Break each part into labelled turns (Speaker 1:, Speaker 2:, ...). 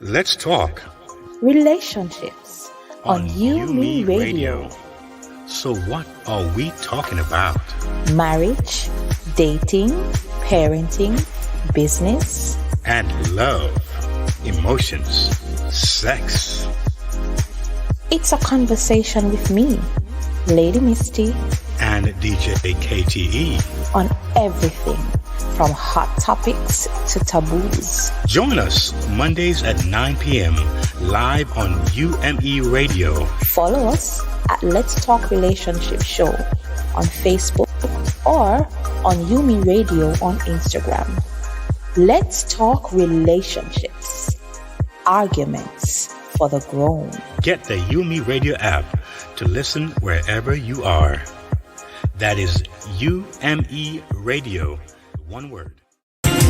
Speaker 1: Let's talk
Speaker 2: relationships on You Me Radio.
Speaker 1: So what are we talking about?
Speaker 2: Marriage, dating, parenting, business,
Speaker 1: And love, emotions, sex.
Speaker 2: it's a conversation with me, Lady Misty,
Speaker 1: And DJ KTE.
Speaker 2: on everything from hot topics to taboos.
Speaker 1: Join us Mondays at 9 p.m. live on UME Radio.
Speaker 2: Follow us at Let's Talk Relationship Show on Facebook or on Yumi Radio on Instagram. Let's talk relationships, arguments for the grown.
Speaker 1: Get the UME Radio app to listen wherever you are. That is UME Radio, one word.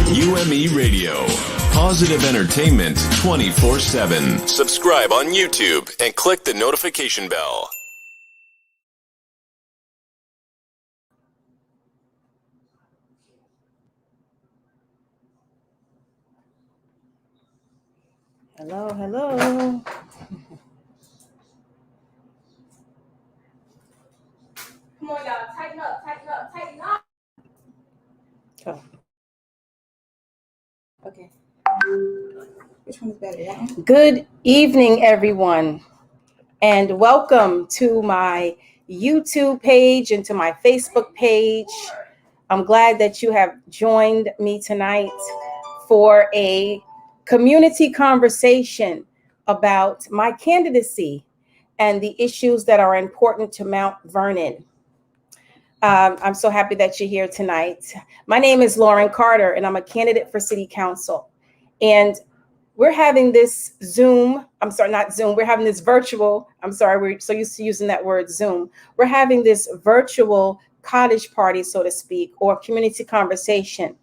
Speaker 3: UME Radio. Positive entertainment 24/7. Subscribe on YouTube and click the notification bell.
Speaker 2: Hello, hello.
Speaker 4: Come on, y'all. Tighten up, tighten up, tighten up.
Speaker 2: Oh.
Speaker 4: Okay. Which one is better? That one?
Speaker 5: Good evening, everyone, and welcome to my YouTube page and to my Facebook page. I'm glad that you have joined me tonight for a community conversation about my candidacy and the issues that are important to Mount Vernon. I'm so happy that you're here tonight. My name is Lauren Carter, and I'm a candidate for City Council. And we're having this we're having this virtual, we're so used to using that word Zoom. We're having this virtual cottage party, so to speak, or community conversation,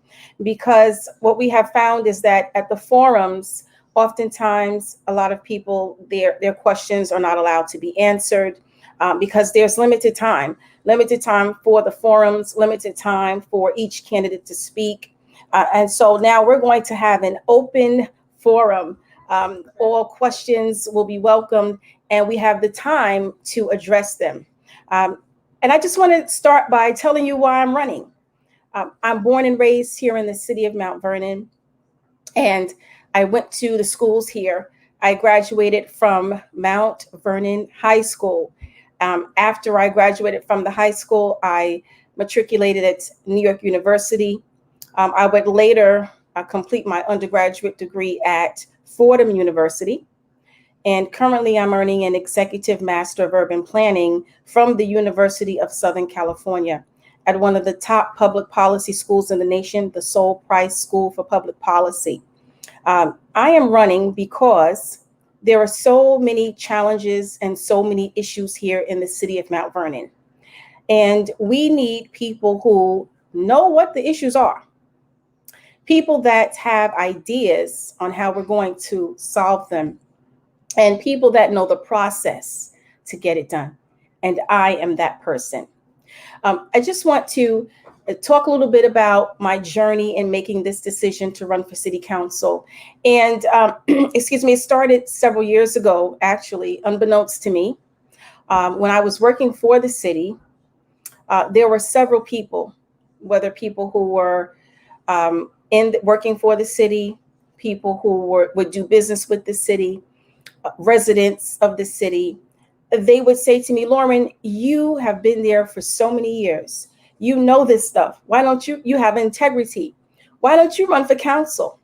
Speaker 5: because what we have found is that at the forums, oftentimes a lot of people, their questions are not allowed to be answered because there's limited time for the forums, limited time for each candidate to speak. And so now we're going to have an open forum. All questions will be welcomed, and we have the time to address them. And I just want to start by telling you why I'm running. I'm born and raised here in the city of Mount Vernon, and I went to the schools here. I graduated from Mount Vernon High School. After I graduated from the high school, I matriculated at New York University. I would later complete my undergraduate degree at Fordham University. And currently I'm earning an Executive Master of Urban Planning from the University of Southern California at one of the top public policy schools in the nation, the Sol Price School for Public Policy. I am running because there are so many challenges and so many issues here in the city of Mount Vernon. And we need people who know what the issues are, people that have ideas on how we're going to solve them, and people that know the process to get it done. And I am that person. I just want to talk a little bit about my journey in making this decision to run for city council. And it started several years ago, actually, unbeknownst to me. When I was working for the city, there were several people, whether people who were working for the city, people who would do business with the city, residents of the city. They would say to me, Lauren, you have been there for so many years. You know this stuff. Why don't you have integrity? Why don't you run for council?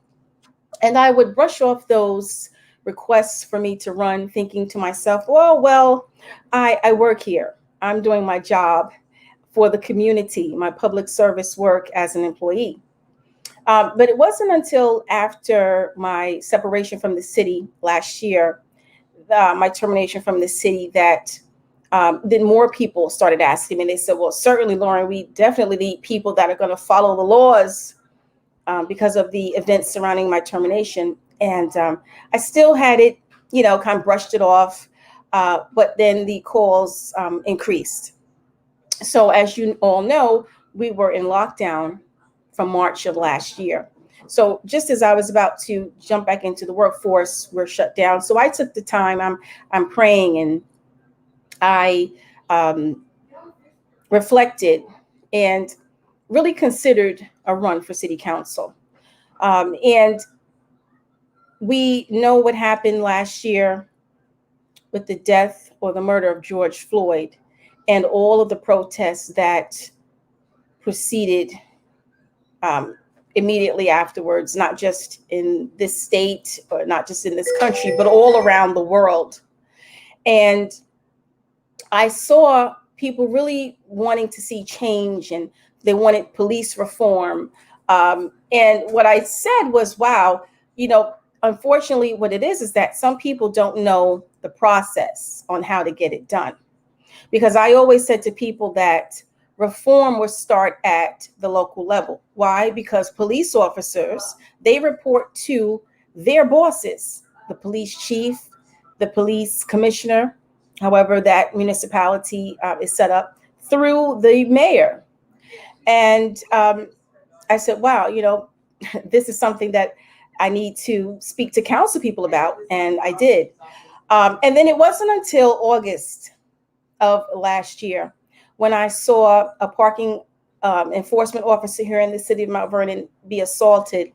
Speaker 5: And I would brush off those requests for me to run, thinking to myself, well, I work here. I'm doing my job for the community, my public service work as an employee. But it wasn't until after my separation from the city last year, my termination from the city, that then more people started asking me. And they said, well, certainly, Lauren, we definitely need people that are going to follow the laws because of the events surrounding my termination. And I still had it, kind of brushed it off. But then the calls increased. So as you all know, we were in lockdown from March of last year. So just as I was about to jump back into the workforce, we're shut down. So I took the time, I'm praying, and I reflected and really considered a run for city council. And we know what happened last year with the death or the murder of George Floyd and all of the protests that proceeded immediately afterwards, not just in this state or not just in this country, but all around the world. And I saw people really wanting to see change, and they wanted police reform. And what I said was, wow, unfortunately, what it is that some people don't know the process on how to get it done. Because I always said to people that reform will start at the local level. Why? Because police officers, they report to their bosses, the police chief, the police commissioner, however that municipality is set up, through the mayor. And I said, wow, this is something that I need to speak to council people about. And I did. And then it wasn't until August of last year when I saw a parking enforcement officer here in the city of Mount Vernon be assaulted.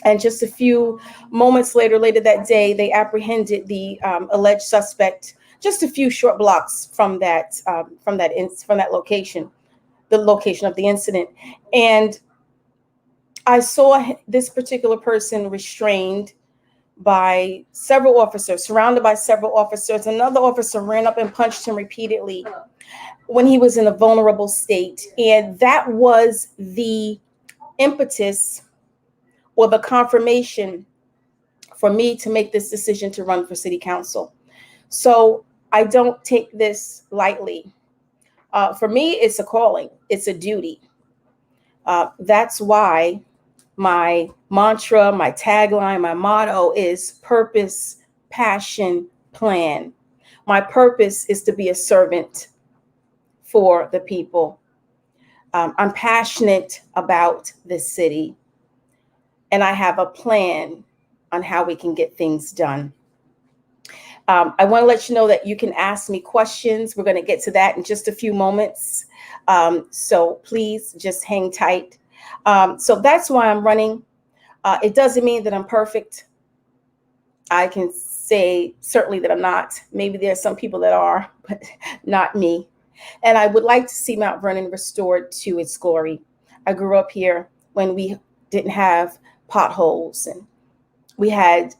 Speaker 5: And just a few moments later that day, they apprehended the alleged suspect just a few short blocks from that location, the location of the incident. And I saw this particular person restrained by several officers, surrounded by several officers. Another officer ran up and punched him repeatedly when he was in a vulnerable state. And that was the impetus or the confirmation for me to make this decision to run for city council. So I don't take this lightly. For me, it's a calling. It's a duty. That's why my mantra, my tagline, my motto is purpose, passion, plan. My purpose is to be a servant for the people. I'm passionate about this city, and I have a plan on how we can get things done. I want to let you know that you can ask me questions. We're going to get to that in just a few moments. So please just hang tight. So that's why I'm running. It doesn't mean that I'm perfect. I can say certainly that I'm not. Maybe there are some people that are, but not me. And I would like to see Mount Vernon restored to its glory. I grew up here when we didn't have potholes, and we had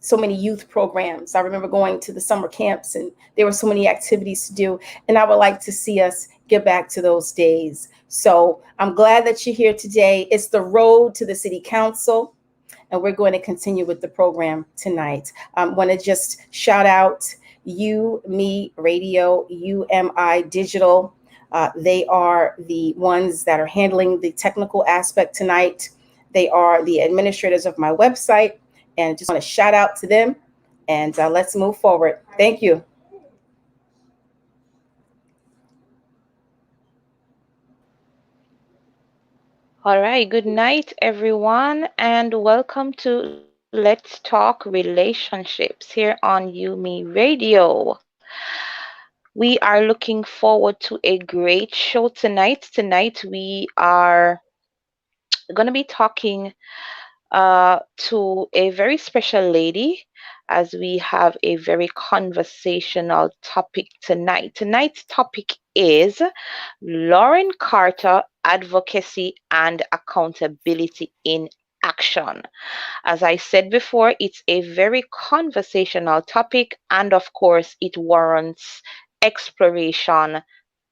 Speaker 5: so many youth programs. I remember going to the summer camps, and there were so many activities to do. And I would like to see us get back to those days. So I'm glad that you're here today. It's the road to the city council, and we're going to continue with the program tonight. I want to just shout out Me Radio, UMI Digital. They are the ones that are handling the technical aspect tonight. They are the administrators of my website, and just want to shout out to them. And let's move forward. Thank you.
Speaker 2: All right, good night, everyone, and welcome to Let's Talk Relationships here on Yumi Radio. We are looking forward to a great show tonight. Tonight, we are going to be talking to a very special lady, as we have a very conversational topic tonight. Tonight's topic is Lauren Carter, Advocacy and Accountability in Action. As I said before, it's a very conversational topic, and of course, it warrants exploration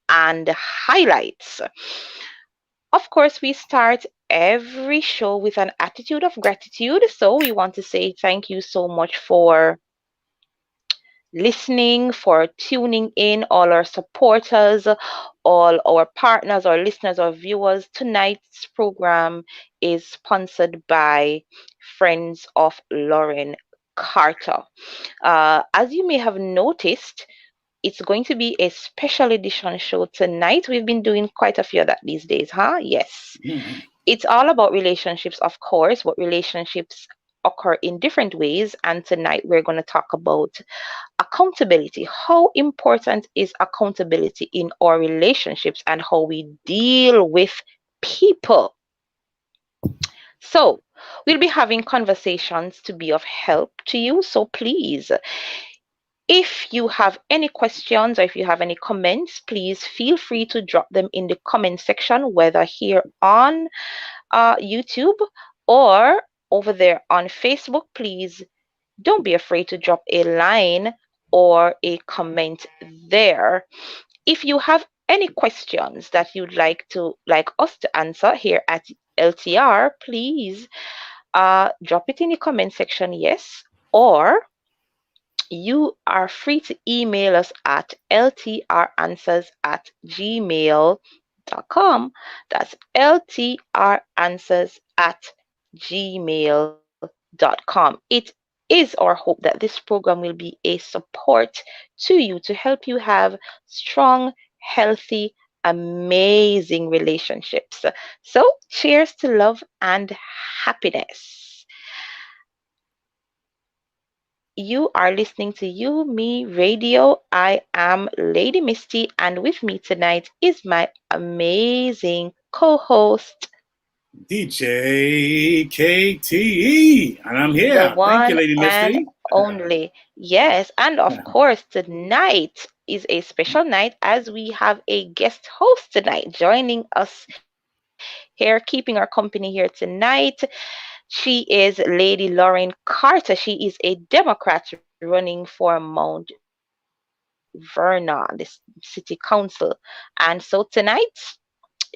Speaker 2: and highlights. Of course, we start every show with an attitude of gratitude. So we want to say thank you so much for listening, for tuning in, all our supporters, all our partners, our listeners, our viewers. Tonight's program is sponsored by Friends of Lauren Carter. As you may have noticed, it's going to be a special edition show tonight. We've been doing quite a few of that these days, huh? Yes.
Speaker 1: Mm-hmm.
Speaker 2: It's all about relationships, of course, but relationships occur in different ways. And tonight we're going to talk about accountability. How important is accountability in our relationships and how we deal with people? So, we'll be having conversations to be of help to you. So, please, if you have any questions or if you have any comments, please feel free to drop them in the comment section, whether here on YouTube or over there on Facebook. Please don't be afraid to drop a line or a comment there. If you have any questions that you'd like us to answer here at LTR, please drop it in the comment section, yes, or you are free to email us at ltranswers@gmail.com. That's ltranswers@gmail.com. It is our hope that this program will be a support to you to help you have strong, healthy, amazing relationships. So, cheers to love and happiness. You are listening to You, Me Radio. I am Lady Misty, and with me tonight is my amazing co-host,
Speaker 1: DJ KTE, and I'm here.
Speaker 2: the one
Speaker 1: Thank you, Lady
Speaker 2: and
Speaker 1: Misty.
Speaker 2: only. Yes, and of course, tonight is a special night as we have a guest host tonight joining us here, keeping our company here tonight. She is Lady Lauren Carter. She is a Democrat running for Mount Vernon, the city council. And so tonight,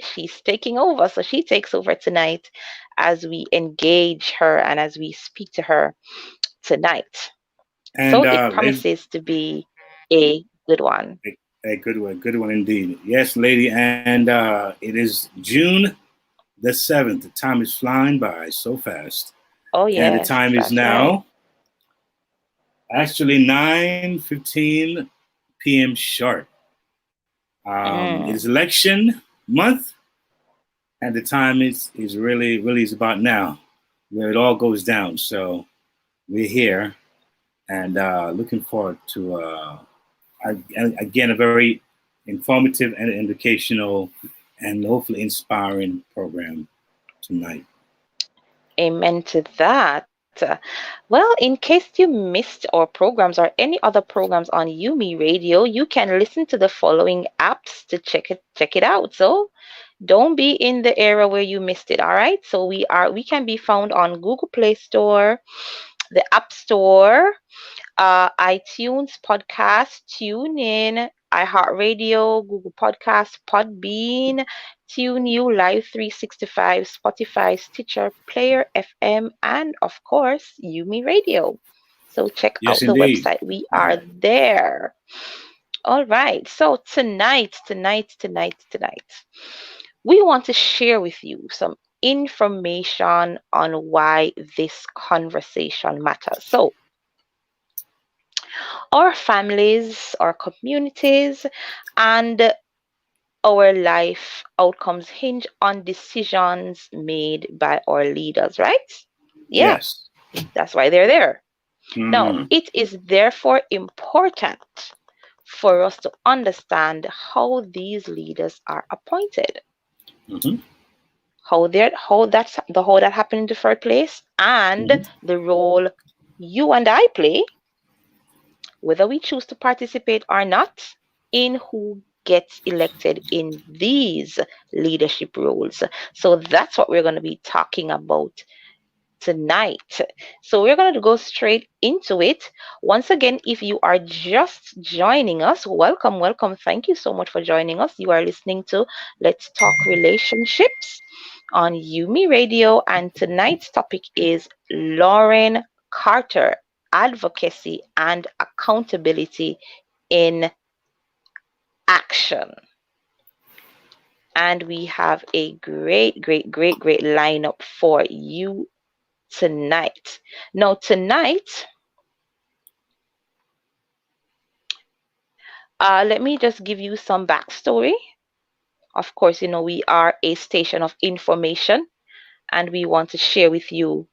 Speaker 2: she's taking over. So she takes over tonight as we engage her and as we speak to her tonight. So it
Speaker 1: And
Speaker 2: promises to be a good one.
Speaker 1: a good one indeed. Yes, lady. And it is June the 7th. The time is flying by so fast.
Speaker 2: Oh,
Speaker 1: And the
Speaker 2: yes,
Speaker 1: time is
Speaker 2: that's
Speaker 1: now actually 9:15 p.m. sharp.
Speaker 2: right.
Speaker 1: It is election month, and the time is really is about now, where it all goes down. So we're here and looking forward to again a very informative and educational and hopefully inspiring program tonight.
Speaker 2: Amen to that. Well, in case you missed our programs or any other programs on Yumi Radio, you can listen to the following apps to check it out. So Don't be in the era where you missed it. All right. So we can be found on Google Play Store, the App Store, iTunes Podcast, TuneIn, iHeartRadio, Google Podcast, Podbean, TuneU, Live 365, Spotify, Stitcher, Player FM, and of course, Yumi Radio. So check
Speaker 1: Yes,
Speaker 2: out the
Speaker 1: indeed.
Speaker 2: website. We are there. All right. So tonight, we want to share with you some information on why this conversation matters. So our families, our communities, and our life outcomes hinge on decisions made by our leaders, right? Yeah,
Speaker 1: Yes.
Speaker 2: that's why they're there. Now,
Speaker 1: Mm-hmm.
Speaker 2: it is therefore important for us to understand how these leaders are appointed,
Speaker 1: Mm-hmm.
Speaker 2: how that happened in the first place, and the role you and I play, whether we choose to participate or not, in who gets elected in these leadership roles. So that's what we're going to be talking about tonight. So we're going to go straight into it. Once again, if you are just joining us, welcome, welcome. Thank you so much for joining us. You are listening to Let's Talk Relationships on Yumi Radio, and tonight's topic is Lauren Carter, advocacy and accountability in action. And we have a great lineup for you tonight. Now, tonight, let me just give you some backstory. Of course, we are a station of information, and we want to share with you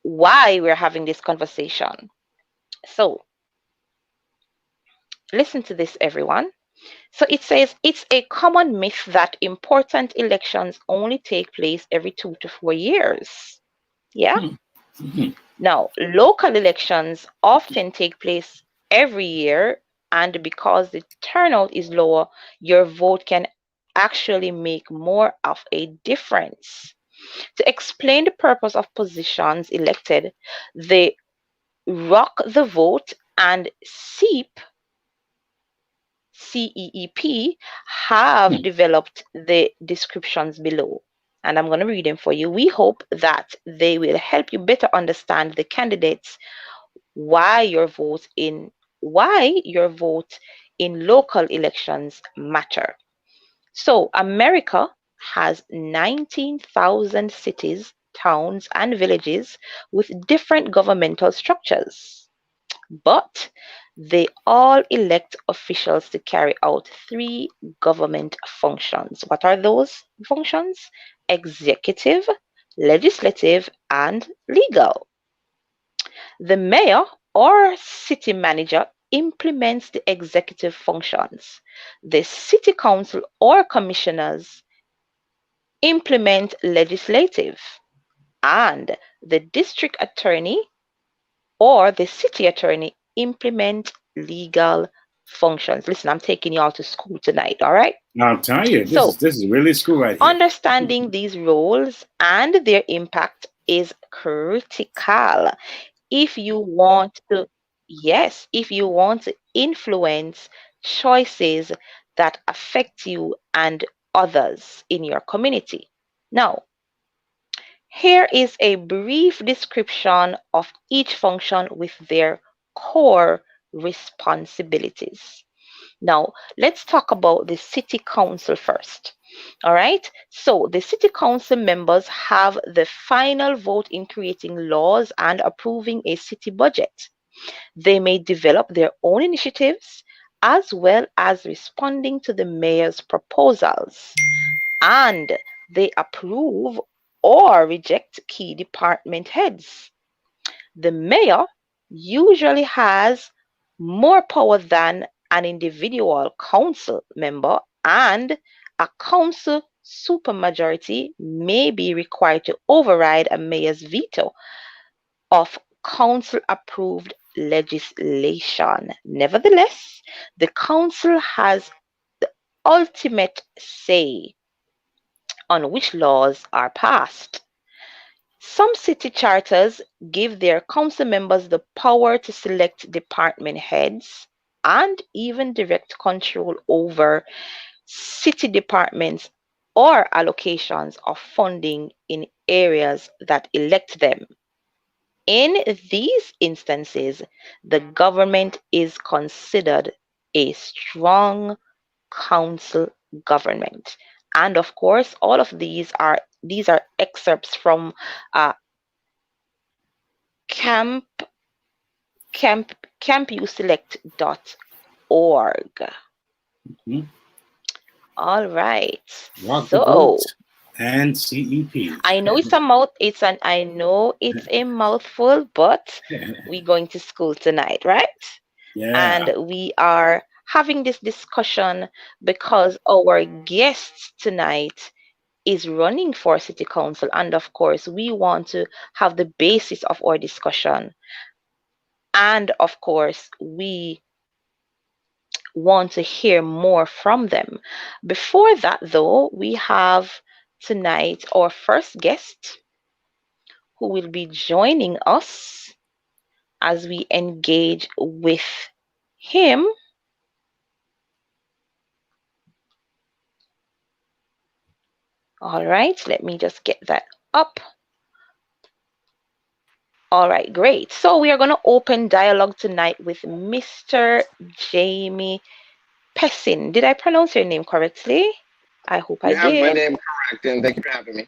Speaker 2: why we're having this conversation. So, listen to this, everyone. So it says it's a common myth that important elections only take place every 2 to 4 years. Yeah.
Speaker 1: Mm-hmm.
Speaker 2: Now, local elections often take place every year, and because the turnout is lower, your vote can actually make more of a difference. To explain the purpose of positions elected, the Rock the Vote and CEEP have developed the descriptions below, and I'm going to read them for you. We hope that they will help you better understand the candidates, why your vote in local elections matter. So America has 19,000 cities, towns, and villages with different governmental structures, but they all elect officials to carry out 3 government functions. What are those functions? Executive, legislative, and legal. The mayor or city manager implements the executive functions. The city council or commissioners implement legislative, and the district attorney or the city attorney implement legal functions. Listen, I'm taking you all to school tonight, all right?
Speaker 1: I'm telling you,
Speaker 2: So,
Speaker 1: this is really school right here.
Speaker 2: understanding these roles and their impact is critical if you want to, yes, if you want to influence choices that affect you and others in your community. Now, here is a brief description of each function with their core responsibilities. Now, let's talk about the city council first. All right. So, the city council members have the final vote in creating laws and approving a city budget. They may develop their own initiatives as well as responding to the mayor's proposals, and they approve or reject key department heads. The mayor usually has more power than an individual council member, and a council supermajority may be required to override a mayor's veto of council approved legislation. Nevertheless, the council has ultimate say on which laws are passed. Some city charters give their council members the power to select department heads and even direct control over city departments or allocations of funding in areas that elect them. In these instances, the government is considered a strong council government. And of course, all of these are excerpts from uh, camp camp campuselect.org.
Speaker 1: Mhm.
Speaker 2: All right.
Speaker 1: Rock the
Speaker 2: So
Speaker 1: vote and CEP.
Speaker 2: I know it's a mouthful, but we're going to school tonight, right?
Speaker 1: Yeah.
Speaker 2: And we are having this discussion because our guest tonight is running for city council, and of course we want to have the basis of our discussion, and of course we want to hear more from them. Before that, though, we have tonight our first guest who will be joining us as we engage with him. All right, let me just get that up. All right, great. So we are going to open dialogue tonight with Mr. Jamie Pessin. Did I pronounce your name correctly? I hope I
Speaker 6: You have my
Speaker 2: did.
Speaker 6: name correct, and thank you for having me.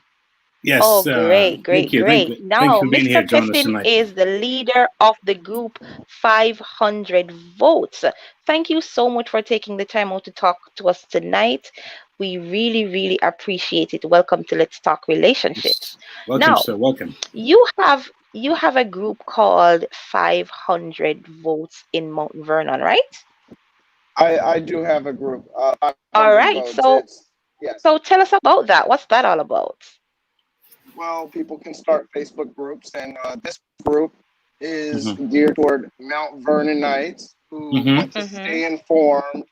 Speaker 2: Oh,
Speaker 1: Yes.
Speaker 2: great,
Speaker 1: Thank
Speaker 2: great,
Speaker 1: you.
Speaker 2: great.
Speaker 1: Thank you
Speaker 2: Now,
Speaker 1: for being
Speaker 2: Mr.
Speaker 1: here, joining us
Speaker 2: Pessin
Speaker 1: tonight.
Speaker 2: is the leader of the group 500 Votes. Thank you so much for taking the time out to talk to us tonight. We really, really appreciate it. Welcome to Let's Talk Relationships.
Speaker 1: Welcome,
Speaker 2: Now,
Speaker 1: sir. Welcome.
Speaker 2: you have a group called 500 Votes in Mount Vernon, right?
Speaker 6: I do have a group,
Speaker 2: All
Speaker 6: 500
Speaker 2: right.
Speaker 6: votes.
Speaker 2: So
Speaker 6: It's yes.
Speaker 2: so tell us about that. What's that all about?
Speaker 6: Well, people can start Facebook groups, and this group is
Speaker 1: Hmm.
Speaker 6: geared toward Mount Vernonites who
Speaker 1: Hmm.
Speaker 6: want to
Speaker 2: Mm-hmm.
Speaker 6: stay informed.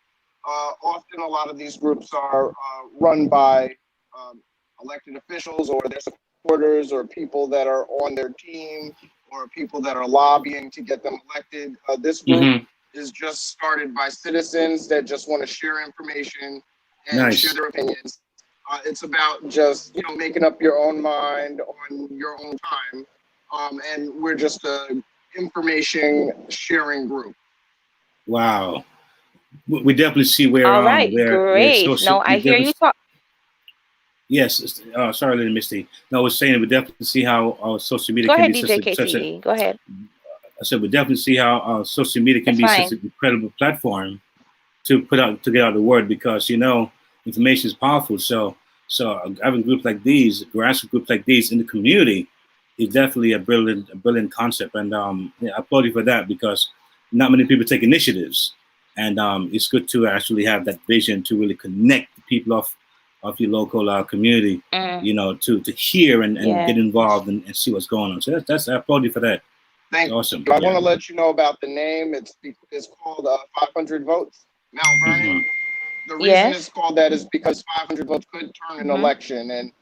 Speaker 6: Often, a lot of these groups are run by um, elected officials or their supporters or people that are on their team or people that are lobbying to get them elected. This group
Speaker 1: Hmm.
Speaker 6: is just started by citizens that just want to share information and share
Speaker 1: Nice.
Speaker 6: their opinions. It's about just making up your own mind on your own time, and we're just a information sharing group.
Speaker 1: Wow. We definitely see where
Speaker 2: All right, great.
Speaker 1: social.
Speaker 2: Now
Speaker 1: We
Speaker 2: I hear
Speaker 1: definitely
Speaker 2: you talk.
Speaker 1: yes. Sorry, Lady Misty. No, I was saying we definitely see how social media
Speaker 2: Go
Speaker 1: can
Speaker 2: ahead,
Speaker 1: be
Speaker 2: DJ
Speaker 1: such a.
Speaker 2: KTE. Go ahead.
Speaker 1: I said we definitely see how social media can
Speaker 2: That's
Speaker 1: be such
Speaker 2: fine.
Speaker 1: an incredible platform to get out the word because information is powerful. So having groups like these, grassroots groups like these in the community, is definitely a brilliant concept, and I applaud you for that because not many people take initiatives, and it's good to actually have that vision to really connect the people of your local community,
Speaker 2: Mm,
Speaker 1: to hear and
Speaker 2: yeah.
Speaker 1: get involved and see what's going on. So that's I applaud you for that. It's
Speaker 6: Thank
Speaker 1: awesome.
Speaker 6: you. I want
Speaker 1: Yeah.
Speaker 6: to let you know about the name. It's called 500 votes, Mount Vernon.
Speaker 1: Hmm.
Speaker 6: The reason it's
Speaker 2: Yes.
Speaker 6: called that is because 500 votes could turn an
Speaker 2: Mm-hmm.
Speaker 6: election, and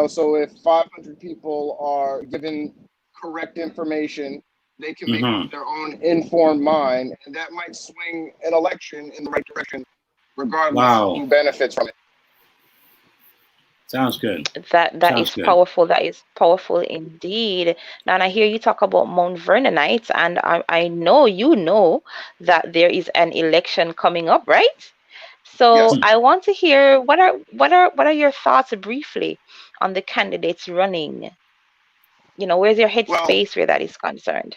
Speaker 6: so if 500 people are given correct information, they can make up
Speaker 1: Hmm.
Speaker 6: their own informed mind, and that might swing an election in the right direction, regardless of
Speaker 1: Wow.
Speaker 6: who benefits from it.
Speaker 1: Sounds good.
Speaker 2: That
Speaker 1: Sounds
Speaker 2: is
Speaker 1: good.
Speaker 2: powerful. That is powerful indeed. Now, and I hear you talk about Mount Vernonites, and I know you know that there is an election coming up, right? So
Speaker 6: Yes.
Speaker 1: Hmm.
Speaker 2: I want to hear what are your thoughts briefly on the candidates running? Where's your
Speaker 6: Well,
Speaker 2: headspace where that is concerned?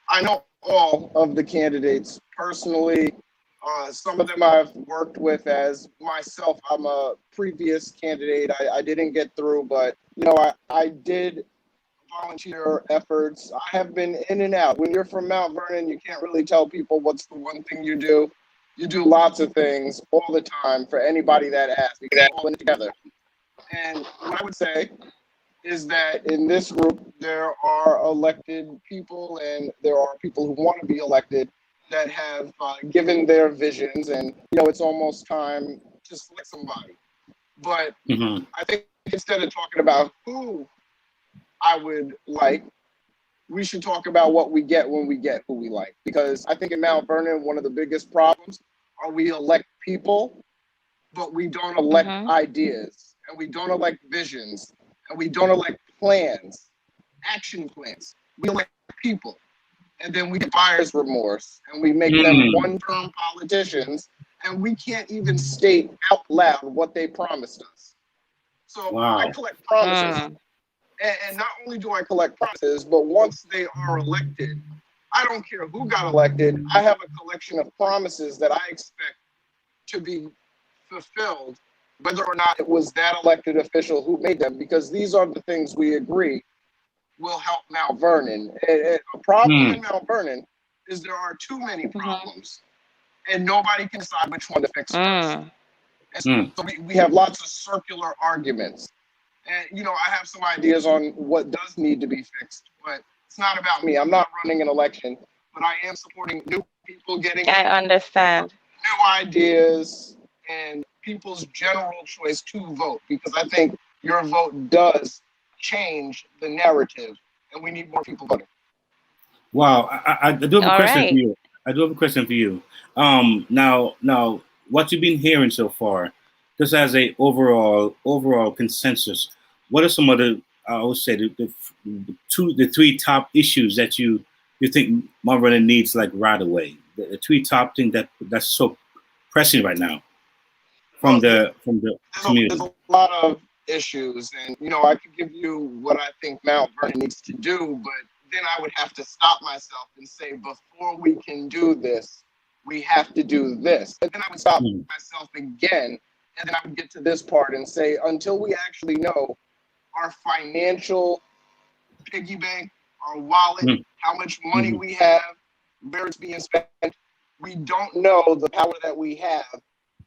Speaker 6: I know all of the candidates personally. Some of them I've worked with as myself. I'm a previous candidate. I didn't get through, but I did volunteer efforts. I have been in and out. When you're from Mount Vernon, you can't really tell people what's the one thing you do. You do lots of things all the time for anybody that asks because we're all in it together. And what I would say is that in this group, there are elected people and there are people who want to be elected that have given their visions. And, it's almost time to select somebody. But I think instead of talking about who I would like, we should talk about what we get when we get who we like. Because I think in Mount Vernon, one of the biggest problems are we elect people, but we don't elect ideas, and we don't elect visions, and we don't elect plans, action plans. We elect people, and then we get buyer's remorse, and we make them one-term politicians, and we can't even state out loud what they promised us. So I collect promises. And not only do I collect promises, but once they are elected, I don't care who got elected, I have a collection of promises that I expect to be fulfilled, whether or not it was that elected official who made them, because these are the things we agree will help Mount Vernon. And a problem in Mount Vernon is there are too many problems, and nobody can decide which one to fix first. And so we have lots of circular arguments. And, you know, I have some ideas on what does need to be fixed, but it's not about me. I'm not running an election, but I am supporting new people getting
Speaker 5: I understand.
Speaker 6: new ideas and people's general choice to vote, because I think your vote does change the narrative, and we need more people voting.
Speaker 1: Wow, I do have a question for you. I do have a question for you. Now, what you've been hearing so far, just as a overall consensus, what are some of the, I would say, the three top issues that you think Mount Vernon needs like right away? The three top things that's so pressing right now from the community.
Speaker 6: There's a lot of issues, and you know, I could give you what I think Mount Vernon needs to do, but then I would have to stop myself and say, before we can do this, we have to do this. But then I would stop myself again, and then I would get to this part and say, until we actually know our financial piggy bank, our wallet, how much money we have, where it's being spent, we don't know the power that we have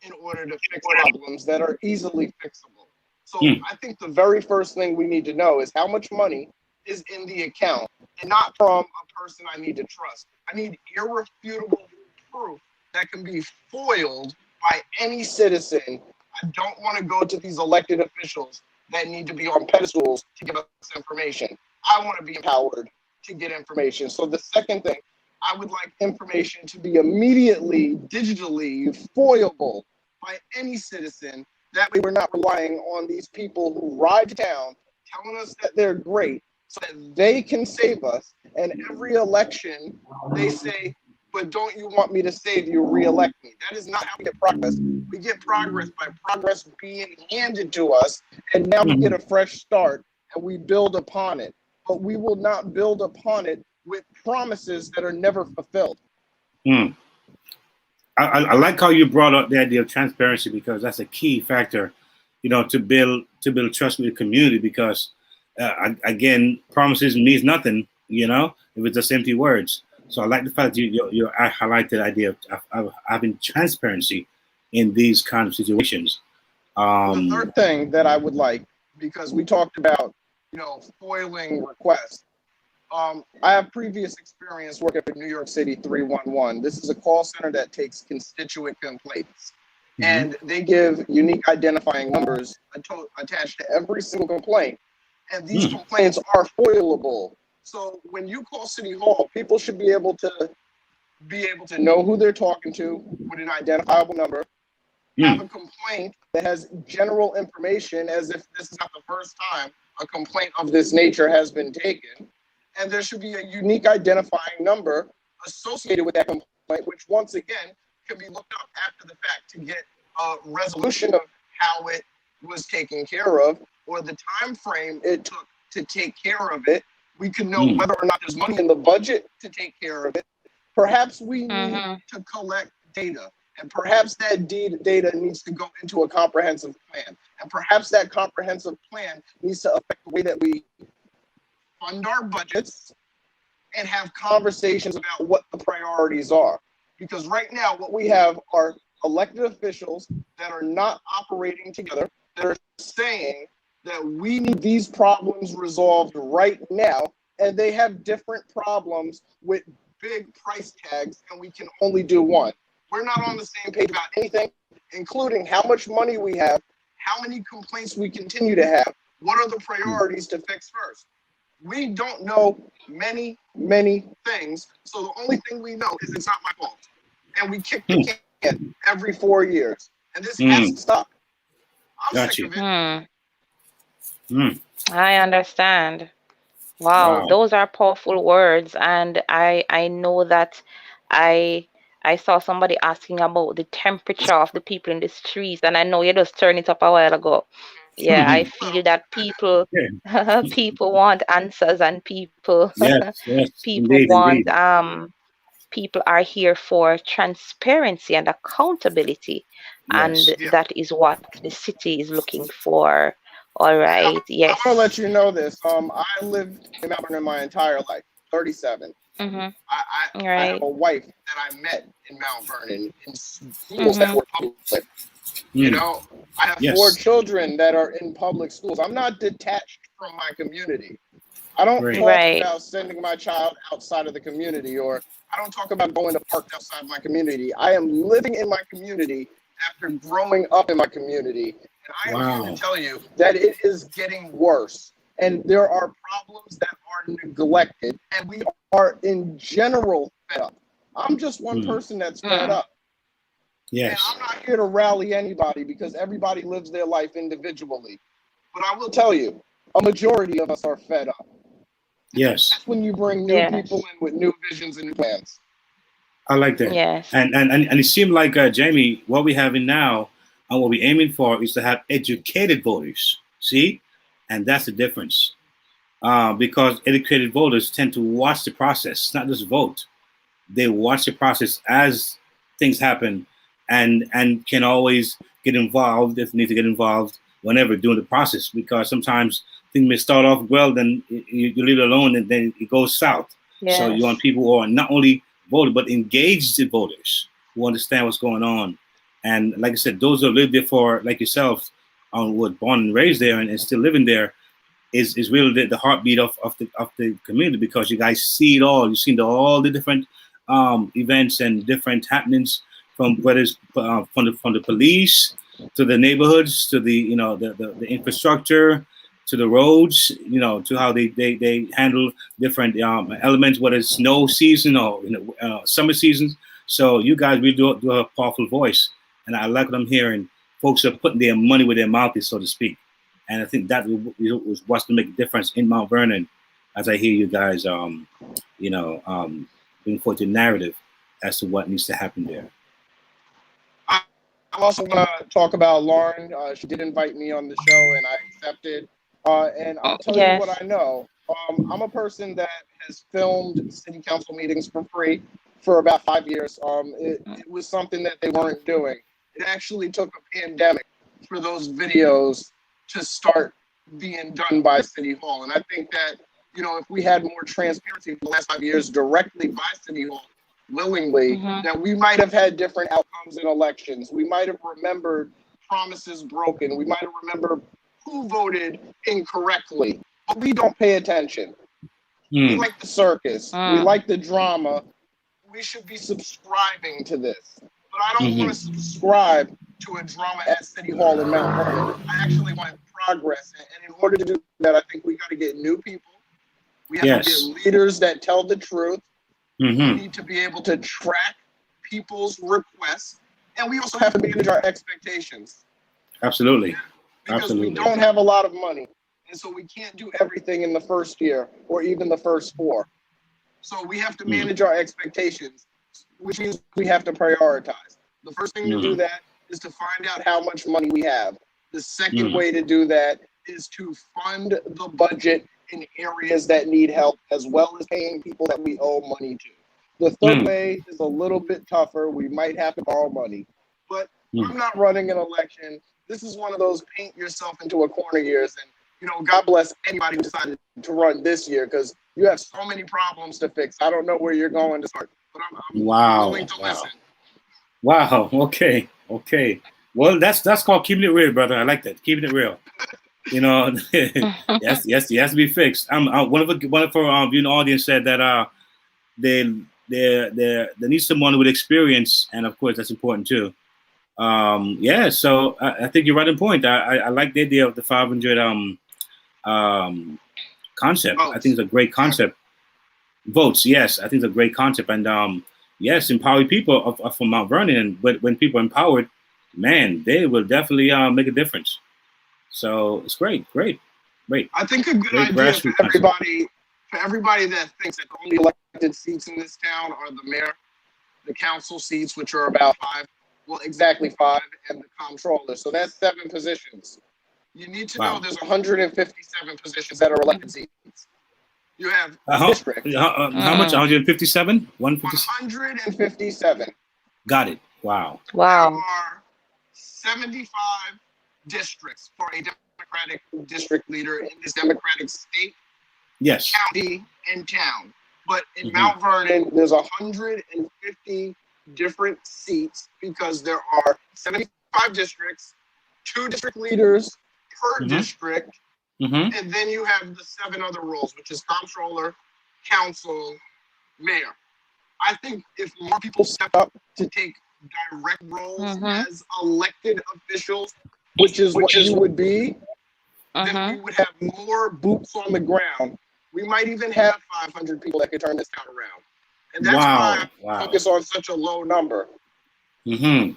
Speaker 6: in order to fix problems that are easily fixable. So I think the very first thing we need to know is how much money is in the account, and not from a person I need to trust. I need irrefutable proof that can be foiled by any citizen. I don't want to go to these elected officials that need to be on pedestals to give us information. I want to be empowered to get information. So the second thing, I would like information to be immediately, digitally foilable by any citizen. That way we're not relying on these people who ride to town telling us that they're great so that they can save us. And every election, they say, but don't you want me to save you, re-elect me? That is not how we get progress. We get progress by progress being handed to us, and now we get a fresh start, and we build upon it. But we will not build upon it with promises that are never fulfilled.
Speaker 1: I like how you brought up the idea of transparency, because that's a key factor, you know, to build trust with the community. Because again, promises means nothing, you know, if it's just empty words. So I like the fact that you highlight the idea of having transparency in these kind of situations.
Speaker 6: The third thing that I would like, because we talked about, you know, foiling requests. I have previous experience working for New York City 311. This is a call center that takes constituent complaints, and they give unique identifying numbers attached to every single complaint, and these complaints are foilable. So when you call City Hall, people should be able to know who they're talking to with an identifiable number, have a complaint that has general information as if this is not the first time a complaint of this nature has been taken. And there should be a unique identifying number associated with that complaint, which once again can be looked up after the fact to get a resolution of how it was taken care of, or the time frame it took to take care of it. We can know whether or not there's money in the budget to take care of it. Perhaps we need to collect data, and perhaps that data needs to go into a comprehensive plan. And perhaps that comprehensive plan needs to affect the way that we fund our budgets and have conversations about what the priorities are. Because right now, what we have are elected officials that are not operating together, that are saying that we need these problems resolved right now, and they have different problems with big price tags, and we can only do one. We're not on the same page about anything, including how much money we have, how many complaints we continue to have, what are the priorities to fix first. We don't know many, many things, so the only thing we know is it's not my fault. And we kick the can every 4 years. And this has to stop. I'm sick of it.
Speaker 2: I understand. Wow, those are powerful words, and I know that I saw somebody asking about the temperature of the people in the streets, and I know you just turned it up a while ago. Yeah, I feel that people people want answers, and people people
Speaker 1: indeed,
Speaker 2: want
Speaker 1: indeed.
Speaker 2: People are here for transparency and accountability, and that is what the city is looking for. All right. Yes.
Speaker 6: I'm gonna let you know this. I lived in Mount Vernon my entire life, 37. I have a wife that I met in Mount Vernon in schools that were public. You know, I have 4 children that are in public schools. I'm not detached from my community. I don't talk about sending my child outside of the community, or I don't talk about going to parks outside my community. I am living in my community after growing up in my community. And I am here to tell you that it is getting worse. And there are problems that are neglected. And we are, in general, fed up. I'm just one person that's fed up. Yes. And I'm not here to rally anybody because everybody lives their life individually. But I will tell you, a majority of us are fed up.
Speaker 1: Yes.
Speaker 6: That's when you bring new people in with new visions and new plans.
Speaker 1: I like that.
Speaker 2: Yes.
Speaker 1: And it seemed like, Jamie, what we're having now and what we're aiming for is to have educated voters. See? And that's the difference. Because educated voters tend to watch the process, not just vote. They watch the process as things happen and can always get involved if they need to get involved whenever during the process. Because sometimes things may start off well, then you leave it alone and then it goes south. Yes. So you want people who are not only voted, but engaged voters who understand what's going on. And like I said, those who live there for, like yourself, were born and raised there and still living there, is really the heartbeat of the community, because you guys see it all. You've seen all the different events and different happenings, from whether it's from the police to the neighborhoods to the the infrastructure to the roads, to how they handle different elements, whether it's snow season or summer seasons. So you guys really do have a powerful voice, and I like what I'm hearing. Folks are putting their money where their mouth is, so to speak. And I think that was what's to make a difference in Mount Vernon, as I hear you guys, bring forth the narrative as to what needs to happen there.
Speaker 6: I also want to talk about Lauren. She did invite me on the show, and I accepted. And I'll tell you what I know. I'm a person that has filmed city council meetings for free for about 5 years. It was something that they weren't doing. It actually took a pandemic for those videos to start being done by City Hall. And I think that, if we had more transparency for the last 5 years directly by City Hall, willingly, that we might have had different outcomes in elections. We might have remembered promises broken. We might have remembered who voted incorrectly. But we don't pay attention. We like the circus. We like the drama. We should be subscribing to this. But I don't want to subscribe to a drama at City Hall in Mount Vernon. I actually want progress. And in order to do that, I think we got to get new people. We have to get leaders that tell the truth. We need to be able to track people's requests. And we also have to manage our expectations.
Speaker 1: Absolutely.
Speaker 6: Because we don't have a lot of money. And so we can't do everything in the first year or even the first 4. So we have to manage our expectations, which means we have to prioritize. The first thing to do that is to find out how much money we have. The second way to do that is to fund the budget in areas that need help, as well as paying people that we owe money to. The third way is a little bit tougher. We might have to borrow money. But I'm not running an election. This is one of those paint yourself into a corner years. And, God bless anybody who decided to run this year, because you have so many problems to fix. I don't know where you're going to start, but I'm willing to listen.
Speaker 1: Wow. Okay. Well, that's called keeping it real, brother. I like that. Keeping it real. Yes, it has to be fixed. One of our viewing audience said that they need someone with experience, and of course that's important too. Yeah, so I think you're right on point. I like the idea of the 500 concept. I think it's a great concept. Votes, yes, I think it's a great concept, and yes, empowering people from Mount Vernon. But when people are empowered, man, they will definitely make a difference. So it's great.
Speaker 6: I think a good
Speaker 1: Great
Speaker 6: idea for
Speaker 1: grassroots concept.
Speaker 6: everybody that thinks that the only elected seats in this town are the mayor, the council seats, which are about 5. Well, exactly 5, and the comptroller. So that's 7 positions. You need to know there's 157 positions that are elected seats. You have district.
Speaker 1: How much? 157?
Speaker 6: 157.
Speaker 1: Got it. Wow.
Speaker 6: There are 75 districts for a Democratic district leader in this Democratic state,
Speaker 1: yes,
Speaker 6: county, and town. But in Mount Vernon, there's 150 different seats because there are 75 districts, 2 district leaders per district, and then you have the 7 other roles, which is comptroller, council, mayor. I think if more people step up to take direct roles as elected officials, which is what you would be, then we would have more boots on the ground. We might even have 500 people that could turn this town around. And that's why I focus on such a low number.
Speaker 1: Right.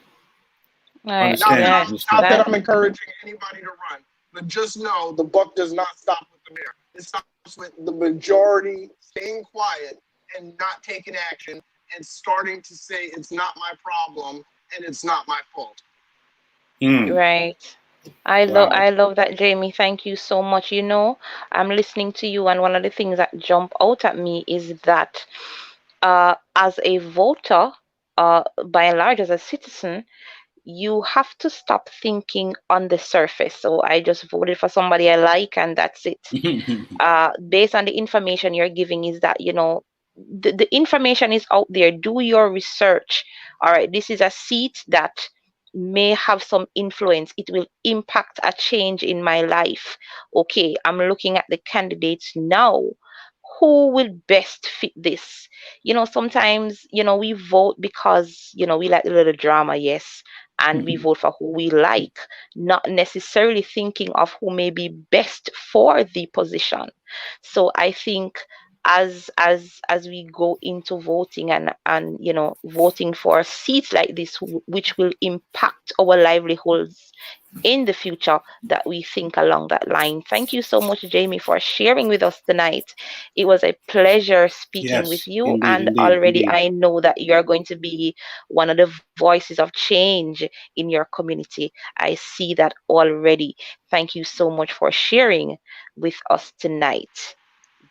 Speaker 6: Not that I'm encouraging anybody to run, but just know the buck does not stop with the mayor. It stops with the majority staying quiet and not taking action and starting to say it's not my problem and it's not my fault.
Speaker 7: Right. I love that, Jamie. Thank you so much. I'm listening to you, and one of the things that jump out at me is that as a voter, by and large, as a citizen, you have to stop thinking on the surface. So I just voted for somebody I like, and that's it. Based on the information you're giving, is that the information is out there. Do your research. All right, this is a seat that may have some influence. It will impact a change in my life. Okay, I'm looking at the candidates now. Who will best fit this? Sometimes, we vote because, we like a little drama, yes, and we vote for who we like, not necessarily thinking of who may be best for the position. So I think as we go into voting and voting for seats like this, which will impact our livelihoods in the future, that we think along that line. Thank you so much, Jamie, for sharing with us tonight. It was a pleasure speaking with you, and already I know that you're going to be one of the voices of change in your community. I see that already. Thank you so much for sharing with us tonight.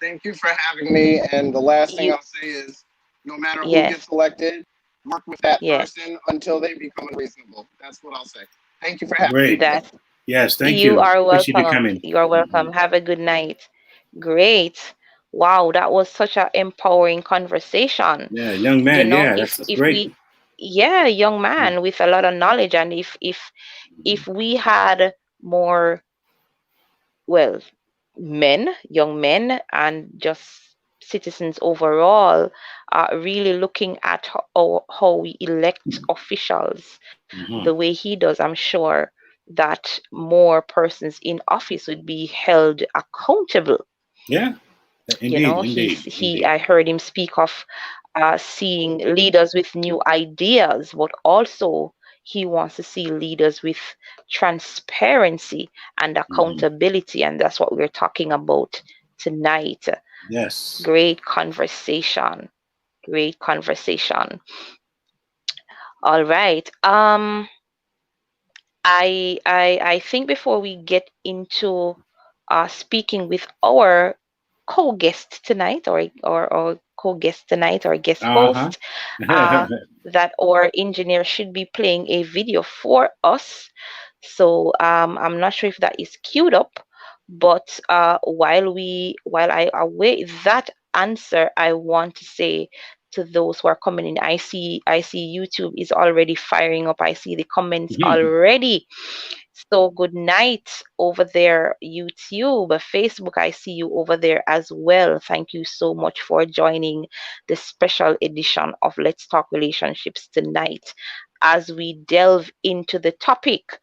Speaker 6: Thank you for having me. And the last thing I'll say is, no matter who gets elected, work with that person until they become unreasonable. That's what I'll say. Thank you for having me.
Speaker 1: Yes, thank you.
Speaker 7: You are
Speaker 1: Appreciate you
Speaker 7: welcome.
Speaker 1: coming.
Speaker 7: You are welcome. Have a good night. Great. Wow, that was such an empowering conversation.
Speaker 1: Yeah, young man. That's great.
Speaker 7: Young man with a lot of knowledge. And if we had more, well, young men, and just citizens overall, really looking at how we elect officials the way he does, I'm sure that more persons in office would be held accountable.
Speaker 1: Yeah, indeed.
Speaker 7: I heard him speak of seeing leaders with new ideas, but also he wants to see leaders with transparency and accountability, and that's what we're talking about tonight.
Speaker 1: Yes.
Speaker 7: Great conversation. Great conversation. All right. I think before we get into speaking with our co-guest tonight, or co-guest tonight, or guest host, that our engineer should be playing a video for us. So I'm not sure if that is queued up, but while I await that answer, I want to say to those who are coming in, I see YouTube is already firing up. I see the comments already. So good night over there, YouTube. Facebook, I see you over there as well. Thank you so much for joining the special edition of Let's Talk Relationships tonight. as we delve into the topic,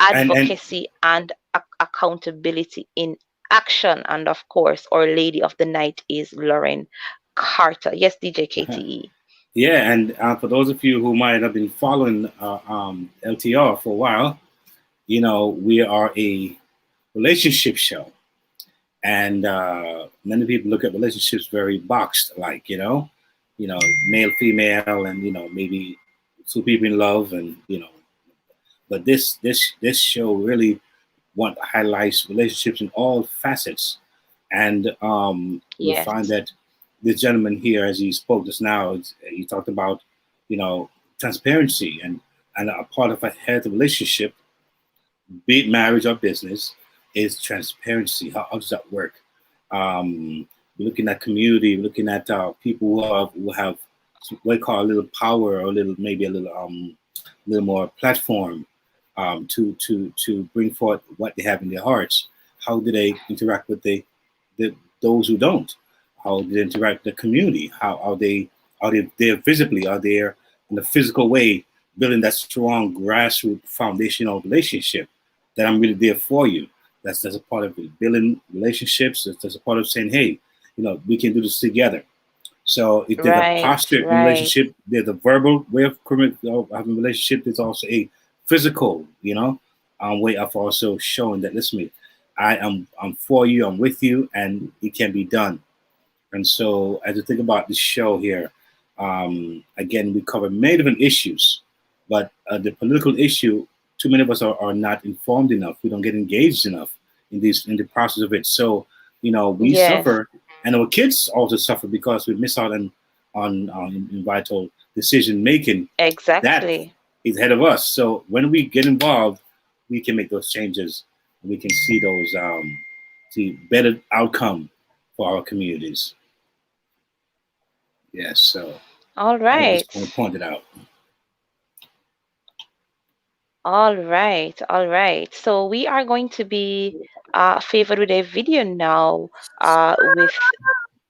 Speaker 1: And
Speaker 7: advocacy and accountability in action. And of course, our lady of the night is Lauren Carter. Yes, DJ KTE.
Speaker 1: yeah, and for those of you who might have been following LTR for a while, we are a relationship show, and many people look at relationships very boxed, like male, female, and maybe two people in love, and but this show really want highlights relationships in all facets, and you'll
Speaker 7: Yes.
Speaker 1: find that this gentleman here, as he spoke just now, he talked about transparency, and a part of a healthy relationship, be it marriage or business, is transparency. How does that work? Looking at community, looking at people who have what we call a little power, or maybe a little more platform, to bring forth what they have in their hearts. How do they interact with the those who don't? How do they interact with the community? How are they there visibly? Are they in a physical way building that strong grassroots foundational relationship that I'm really there for you? That's a part of it. Building relationships. That's a part of saying, hey, we can do this together. So if there's a posture in relationship, there's a verbal way of having a relationship. There's also a physical, way of also showing that, listen, I'm for you, I'm with you, and it can be done. And so as you think about this show here, again, we cover many different issues, but the political issue, too many of us are not informed enough. We don't get engaged enough in the process of it. So, we suffer, and our kids also suffer because we miss out on vital decision making.
Speaker 7: Exactly.
Speaker 1: That is ahead of us. So when we get involved, we can make those changes. And we can see see better outcome for our communities. Yes. So
Speaker 7: all
Speaker 1: I
Speaker 7: right.
Speaker 1: just want to point it out.
Speaker 7: All right. So we are going to be favored with a video now,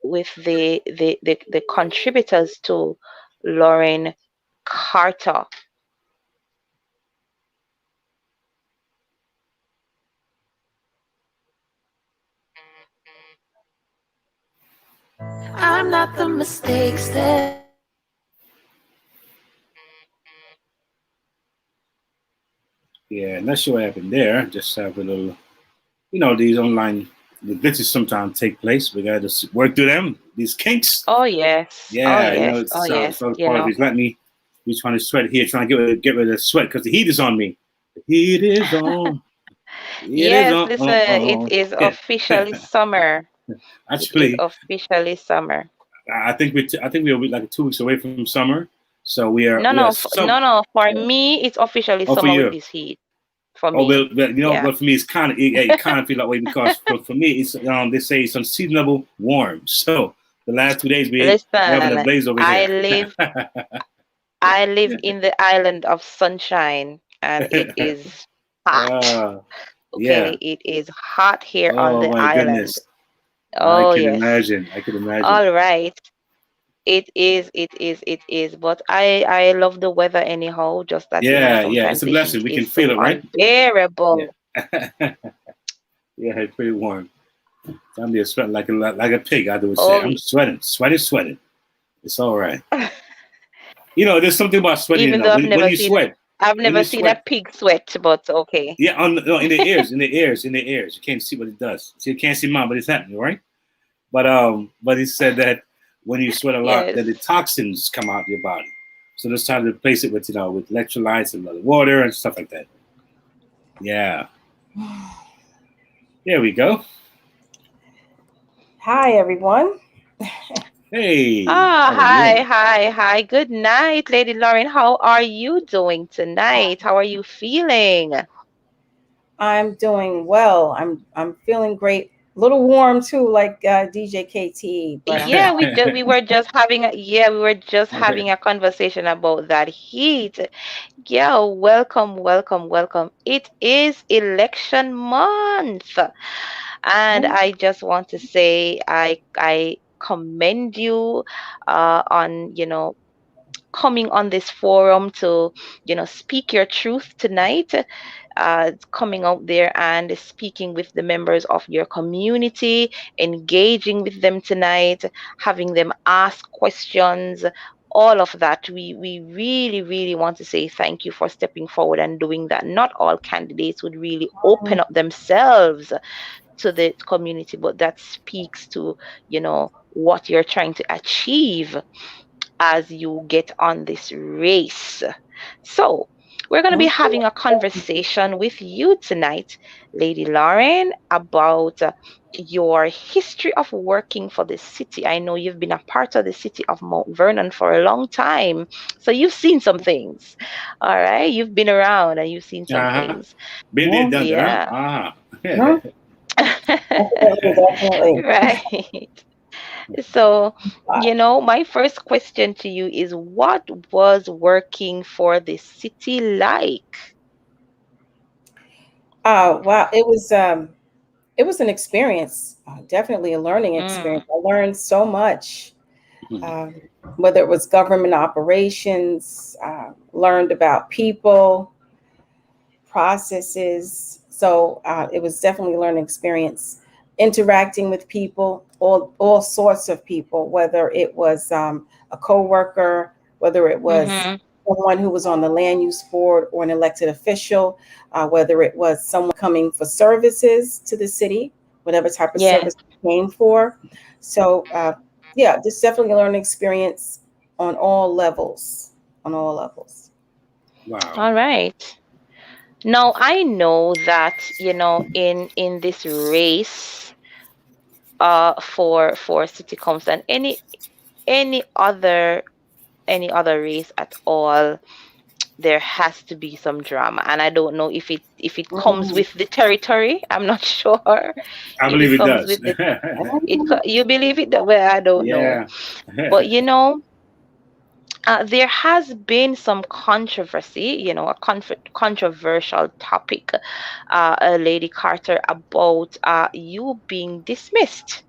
Speaker 7: with the contributors to Lauren Carter.
Speaker 8: I'm not the mistakes that.
Speaker 1: Yeah, not sure what happened there. Just have a little, these online glitches sometimes take place. We got to work through them. These kinks.
Speaker 7: Oh yes.
Speaker 1: Yeah,
Speaker 7: oh yes.
Speaker 1: it's
Speaker 7: Oh yes.
Speaker 1: part of these. Let me. He's trying to sweat here, trying to get rid of the sweat because the heat is on me. The heat is on.
Speaker 7: Yes, listen, it is officially summer.
Speaker 1: Actually,
Speaker 7: it is officially summer.
Speaker 1: I think we're like 2 weeks away from summer, so we are.
Speaker 7: No. For me, it's officially summer with this heat. For me.
Speaker 1: Oh well, but for me, it's kind of feel that way because for me, it's they say it's unseasonable warm. So the last 2 days we're having a blaze over here.
Speaker 7: I live in the island of sunshine, and it is hot. Okay, it is hot here on the island.
Speaker 1: Goodness.
Speaker 7: Oh,
Speaker 1: I can imagine.
Speaker 7: All right. It is. But I love the weather anyhow. Just that sometimes
Speaker 1: it's a blessing. We can feel it, right?
Speaker 7: Unbearable.
Speaker 1: Yeah, it's pretty warm. I'm just sweating like a pig. I would say I'm sweating. It's all right. There's something about sweating.
Speaker 7: Even though
Speaker 1: when you sweat.
Speaker 7: I've never seen a pig sweat, but okay.
Speaker 1: Yeah, in the ears, in the ears. You can't see what it does. So you can't see mine, but it's happening, right? But he said that when you sweat a lot, that the toxins come out of your body. So let's try to replace it with with electrolytes and water and stuff like that. Yeah. There we go.
Speaker 5: Hi, everyone.
Speaker 1: Hey.
Speaker 7: Hi. Good night, Lady Lauren. How are you doing tonight? How are you feeling?
Speaker 5: I'm doing well. I'm feeling great. A little warm too, like DJ KTE. But
Speaker 7: yeah, we were just having a conversation about that heat. Yeah, welcome. It is election month, and I just want to say I commend you on coming on this forum to, speak your truth tonight, coming out there and speaking with the members of your community, engaging with them tonight, having them ask questions, all of that. We really, really want to say thank you for stepping forward and doing that. Not all candidates would really open up themselves to the community, but that speaks to, what you're trying to achieve as you get on this race. So, we're going to be having a conversation with you tonight, Lady Lauren, about your history of working for the city. I know you've been a part of the city of Mount Vernon for a long time, so you've seen some things. All right, you've been around and you've seen some things.
Speaker 1: Been there, done
Speaker 7: Yeah.
Speaker 1: that.
Speaker 5: Definitely.
Speaker 7: Right. So, my first question to you is, what was working for the city like?
Speaker 5: Wow, it was an experience, definitely a learning experience. I learned so much, whether it was government operations, learned about people, processes. So it was definitely a learning experience, interacting with people, all sorts of people, whether it was a coworker, whether it was someone who was on the land use board or an elected official, whether it was someone coming for services to the city, whatever type of service they came for. So just definitely a learning experience on all levels.
Speaker 1: Wow.
Speaker 7: All right. Now I know that, in this race for city council and any other race at all, there has to be some drama, and I don't know if it comes with the territory. I'm not sure.
Speaker 1: I believe it
Speaker 7: comes
Speaker 1: does.
Speaker 7: with you believe it that way? I don't know, but there has been some controversy, a controversial topic, Lady Carter, about you being dismissed.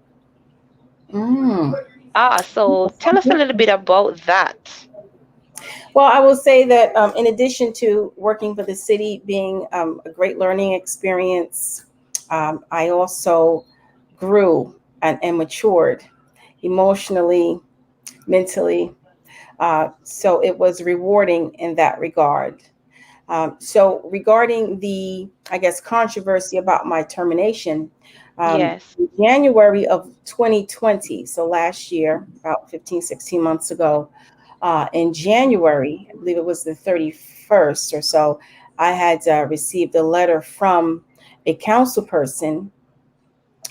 Speaker 7: So tell us a little bit about that.
Speaker 5: Well, I will say that in addition to working for the city being a great learning experience, I also grew and matured emotionally, mentally. So it was rewarding in that regard. So regarding the, I guess, controversy about my termination, in January of 2020, so last year, about 15, 16 months ago, in January, I believe it was the 31st or so, I had received a letter from a council person.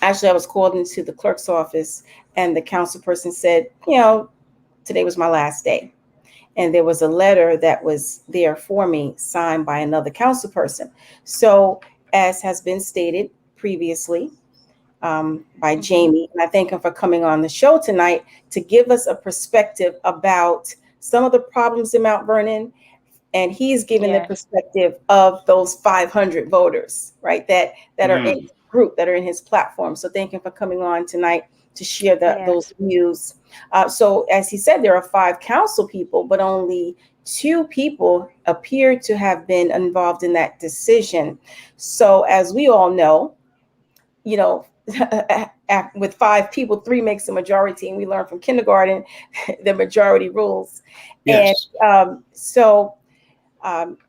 Speaker 5: Actually, I was called into the clerk's office, and the council person said, today was my last day. And there was a letter that was there for me, signed by another council person. So, as has been stated previously by Jamie, and I thank him for coming on the show tonight to give us a perspective about some of the problems in Mount Vernon. And he's given the perspective of those 500 voters, right, that are in his group, that are in his platform. So thank him for coming on tonight to share those views. So as he said, there are 5 council people, but only 2 people appear to have been involved in that decision. So as we all know, with 5 people, 3 makes a majority, and we learn from kindergarten the majority rules. Yes. And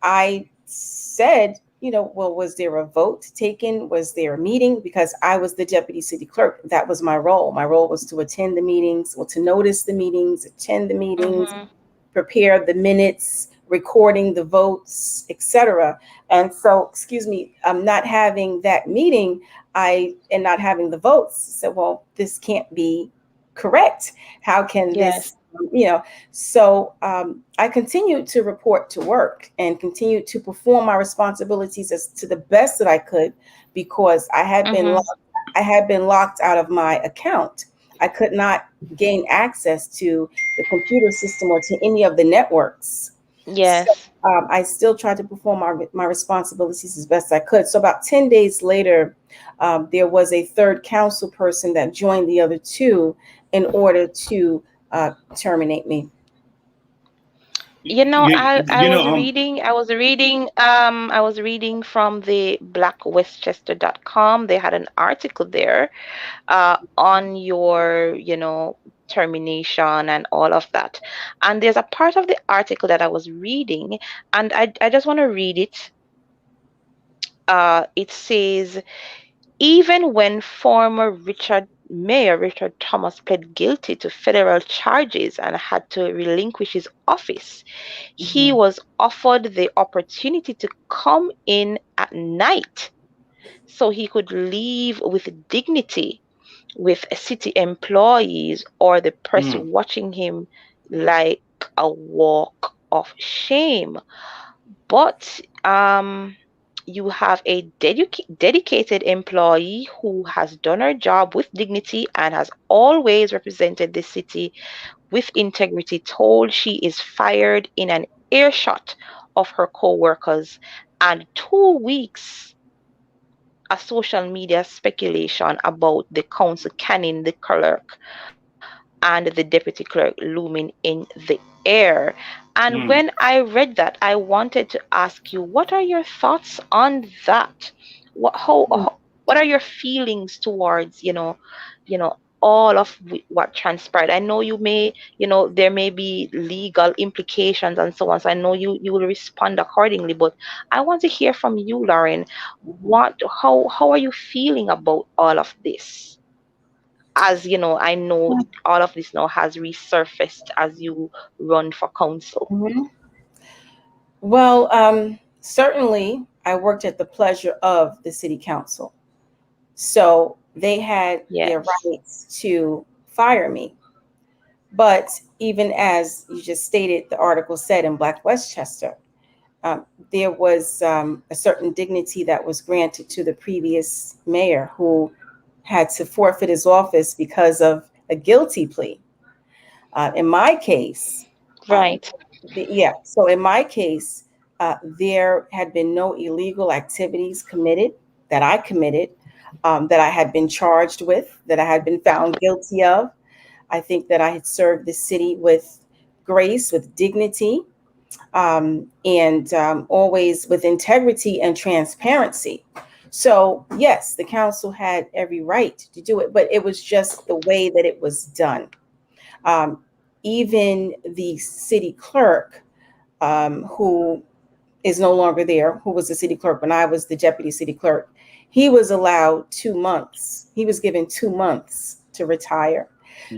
Speaker 5: I said, well, was there a vote taken? Was there a meeting? Because I was the deputy city clerk. That was my role. My role was to attend the meetings, to notice the meetings, attend the meetings, prepare the minutes, recording the votes, etc. And so, not having that meeting, and not having the votes, said, well, this can't be correct. How can this, So I continued to report to work and continued to perform my responsibilities as to the best that I could, because I had been locked out of my account. I could not gain access to the computer system or to any of the networks.
Speaker 7: Yes.
Speaker 5: So, I still tried to perform my responsibilities as best I could. So about 10 days later, there was a 3rd council person that joined the other 2 in order to terminate me.
Speaker 7: You know, I
Speaker 1: you
Speaker 7: was
Speaker 1: know,
Speaker 7: reading, I was reading from the blackwestchester.com. They had an article there on your, termination and all of that. And there's a part of the article that I was reading, and I just want to read it. It says, even when former Mayor Richard Thomas pled guilty to federal charges and had to relinquish his office, he was offered the opportunity to come in at night so he could leave with dignity with city employees or the press watching him like a walk of shame. But you have a dedicated employee who has done her job with dignity and has always represented the city with integrity, told she is fired in an earshot of her co-workers, and 2 weeks a social media speculation about the council canning the clerk and the deputy clerk looming in the air. And when I read that, I wanted to ask you, what are your thoughts on that? What are your feelings towards, all of what transpired? I know you may, there may be legal implications and so on. So I know you will respond accordingly, but I want to hear from you, Lauren. How are you feeling about all of this? As you know, I know all of this now has resurfaced as you run for council.
Speaker 5: Well, certainly I worked at the pleasure of the city council. So they had their
Speaker 7: Yes.
Speaker 5: rights to fire me. But even as you just stated, the article said in Black Westchester, there was a certain dignity that was granted to the previous mayor who had to forfeit his office because of a guilty plea. In my case,
Speaker 7: Right.
Speaker 5: so in my case, there had been no illegal activities committed that I committed, that I had been charged with, that I had been found guilty of. I think that I had served the city with grace, with dignity, and always with integrity and transparency. So, yes, the council had every right to do it, but it was just the way that it was done. Even the city clerk, who is no longer there, who was the city clerk when I was the deputy city clerk, he was allowed 2 months. He was given 2 months to retire.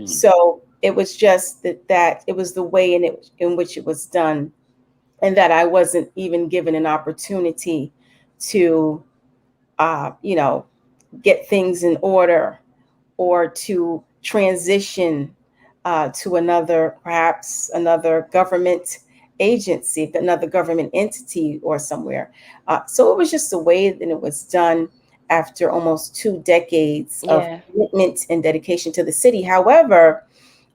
Speaker 5: So it was just that it was the way in which it was done, and that I wasn't even given an opportunity to, get things in order or to transition to perhaps another government agency, another government entity or somewhere. So it was just the way that it was done after almost 2 decades of
Speaker 7: Yeah.
Speaker 5: commitment and dedication to the city. However,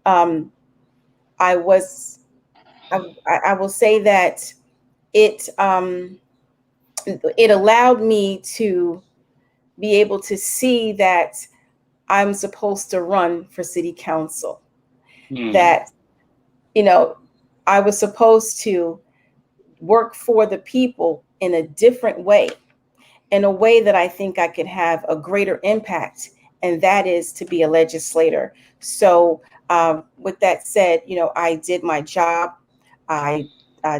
Speaker 5: I will say that it it allowed me to be able to see that I'm supposed to run for city council. That, I was supposed to work for the people in a different way, in a way that I think I could have a greater impact, and that is to be a legislator. So, with that said, I did my job. I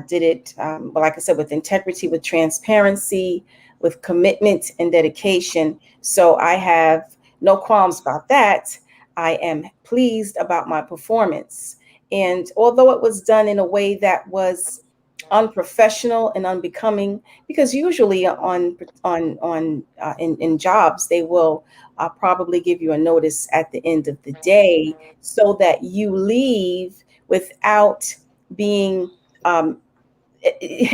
Speaker 5: did it, like I said, with integrity, with transparency, with commitment and dedication. So I have no qualms about that. I am pleased about my performance. And although it was done in a way that was unprofessional and unbecoming, because usually in jobs they will probably give you a notice at the end of the day so that you leave without being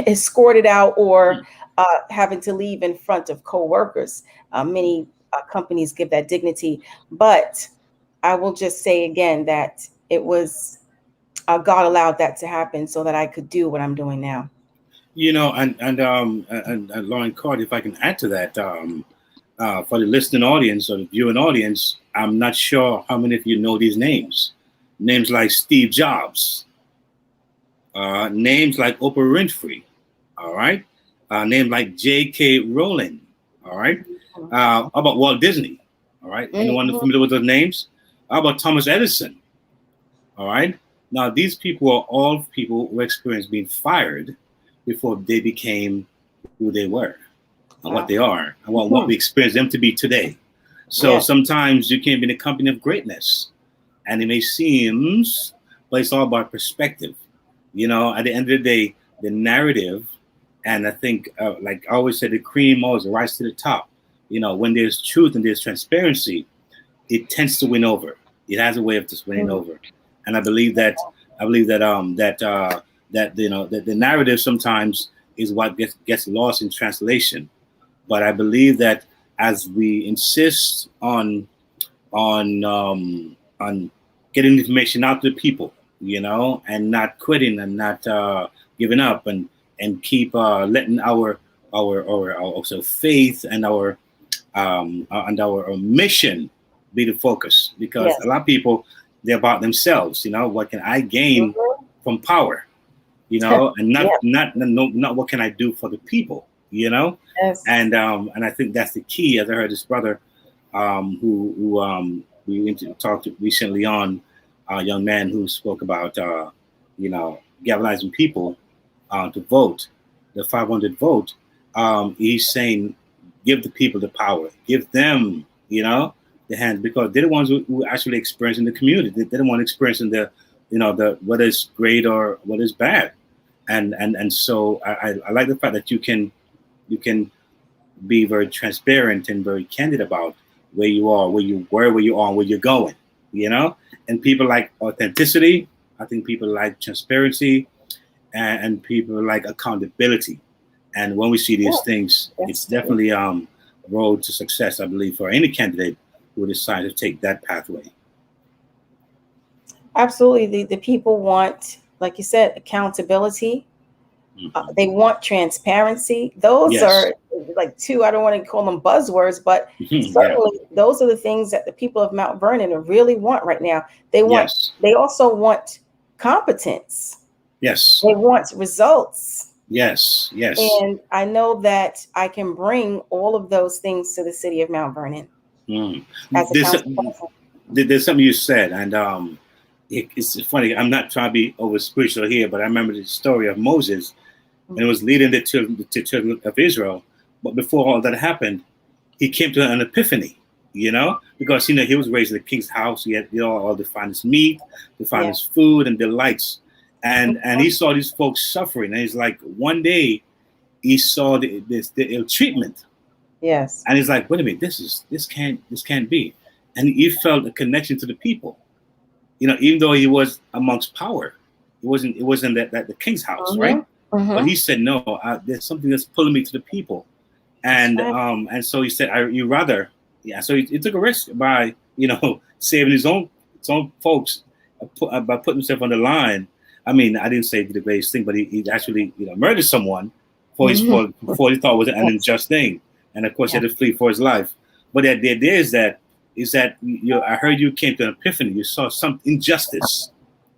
Speaker 5: escorted out or having to leave in front of coworkers. Many companies give that dignity, but I will just say again that it was God allowed that to happen so that I could do what I'm doing now.
Speaker 1: And Lauren Card, if I can add to that, for the listening audience or the viewing audience, I'm not sure how many of you know these names. Names like Steve Jobs, names like Oprah Winfrey, all right? Names like J.K. Rowling, all right? How about Walt Disney, all right? Anyone familiar with those names? How about Thomas Edison, all right? Now, these people are all people who experienced being fired before they became who they were, and what they are, and what we experience them to be today. So sometimes you can be in the company of greatness, and it may seem, but it's all about perspective. You know, at the end of the day, the narrative, and I think, like I always say, the cream always rises to the top. You know, when there's truth and there's transparency, it tends to win over. It has a way of just winning over. And I believe that you know, that the narrative sometimes is what gets lost in translation. But I believe that as we insist on getting information out to the people, you know, and not quitting and not giving up, and keep letting our also faith and our mission be the focus, because a lot of people, they're about themselves. You know, what can I gain from power? You know, and not what can I do for the people? You know, and I think that's the key. As I heard this brother, who we talked to recently on, a young man who spoke about you know, galvanizing people to vote, the 500 vote. He's saying, give the people the power, give them, you know, the hands, because they're the ones who actually experience in the community. They're the ones experiencing the, you know, the whether it's great or whether it's bad, and so I like the fact that you can be very transparent and very candid about where you are, where you were, where you are, and where you're going. You know, and people like authenticity. I think people like transparency, and people like accountability. And when we see these things, it's definitely a road to success, I believe, for any candidate who decides to take that pathway.
Speaker 5: Absolutely. The people want, like you said, accountability. They want transparency. Those are like two, I don't want to call them buzzwords, but certainly those are the things that the people of Mount Vernon really want right now. They want, they also want competence.
Speaker 1: Yes.
Speaker 5: They want results.
Speaker 1: Yes. Yes.
Speaker 5: And I know that I can bring all of those things to the city of Mount Vernon.
Speaker 1: There's something you said, and it's funny. I'm not trying to be over spiritual here, but I remember the story of Moses, and it was leading the children of Israel. But before all that happened, he came to an epiphany, you know, because, you know, he was raised in the king's house. He had, you know, all the finest meat, the finest food and delights. And he saw these folks suffering. And he's like, one day he saw the ill treatment.
Speaker 5: Yes.
Speaker 1: And he's like, wait a minute, this can't be. And he felt a connection to the people. You know, even though he was amongst power, it wasn't that the king's house, right? But he said, no, there's something that's pulling me to the people. And so he said, so he took a risk by, you know, saving his own folks by putting himself on the line. I mean, I didn't say the greatest thing, but he actually, you know, murdered someone for he thought was an unjust thing. And of course, he had to flee for his life. But the idea is that I heard you came to an epiphany. You saw some injustice,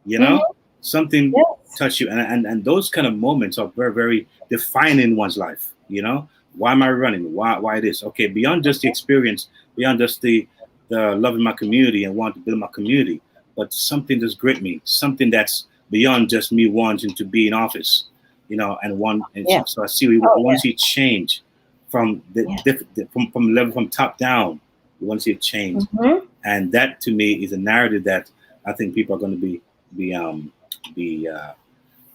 Speaker 1: you know, something touched you. And those kind of moments are very, very defining in one's life, you know. Why am I running? Why this? Okay, beyond just the experience, beyond just the love in my community and want to build my community, but something that's gripped me, something that's beyond just me wanting to be in office, you know, so I see we want to see change from from level, from top down. We want to see a change, and that to me is a narrative that I think people are going to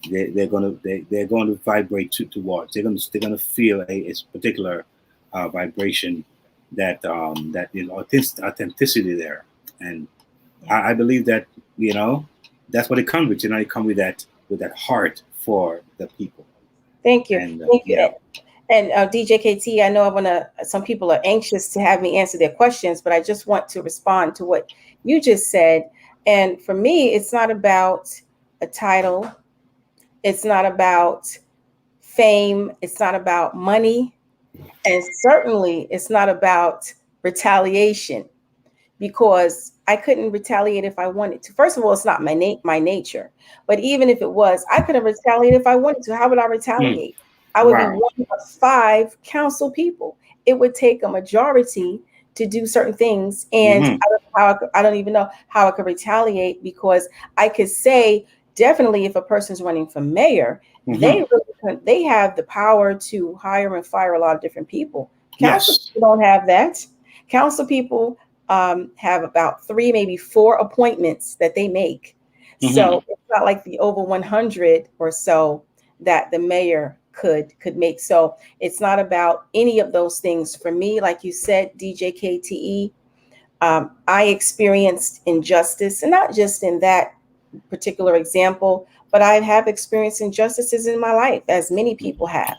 Speaker 1: they're going to vibrate towards. They're going to feel a particular vibration that is authenticity there, and I believe that, you know, that's what it comes with. You know, it comes with that heart for the people.
Speaker 5: Thank you. Thank you. And DJ KTE, I know some people are anxious to have me answer their questions, but I just want to respond to what you just said. And for me, it's not about a title. It's not about fame. It's not about money. And certainly it's not about retaliation. because I couldn't retaliate if I wanted to. First of all, it's not my nature. But even if it was, I couldn't retaliate if I wanted to. How would I retaliate? I would be one of 5 council people. It would take a majority to do certain things. And I don't even know how I could retaliate, because I could say, definitely if a person's running for mayor, they have the power to hire and fire a lot of different people. Council people don't have that. Council people have about 3, maybe 4 appointments that they make. So it's not like the over 100 or so that the mayor could make. So it's not about any of those things for me. Like you said, DJ KTE, I experienced injustice, and not just in that particular example, but I have experienced injustices in my life, as many people have,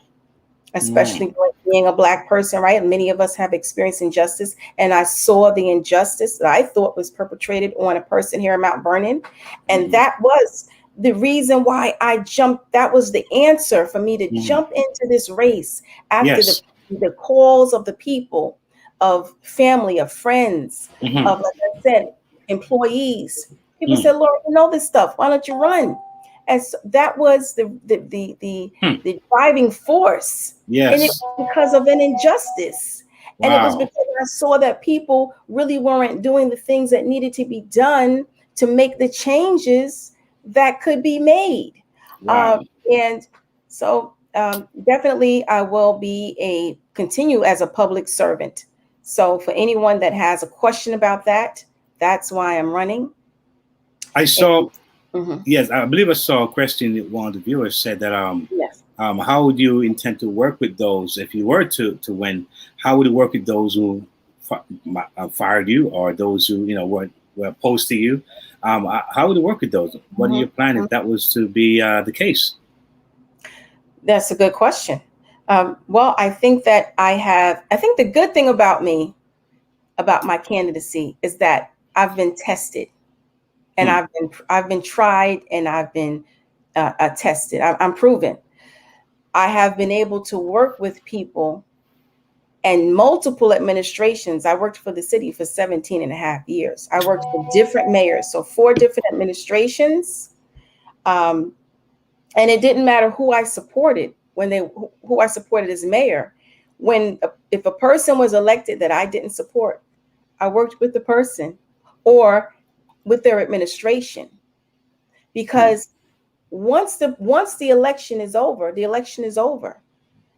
Speaker 5: especially being a Black person, right? Many of us have experienced injustice, and I saw the injustice that I thought was perpetrated on a person here in Mount Vernon, and that was the reason why I jumped. That was the answer for me to jump into this race after the calls of the people, of family, of friends, of, like I said, employees. People said, "Laura, you know this stuff. Why don't you run?" And so that was the driving force. And it was because of an injustice. And it was because I saw that people really weren't doing the things that needed to be done to make the changes that could be made. And so definitely I will continue as a public servant. So for anyone that has a question about that, that's why I'm running.
Speaker 1: I saw, yes, I believe I saw a question that one of the viewers said that, how would you intend to work with those, if you were to win, how would you work with those who fired you, or those who, were opposed to you? How would you work with those? What are your plans if that was to be the case?
Speaker 5: That's a good question. Well, I think that I think the good thing about me, about my candidacy, is that I've been tested. And I've been tried, and I've been tested. I'm proven. I have been able to work with people and multiple administrations. I worked for the city for 17 and a half years. I worked for different mayors, so 4 different administrations. And it didn't matter who I supported who I supported as mayor. If a person was elected that I didn't support, I worked with the person or with their administration, because once the election is over, the election is over.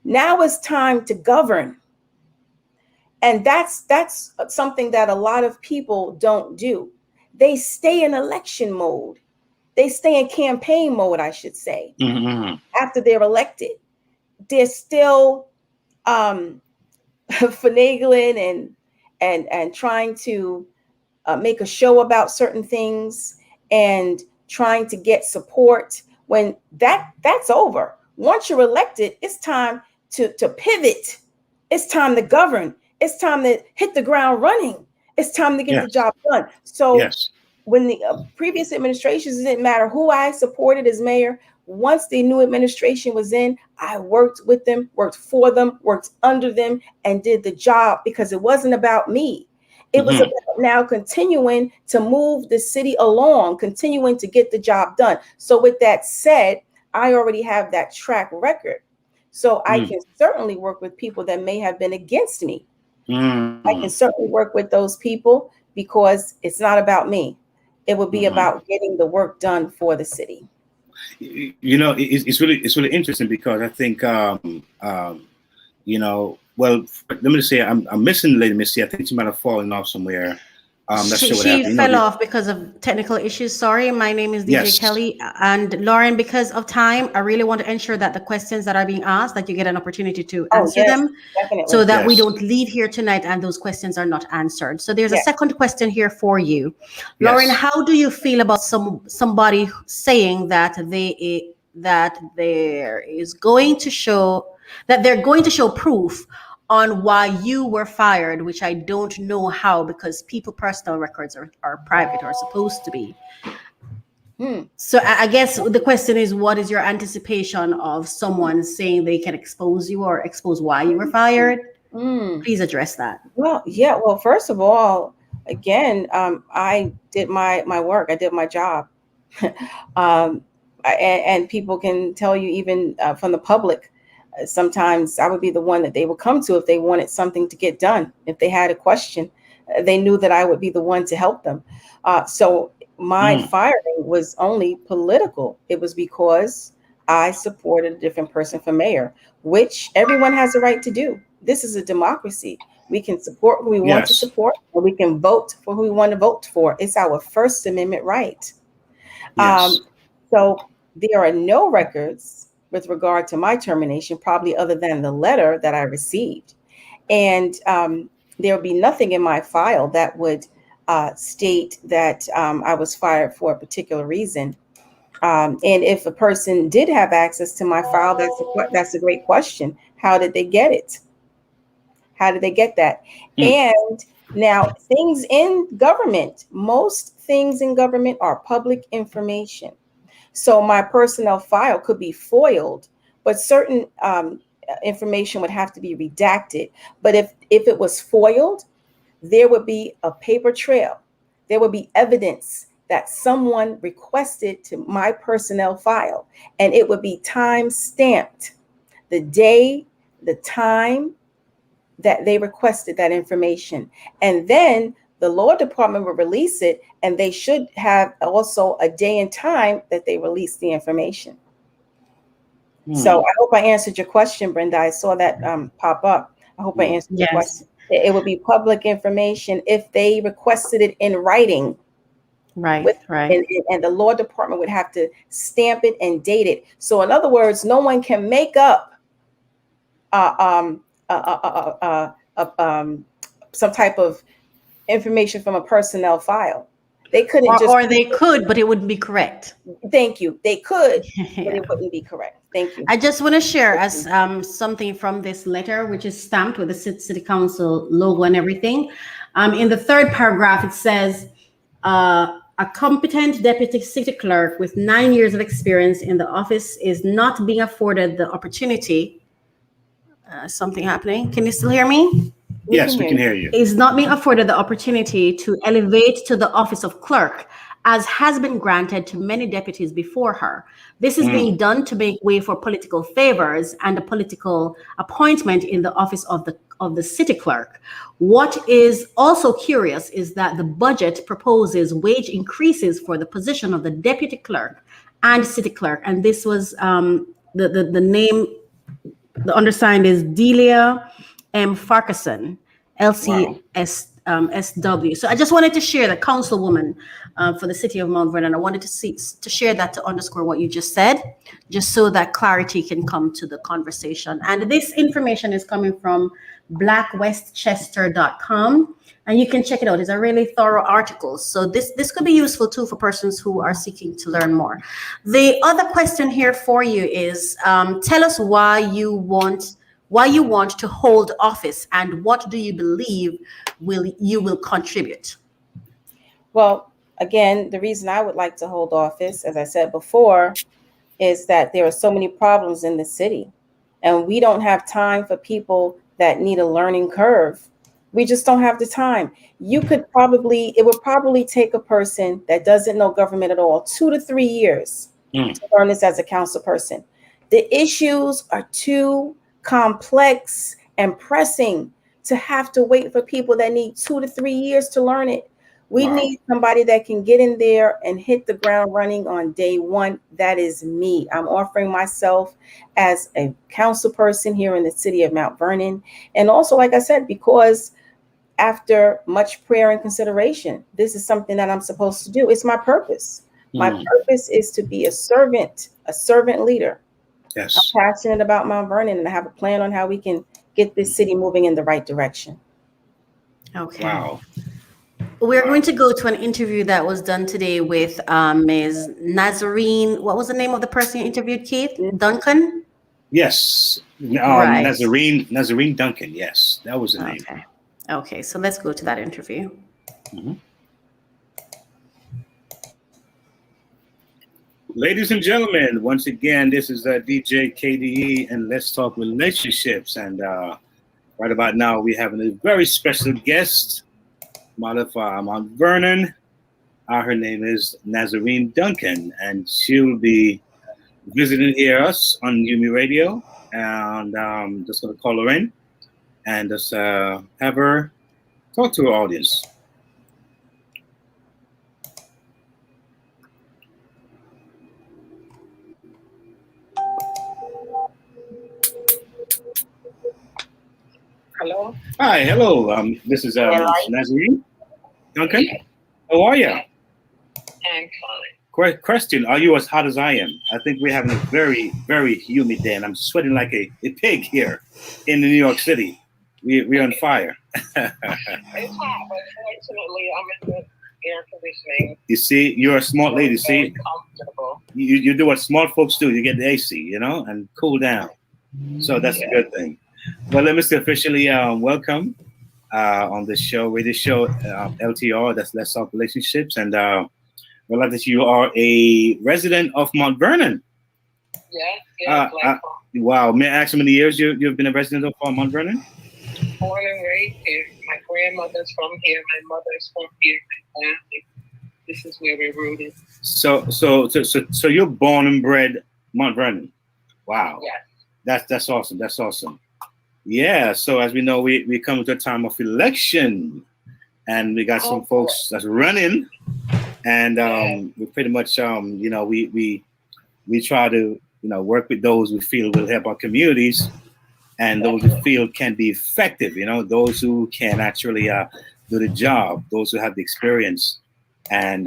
Speaker 5: Now it's time to govern. And that's something that a lot of people don't do. They stay in election mode. They stay in campaign mode, I should say. After they're elected, they're still finagling and trying to make a show about certain things and trying to get support, when that's over. Once you're elected, it's time to pivot. It's time to govern. It's time to hit the ground running. It's time to get the job done. So when the previous administrations, it didn't matter who I supported as mayor. Once the new administration was in, I worked with them, worked for them, worked under them, and did the job, because it wasn't about me. It was about now continuing to move the city along, continuing to get the job done. So with that said, I already have that track record. So I can certainly work with people that may have been against me. I can certainly work with those people, because it's not about me. It would be about getting the work done for the city.
Speaker 1: It's really interesting, because I think, well, let me just say, I'm missing Lady Misty. I think she might have fallen off somewhere.
Speaker 9: She fell off because of technical issues. Sorry, my name is DJ Kelly. And Lauren, because of time, I really want to ensure that the questions that are being asked, that you get an opportunity to answer them, so that we don't leave here tonight and those questions are not answered. So there's a second question here for you. Lauren, how do you feel about somebody saying that they're going to show proof on why you were fired, which I don't know how, because people's personal records are private, or supposed to be. So I guess the question is, what is your anticipation of someone saying they can expose you or expose why you were fired? Please address that.
Speaker 5: Well, first of all, again, I did my work. I did my job. And people can tell you, even from the public, sometimes I would be the one that they would come to if they wanted something to get done. If they had a question, they knew that I would be the one to help them. So my firing was only political. It was because I supported a different person for mayor, which everyone has a right to do. This is a democracy. We can support who we want to support, or we can vote for who we want to vote for. It's our First Amendment right. So there are no records with regard to my termination, probably other than the letter that I received. And there will be nothing in my file that would state that I was fired for a particular reason. And if a person did have access to my file, that's a great question. How did they get it? How did they get that? And now, things in government, most things in government are public information. So my personnel file could be foiled, but certain information would have to be redacted. But if it was foiled, there would be a paper trail. There would be evidence that someone requested to my personnel file, and it would be time stamped, the day, the time that they requested that information. And then the law department will release it, and they should have also a day and time that they release the information. So I hope I answered your question, Brenda. I saw that pop up. I hope I answered your question. It would be public information if they requested it in writing.
Speaker 9: Right.
Speaker 5: And the law department would have to stamp it and date it. So in other words, no one can make up some type of information from a personnel file. They couldn't
Speaker 9: or they could, but it wouldn't be correct.
Speaker 5: Thank you. They could, but it wouldn't be correct. Thank you.
Speaker 9: I just want to share as something from this letter, which is stamped with the city council logo and everything. In the third paragraph, it says, a competent deputy city clerk with 9 years of experience in the office is not being afforded the opportunity. Something happening. Can you still hear me?
Speaker 1: Yes, we can hear you.
Speaker 9: Is not being afforded the opportunity to elevate to the office of clerk, as has been granted to many deputies before her. This is being done to make way for political favors and a political appointment in the office of the city clerk. What is also curious is that the budget proposes wage increases for the position of the deputy clerk and city clerk. And this was the name, the undersigned is Delia M. Farquharson, LCS. SW. So I just wanted to share that, councilwoman for the city of Mount Vernon. I wanted to share that to underscore what you just said, just so that clarity can come to the conversation. And this information is coming from blackwestchester.com, and you can check it out. It's a really thorough article. So this could be useful too for persons who are seeking to learn more. The other question here for you is, tell us why you want to hold office, and what do you believe you will contribute?
Speaker 5: Well, again, the reason I would like to hold office, as I said before, is that there are so many problems in the city, and we don't have time for people that need a learning curve. We just don't have the time. It would probably take a person that doesn't know government at all 2 to 3 years to learn this as a council person. The issues are too complex and pressing to have to wait for people that need 2 to 3 years to learn it. We need somebody that can get in there and hit the ground running on day one. That is me. I'm offering myself as a council person here in the city of Mount Vernon. And also, like I said, because after much prayer and consideration, this is something that I'm supposed to do. It's my purpose. My purpose is to be a servant leader.
Speaker 1: Yes.
Speaker 5: I'm passionate about Mount Vernon, and I have a plan on how we can get this city moving in the right direction.
Speaker 9: Okay.
Speaker 1: Wow.
Speaker 9: We're going to go to an interview that was done today with Ms. Nazarene. What was the name of the person you interviewed, Keith? Duncan?
Speaker 1: Yes.
Speaker 9: Right.
Speaker 1: Nazarene Duncan. Yes, that was the name.
Speaker 9: Okay, so let's go to that interview.
Speaker 1: Ladies and gentlemen, once again, this is DJ KTE and Let's Talk Relationships. And right about now, we're having a very special guest, mother of Mount Vernon. Her name is Nazarene Duncan, and she'll be visiting here us on Yumi Radio. And just going to call her in and just have her talk to her audience.
Speaker 10: Hello.
Speaker 1: Hi, hello. This is Nazarene Duncan. How are you?
Speaker 10: I'm fine.
Speaker 1: Question: are you as hot as I am? I think we're having a very, very humid day, and I'm sweating like a pig here in New York City. We're on fire.
Speaker 10: It's hot, but fortunately, I'm in the air conditioning.
Speaker 1: You see, you're a smart lady. See,
Speaker 10: comfortable.
Speaker 1: You do what smart folks do. You get the AC, and cool down. So that's a good thing. Well, let me say officially welcome on this show, radio show, LTR. That's Let's Talk Relationships, and we're glad that you are a resident of Mount Vernon.
Speaker 10: Yeah.
Speaker 1: Wow. May I ask how many years you've been a resident of Mount Vernon?
Speaker 10: Born and raised here. My grandmother's from here. My mother's from here. My family. This is where we're rooted.
Speaker 1: So you're born and bred Mount Vernon. Wow.
Speaker 10: Yes.
Speaker 1: That's awesome. That's awesome. Yeah. So as we know, we come to a time of election, and we got some folks that's running, and we pretty much we try to work with those we feel will help our communities, and those who feel can be effective. Those who can actually do the job, those who have the experience, and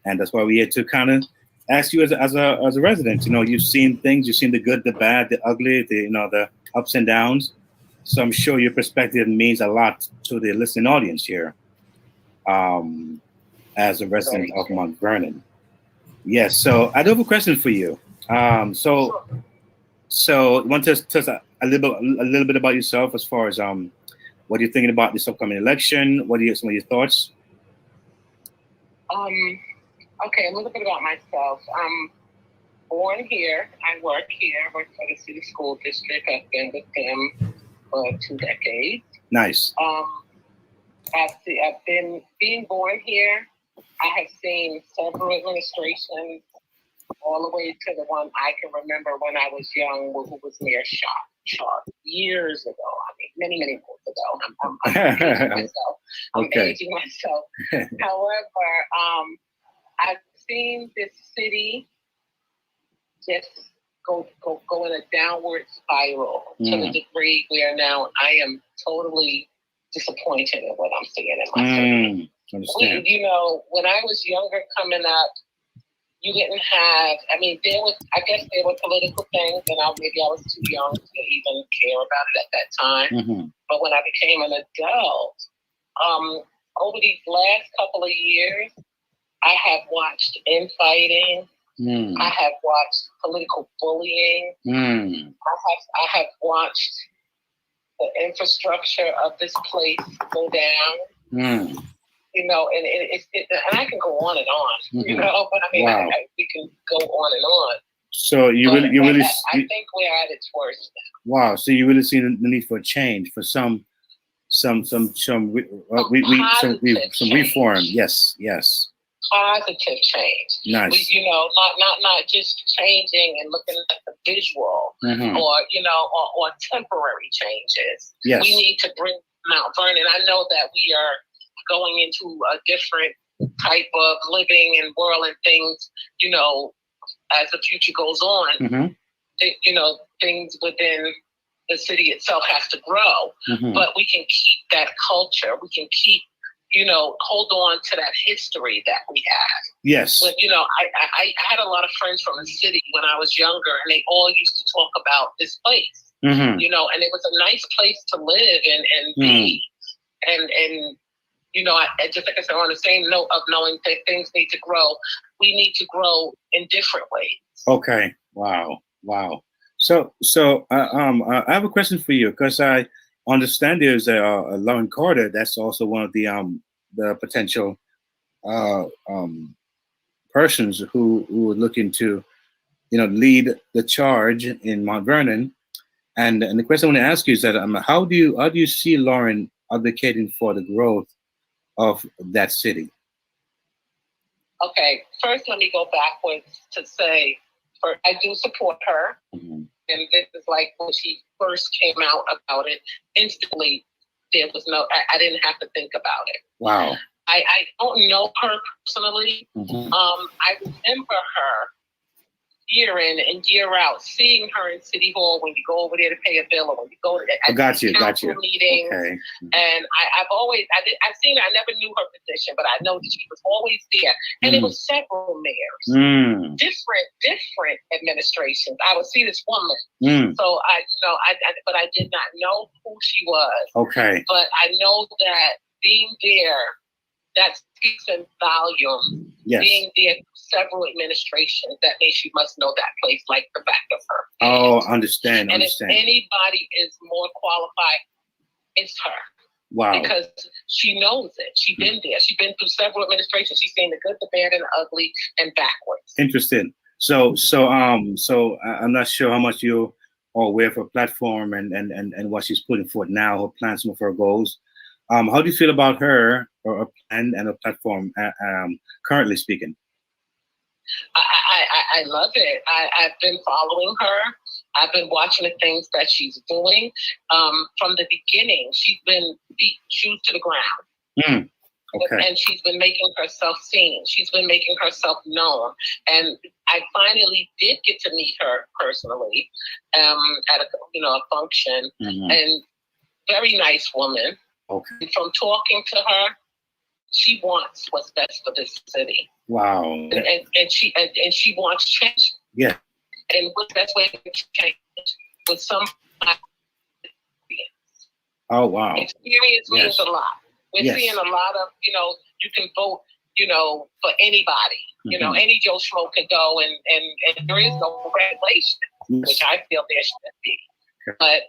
Speaker 1: that's why we're here to kind of ask you as a resident. You've seen things, you've seen the good, the bad, the ugly, the ups and downs. So I'm sure your perspective means a lot to the listening audience here, as a resident of Mount Vernon. Yes. So I do have a question for you. So you want to tell us a little bit about yourself as far as what you're thinking about this upcoming election? What are some of your thoughts?
Speaker 10: Okay, a little bit about myself. I'm born here. I work here. I work for the city school district. I've been with them for 2 decades.
Speaker 1: Nice.
Speaker 10: I've been being born here. I have seen several administrations, all the way to the one I can remember when I was young, who was Mayor Sharp years ago. I mean, many years ago. I'm aging myself. Aging myself. However, I've seen this city just go in a downward spiral to the degree where now I am totally disappointed in what I'm seeing in my city.
Speaker 1: Understand.
Speaker 10: When I was younger coming up, you didn't have, I guess there were political things, and maybe I was too young to even care about it at that time.
Speaker 1: Mm-hmm.
Speaker 10: But when I became an adult, over these last couple of years, I have watched infighting. I have watched political bullying. I have watched the infrastructure of this place go down. And I can go on and on. But
Speaker 1: wow.
Speaker 10: We can go on and on.
Speaker 1: So I
Speaker 10: think we're at its worst now.
Speaker 1: Wow. So you really see the need for a change, for some reform. Yes.
Speaker 10: Positive change.
Speaker 1: Nice.
Speaker 10: Not just changing and looking at the visual, or temporary changes.
Speaker 1: Yes.
Speaker 10: We need to bring Mount Vernon. I know that we are going into a different type of living and world and things, as the future goes on, things within the city itself has to grow, but we can keep that culture. We can keep, hold on to that history that we have.
Speaker 1: Yes.
Speaker 10: But, I had a lot of friends from the city when I was younger, and they all used to talk about this place, and it was a nice place to live and be. And just like I said, on the same note of knowing that things need to grow, we need to grow in different ways. Okay.
Speaker 1: Wow. So I have a question for you, because I understand there's a Lauren Carter. That's also one of the potential persons who are looking to lead the charge in Mount Vernon. And the question I want to ask you is that how do you see Lauren advocating for the growth of that city?
Speaker 10: Okay, first let me go backwards to say, I do support her.
Speaker 1: Mm-hmm.
Speaker 10: And this is like when she first came out about it, instantly there was I didn't have to think about it.
Speaker 1: Wow.
Speaker 10: I don't know her personally.
Speaker 1: Mm-hmm.
Speaker 10: I remember her year in and year out, seeing her in City Hall when you go over there to pay a bill, or when you go to council meetings.
Speaker 1: Okay.
Speaker 10: And I've seen her. I never knew her position, but I know that she was always there. And it was several mayors, different administrations. I would see this woman. So but I did not know who she was.
Speaker 1: Okay.
Speaker 10: But I know that being there, that speaks in volume.
Speaker 1: Yes.
Speaker 10: Being there several administrations, that means she must know that place like the back of her.
Speaker 1: Oh, understand.
Speaker 10: And if anybody is more qualified, it's her.
Speaker 1: Wow.
Speaker 10: Because she knows it. She's been there. She's been through several administrations. She's seen the good, the bad, and the ugly, and backwards.
Speaker 1: Interesting. So I'm not sure how much you are aware of her platform and what she's putting forth now, her plans, some of her goals. How do you feel about her or a plan and a platform, currently speaking?
Speaker 10: I love it. I've been following her. I've been watching the things that she's doing. From the beginning, she's been beat shoes to the ground.
Speaker 1: Okay.
Speaker 10: And she's been making herself seen. She's been making herself known. And I finally did get to meet her personally at a function. And very nice woman.
Speaker 1: Okay.
Speaker 10: And from talking to her, she wants what's best for this city.
Speaker 1: Wow.
Speaker 10: And she wants change.
Speaker 1: Yeah.
Speaker 10: And what's the best way to change? With some experience.
Speaker 1: Oh, wow.
Speaker 10: Experience means a lot. We're seeing a lot of, you can vote, for anybody. Any Joe Schmo can go and there is no regulation, which I feel there should be. But,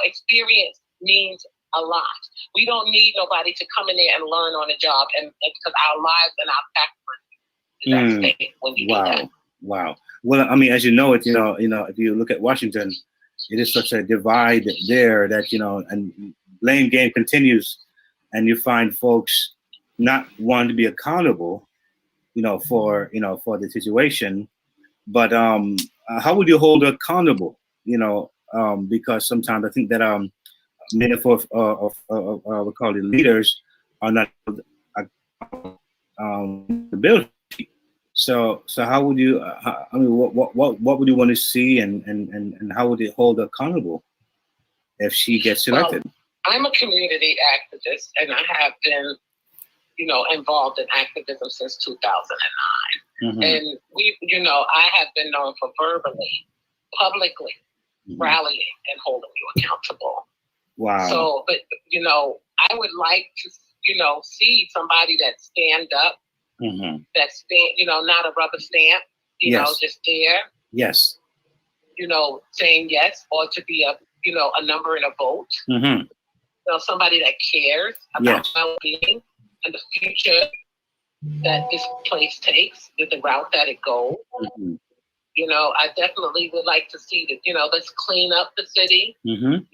Speaker 10: experience means a lot. We don't need nobody to come in there and learn on the job, and because our lives and our background is at stake when you do that.
Speaker 1: Wow. Well, I mean, as you know, if you look at Washington, it is such a divide there that and blame game continues, and you find folks not wanting to be accountable, for the situation. But how would you hold accountable? Because sometimes I think that many of we call it leaders are not ability. So how would you? What would you want to see, and how would it hold accountable if she gets selected?
Speaker 10: I'm a community activist, and I have been, involved in activism since 2009. And I have been known for verbally, publicly rallying and holding you accountable.
Speaker 1: Wow.
Speaker 10: So, but I would like to, see somebody that stand up, that's not a rubber stamp, just there.
Speaker 1: Yes.
Speaker 10: Saying yes, or to be a number in a vote. Somebody that cares about well-being and the future that this place takes, the route that it goes. I definitely would like to see that, let's clean up the city. Let's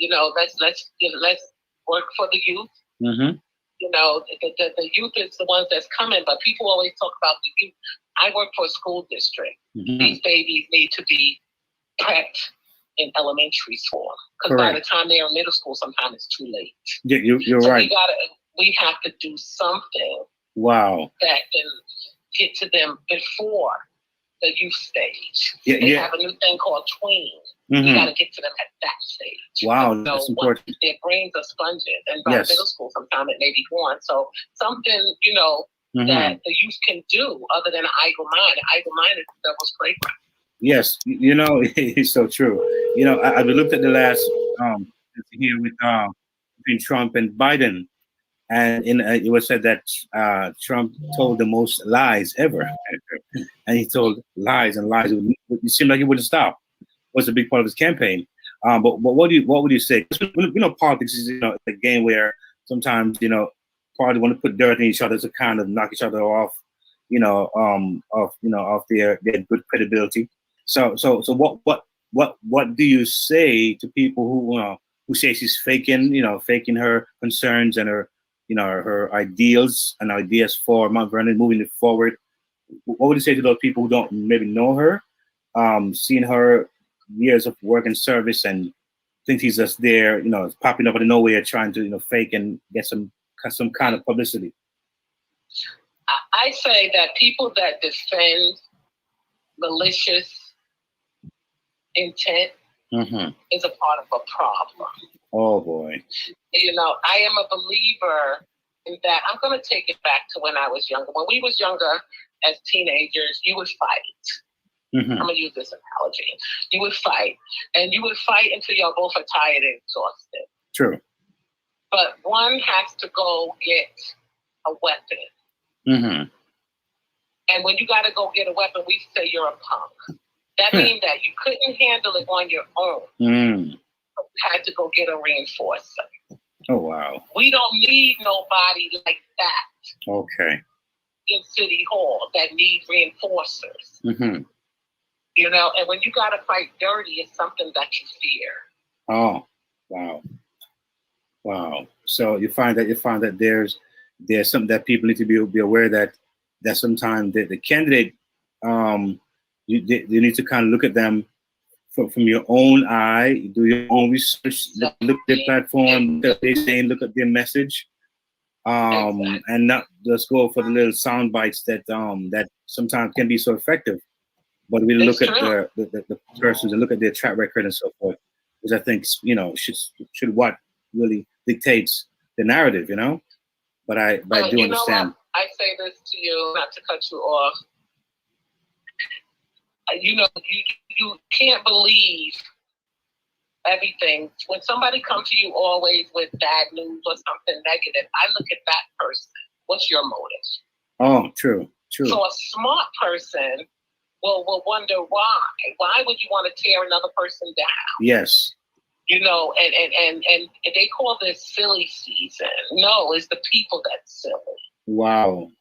Speaker 10: work for the youth. The youth is the ones that's coming, but people always talk about the youth. I work for a school district. These babies need to be prepped in elementary school, because by the time they're in middle school, sometimes it's too late.
Speaker 1: Yeah, you're right.
Speaker 10: We have to do something.
Speaker 1: Wow.
Speaker 10: That can get to them before the youth stage.
Speaker 1: Yeah,
Speaker 10: they have a new thing called tween. We got to get to them at that stage.
Speaker 1: Wow, that's important.
Speaker 10: Their brains are sponges, and by middle school, sometimes it may be born. So something, that the youth can do other than an idle mind. An idle mind is the devil's playground.
Speaker 1: Yes, it's so true. I looked at the last here with between Trump and Biden, and it was said that Trump told the most lies ever, and he told lies and lies. It seemed like he wouldn't stop. Was a big part of his campaign. But what would you say? Politics is a game where sometimes parties want to put dirt in each other to kind of knock each other off, off their good credibility. So what do you say to people who say she's faking her concerns and her her ideals and ideas for Mount Vernon moving it forward. What would you say to those people who don't maybe know her, seeing her years of work and service and think she's just there, popping up out of nowhere, trying to, fake and get some kind of publicity?
Speaker 10: I say that people that defend malicious intent is a part of a problem.
Speaker 1: Oh boy.
Speaker 10: I am a believer in that. I'm going to take it back to when I was younger. When we was younger as teenagers, you would fight. I'm going to use this analogy. You would fight, and you would fight until y'all both are tired and exhausted.
Speaker 1: True.
Speaker 10: But one has to go get a weapon. And when you got to go get a weapon, we say you're a punk. That means that you couldn't handle it on your own. You had to go get a reinforcer.
Speaker 1: Oh, wow.
Speaker 10: We don't need nobody like that.
Speaker 1: Okay.
Speaker 10: In City Hall that need reinforcers. And when you got to fight dirty, it's something that you fear.
Speaker 1: Oh, wow. Wow. So you find that there's something that people need to be aware that sometimes the candidate, you need to kind of look at them from your own eye, do your own research, look at their platform, look at what they're saying, look at their message, and not just go for the little sound bites that sometimes can be so effective. But we look at the persons and look at their track record and so forth, which I think should what really dictates the narrative, But I do understand.
Speaker 10: What? I say this to you, not to cut you off. You can't believe everything. When somebody comes to you always with bad news or something negative, I look at that person. What's your motive?
Speaker 1: Oh, true.
Speaker 10: So a smart person will wonder why. Why would you want to tear another person down?
Speaker 1: Yes.
Speaker 10: And they call this silly season. No, it's the people that's silly.
Speaker 1: Wow.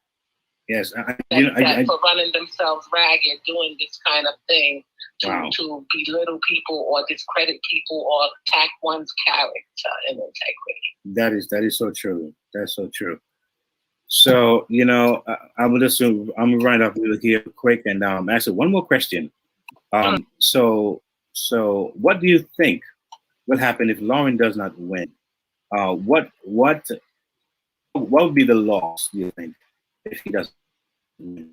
Speaker 1: Yes.
Speaker 10: For running themselves ragged, doing this kind of thing to belittle people or discredit people or attack one's character and integrity.
Speaker 1: That is so true. That's so true. So, I'm right up here quick and ask one more question. So what do you think will happen if Lauren does not win? What would be the loss, do you think, if he doesn't win?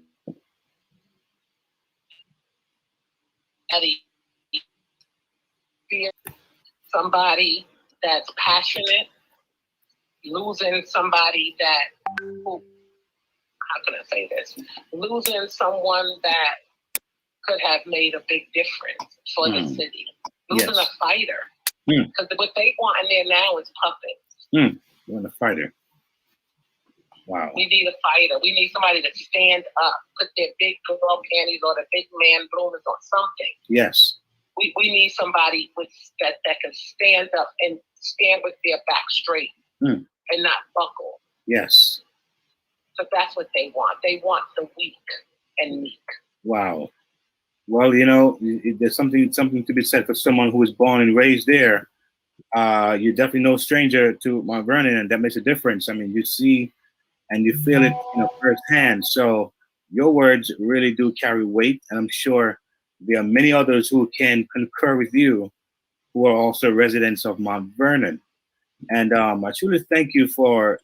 Speaker 10: Somebody that's passionate, losing somebody how can I say this? Losing someone that could have made a big difference for the city. Losing a fighter. Because what they want in there now is puppets.
Speaker 1: You want a fighter. Wow.
Speaker 10: We need a fighter. We need somebody to stand up, put their big girl panties or the big man bloomers on something.
Speaker 1: Yes.
Speaker 10: We need somebody that can stand up and stand with their back straight and not buckle.
Speaker 1: Yes.
Speaker 10: So that's what they want. They want the weak and meek.
Speaker 1: Wow. Well, there's something to be said for someone who was born and raised there. You're definitely no stranger to Mount Vernon, and that makes a difference. I mean, you see and you feel it, firsthand. So your words really do carry weight, and I'm sure there are many others who can concur with you, who are also residents of Mount Vernon. And I truly thank you for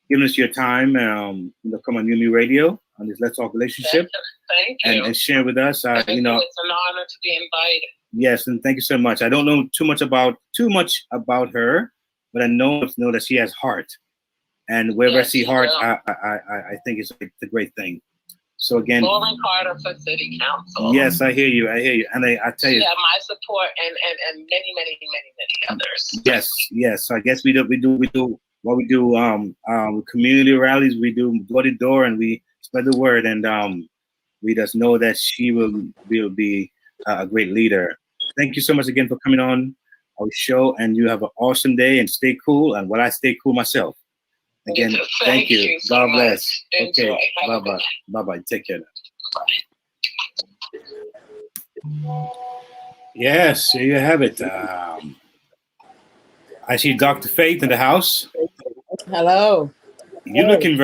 Speaker 1: giving us your time. Come on UME Radio on this Let's Talk Relationship.
Speaker 10: Thank you.
Speaker 1: And share with us.
Speaker 10: It's an honor to be invited.
Speaker 1: Yes, and thank you so much. I don't know too much about her, but I know that she has heart, and wherever I see heart, I think it's a great thing. So again,
Speaker 10: Lauren Carter for City Council.
Speaker 1: Yes, I hear you, and I tell you,
Speaker 10: yeah, my support and many others.
Speaker 1: Yes. So I guess we do what we do. Community rallies, we do door to door, and we spread the word, and we just know that she will be a great leader. Thank you so much again for coming on our show, and you have an awesome day, and stay cool. And while I stay cool myself. Again, thank you. God bless. Okay, bye-bye. Take care. Yes, there you have it. I see Dr. Faith in the house.
Speaker 11: Hello.
Speaker 1: You're looking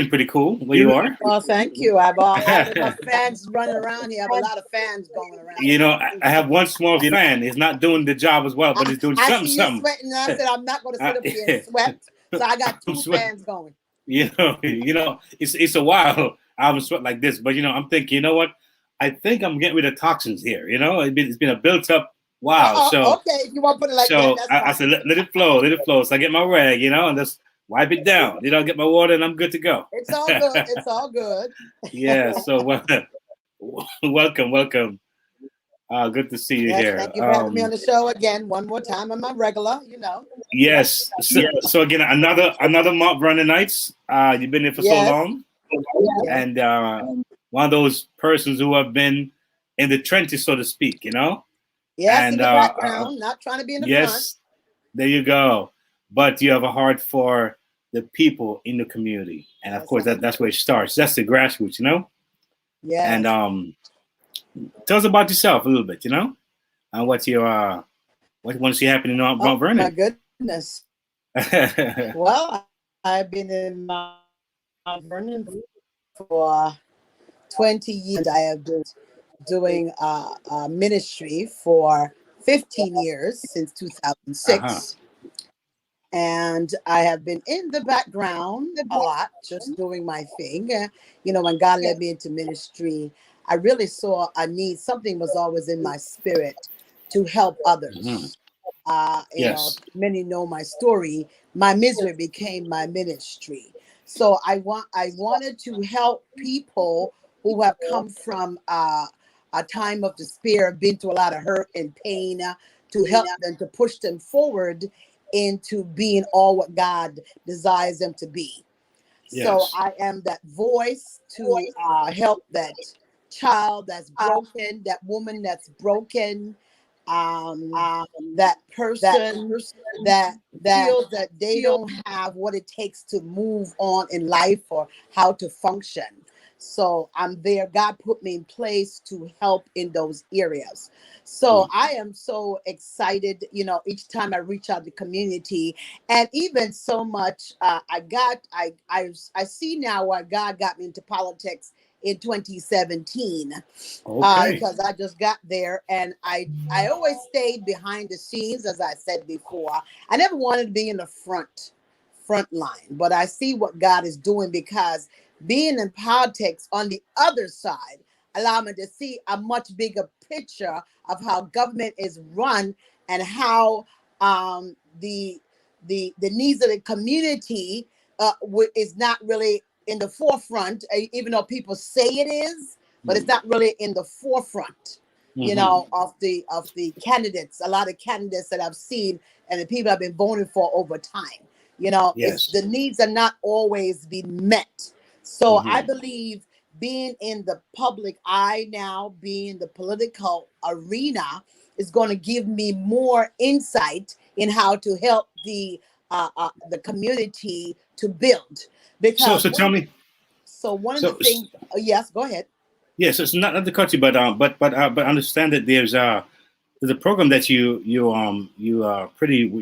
Speaker 1: pretty cool where you are.
Speaker 11: Well, thank you. I have my fans running around here. I have a lot of fans going around.
Speaker 1: You know, I have one small fan. He's not doing the job as well, but he's doing
Speaker 11: I
Speaker 1: something.
Speaker 11: see you sweating, and I said I'm not going to sit up here and sweat. So I got two fans going.
Speaker 1: You know, it's a while I haven't sweat like this, but I'm thinking, you know what? I think I'm getting rid of toxins here. It's been a built up. Wow. So
Speaker 11: okay, if you want to put it like that, that's
Speaker 1: I said let it flow, let it flow. So I get my rag, and just wipe it down. Get my water, and I'm good to go.
Speaker 11: It's all good. It's all good.
Speaker 1: Yeah. So welcome. Good to see you here.
Speaker 11: Thank you for having me on the show again. One more time. I'm a regular.
Speaker 1: Yes. So again, another Mount Vernon nights. You've been there for so long, and one of those persons who have been in the trenches, so to speak.
Speaker 11: Yes,
Speaker 1: and
Speaker 11: in the background, not trying to be in the front.
Speaker 1: There you go. But you have a heart for the people in the community, and of course that's where it starts. That's the grassroots,
Speaker 11: Yeah.
Speaker 1: And tell us about yourself a little bit, and what you want to see happening in Mount Vernon.
Speaker 11: My goodness. Well, I've been in Mount Vernon for 20 years. I have been doing ministry for 15 years since 2006. And I have been in the background a lot, just doing my thing. When God led me into ministry, I really saw a need. Something was always in my spirit to help others. Many know my story. My misery became my ministry. So I wanted to help people who have come from a time of despair, been through a lot of hurt and pain, to help them, to push them forward into being all what God desires them to be. So I am that voice to help that child that's broken, that woman that's broken, that person that feels that they don't have what it takes to move on in life or how to function. So I'm there. God put me in place to help in those areas. So I am so excited, each time I reach out to the community, and even so much, I see now why God got me into politics in 2017, because I just got there, and I always stayed behind the scenes, as I said before. I never wanted to be in the front line, but I see what God is doing, because being in politics on the other side allow me to see a much bigger picture of how government is run, and how the needs of the community is not really in the forefront, even though people say it is, but it's not really in the forefront, of the candidates. A lot of candidates that I've seen and the people I've been voting for over time, the needs are not always being met. So I believe being in the public eye now, being the political arena, is going to give me more insight in how to help the community to build. Because
Speaker 1: so tell me.
Speaker 11: So one of the things. Yes, go ahead.
Speaker 1: Yes, it's not to cut you, but understand that there's a program that you're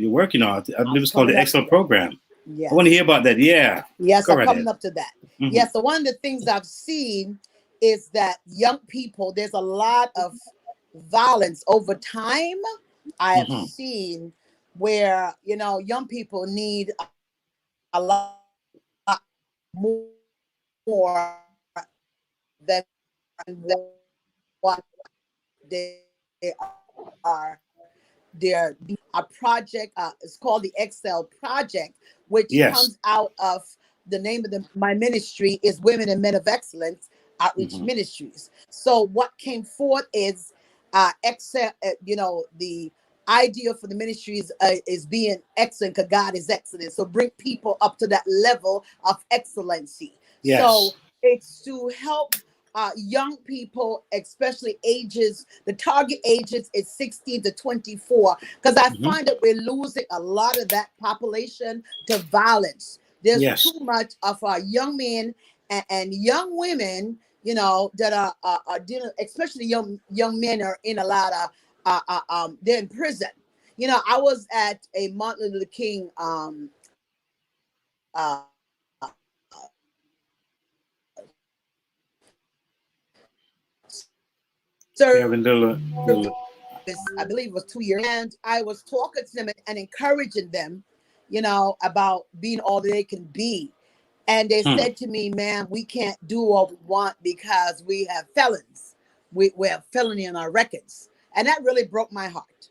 Speaker 1: working on. I believe it's called the Excellent Program.
Speaker 11: Yes.
Speaker 1: I want to hear about that. Yeah.
Speaker 11: Yes, I'm coming up to that. Yes, so one of the things I've seen is that young people, there's a lot of violence over time. I have seen where, young people need a lot more than what they are. There, a project it's called the Excel Project, which comes out of the name of my ministry is Women and Men of Excellence Outreach Ministries. So what came forth is Excel. The idea for the ministries is being excellent, because God is excellent. So bring people up to that level of excellency.
Speaker 1: Yes.
Speaker 11: So it's to help young people, especially the target ages is 16 to 24, because I find that we're losing a lot of that population to violence. There's too much of our young men and young women, that are dealing, especially young men are in a lot of, they're in prison. I was at a Martin Luther King
Speaker 1: service.
Speaker 11: I believe it was 2 years, and I was talking to them and encouraging them, about being all that they can be. And they said to me, "Man, we can't do what we want because we have felons. We have felony on our records," and that really broke my heart.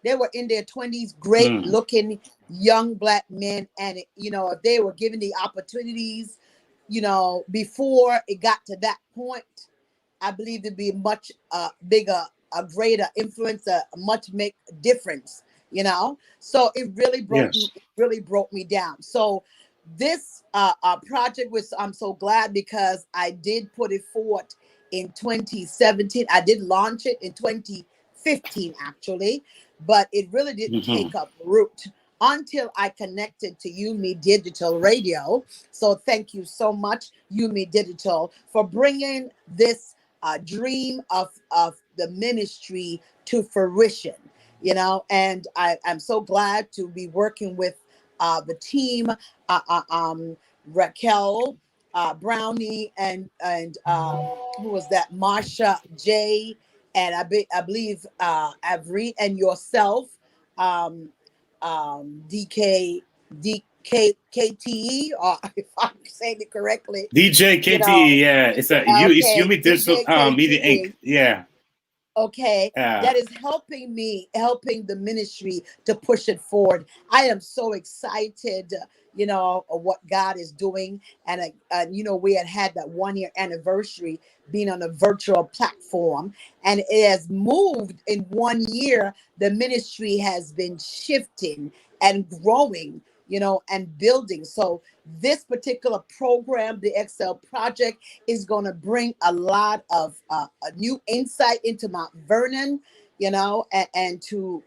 Speaker 11: They were in their 20s, great looking young Black men, and if they were given the opportunities, before it got to that point, I believe there'd be much bigger, a greater influence, a much make difference, So it really broke me down. So this project I'm so glad because I did put it forth in 2017. I did launch it in 2015 actually, but it really didn't take up root until I connected to UME Digital Radio. So thank you so much, UME Digital, for bringing this dream of the ministry to fruition, and I'm so glad to be working with the team, Raquel, Brownie, and who was that? Marsha J, and I believe Avreet and yourself, KTE, or if I'm saying it correctly.
Speaker 1: DJ KTE, yeah, it's UME Digital Media Inc. Yeah.
Speaker 11: Okay, that is helping the ministry to push it forward. I am so excited, of what God is doing, and we had that 1 year anniversary being on a virtual platform, and it has moved in 1 year. The ministry has been shifting and growing, and building. So this particular program, the Excel Project, is going to bring a lot of a new insight into Mount Vernon, and to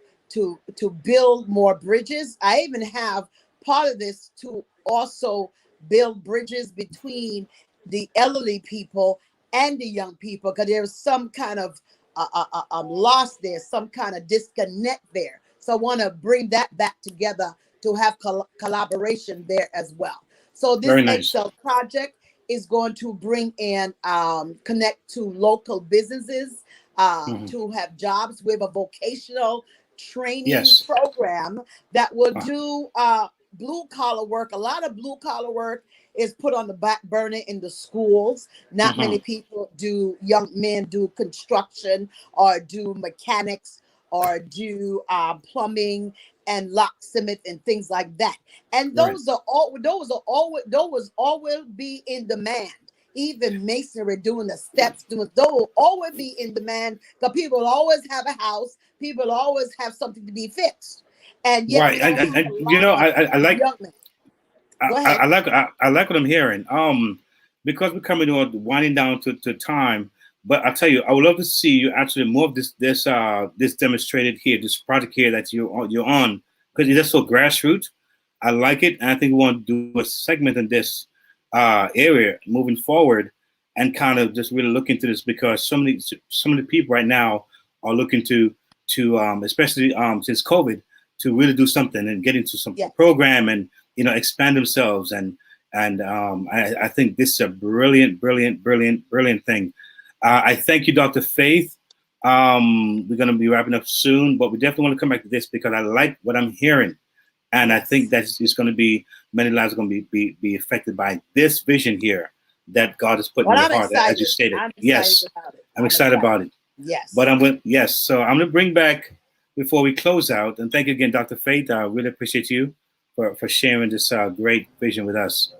Speaker 11: build more bridges. I even have part of this to also build bridges between the elderly people and the young people, because there's some kind of loss there, some kind of disconnect there. So I want to bring that back together to have collaboration there as well. So this Excel project is going to bring in, connect to local businesses, to have jobs with a vocational training program that will do blue collar work. A lot of blue collar work is put on the back burner in the schools. Not many people young men do construction or do mechanics or do plumbing and locksmith and things like that. And those always be in demand. Even masonry, doing the steps, those will always be in demand, because people always have a house. People always have something to be fixed. And yet,
Speaker 1: right, I like. I like what I'm hearing. Because we're coming on winding down to time. But I tell you, I would love to see you actually more of this demonstrated here, this project here that you're on, because it's just so grassroots. I like it, and I think we want to do a segment in this area moving forward, and kind of just really look into this, because some of the people right now are looking to especially since COVID, to really do something and get into some program and expand themselves, and I think this is a brilliant thing. I thank you, Dr. Faith. We're going to be wrapping up soon, but we definitely want to come back to this, because I like what I'm hearing. And I think that it's going to be, many lives are going to be affected by this vision here that God has put in your heart, as you stated. I'm excited about it.
Speaker 11: Yes.
Speaker 1: But so I'm going to bring back, before we close out, and thank you again, Dr. Faith. I really appreciate you for sharing this great vision with us.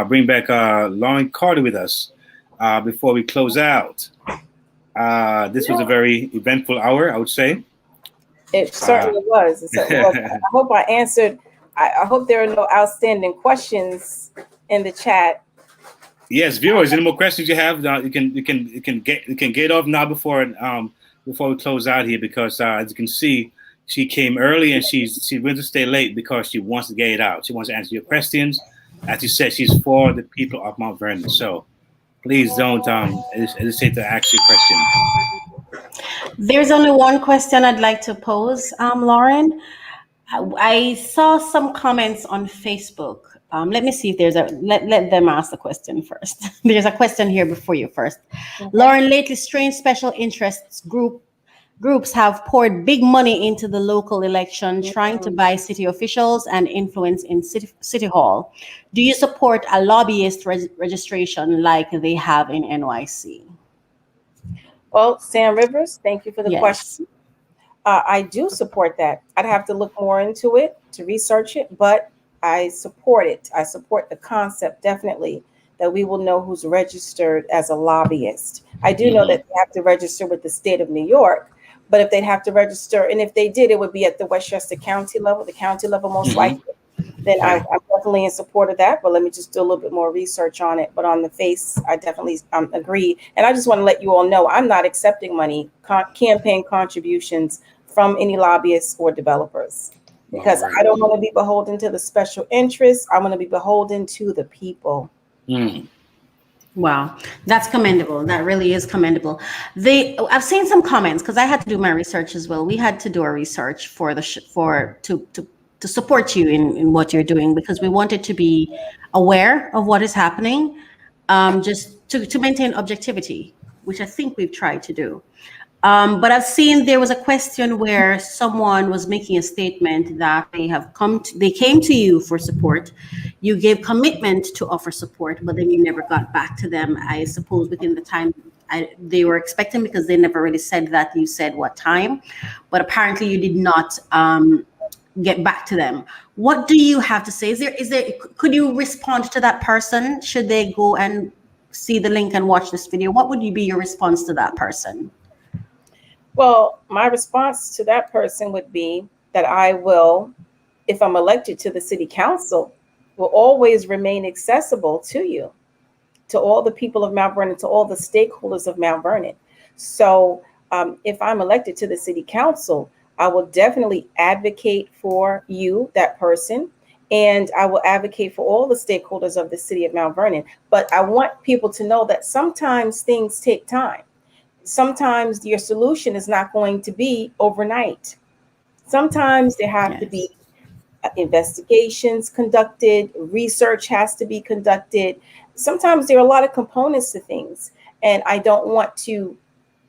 Speaker 1: Bring back Lauren Carter with us. Before we close out, this was a very eventful hour, I would say.
Speaker 5: It certainly was. I hope I answered. I hope there are no outstanding questions in the chat.
Speaker 1: Yes, viewers, any more questions you have, you can get off now before we close out here, because as you can see, she came early and she's willing to stay late because she wants to get it out. She wants to answer your questions. As you said, she's for the people of Mount Vernon. So please don't hesitate to ask your question.
Speaker 9: There's only one question I'd like to pose, Lauren. I saw some comments on Facebook Let me see if there's let them ask the question first. There's a question here before you first. Okay. Lauren, lately strange special interests groups have poured big money into the local election, trying to buy city officials and influence in city hall. Do you support a lobbyist registration like they have in NYC?
Speaker 5: Well, Sam Rivers, thank you for the question. I do support that. I'd have to look more into it to research it, but I support it. I support the concept, definitely, that we will know who's registered as a lobbyist. I do know that they have to register with the state of New York, but if they'd have to register, and if they did, it would be at the Westchester County level, most likely. Then I'm definitely in support of that, but let me just do a little bit more research on it. But on the face, I definitely agree. And I just want to let you all know, I'm not accepting money, campaign contributions from any lobbyists or developers, because I don't want to be beholden to the special interests. I want to be beholden to the people.
Speaker 9: Wow, that's commendable. That really is commendable. I've seen some comments because I had to do my research as well. We had to do our research for to support you in what you're doing, because we wanted to be aware of what is happening, just to maintain objectivity, which I think we've tried to do. But I've seen there was a question where someone was making a statement that they came to you for support. You gave commitment to offer support, but then you never got back to them, I suppose, within the time they were expecting, because they never really said that you said what time, but apparently you did not get back to them. What do you have to say? Could you respond to that person? Should they go and see the link and watch this video? What would be your response to that person?
Speaker 5: Well, my response to that person would be that I will, if I'm elected to the city council, will always remain accessible to you, to all the people of Mount Vernon, to all the stakeholders of Mount Vernon. So if I'm elected to the city council, I will definitely advocate for you, that person, and I will advocate for all the stakeholders of the city of Mount Vernon. But I want people to know that sometimes things take time. Sometimes your solution is not going to be overnight. Sometimes there have to be investigations conducted, research has to be conducted. Sometimes there are a lot of components to things, and I don't want to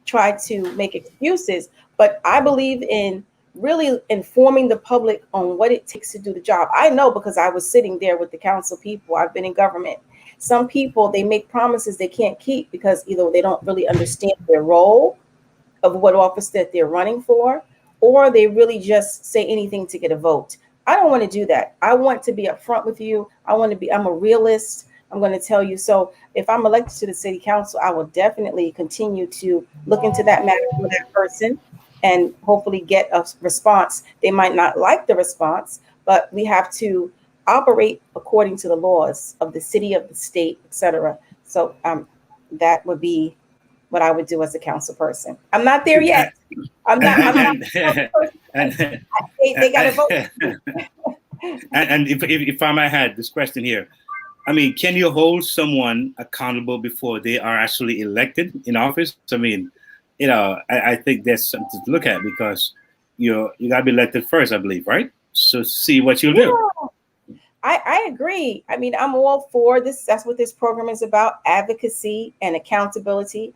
Speaker 5: try to make excuses, but I believe in really informing the public on what it takes to do the job. I know, because I was sitting there with the council people. I've been in government. Some people, they make promises they can't keep because either they don't really understand their role of what office that they're running for, or they really just say anything to get a vote. I don't want to do that. I want to be upfront with you. I'm a realist. I'm going to tell you. So if I'm elected to the city council, I will definitely continue to look into that matter for that person and hopefully get a response. They might not like the response, but we have to operate according to the laws of the city, of the state, etc. So that would be what I would do as a council person. I'm not there yet. I'm not they got to vote.
Speaker 1: And if I might have this question here, I mean, can you hold someone accountable before they are actually elected in office? I mean, I think that's something to look at, because you got to be elected first, I believe, right? So see what you'll do.
Speaker 5: I agree. I mean, I'm all for this. That's what this program is about: advocacy and accountability.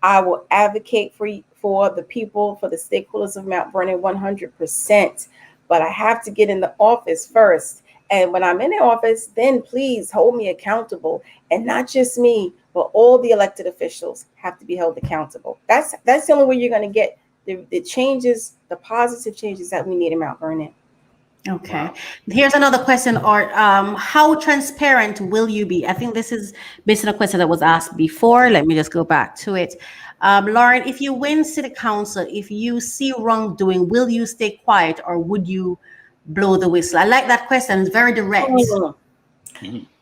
Speaker 5: I will advocate for the people, for the stakeholders of Mount Vernon 100%. But I have to get in the office first. And when I'm in the office, then please hold me accountable. And not just me, but all the elected officials have to be held accountable. That's the only way you're going to get the changes, the positive changes that we need in Mount Vernon.
Speaker 9: Okay. Wow. Here's another question, Art. How transparent will you be? I think this is based on a question that was asked before. Let me just go back to it. Lauren, if you win city council, if you see wrongdoing, will you stay quiet or would you blow the whistle? I like that question. It's very direct.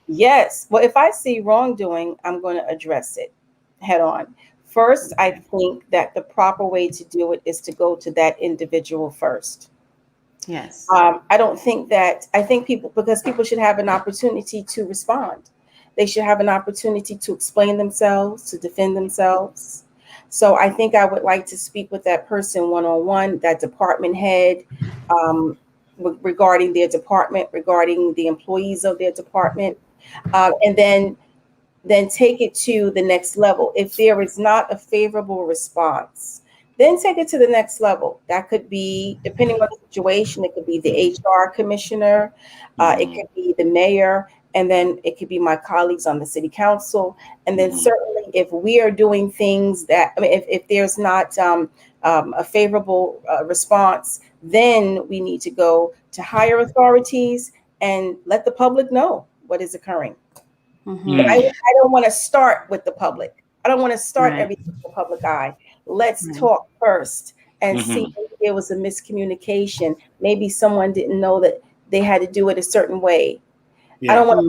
Speaker 5: Yes. Well, if I see wrongdoing, I'm going to address it head on. First, I think that the proper way to do it is to go to that individual first.
Speaker 9: Yes.
Speaker 5: I think people should have an opportunity to respond. They should have an opportunity to explain themselves, to defend themselves. So I think I would like to speak with that person one-on-one, that department head, regarding their department, regarding the employees of their department, and then take it to the next level. If there is not a favorable response, then take it to the next level. That could be, depending on the situation, it could be the HR commissioner, it could be the mayor, and then it could be my colleagues on the city council. And then certainly if we are doing things that, if there's not a favorable response, then we need to go to higher authorities and let the public know what is occurring. But I don't want to start with the public. I don't want to start everything with the public eye. Let's talk first and see if there was a miscommunication. Maybe someone didn't know that they had to do it a certain way. I don't want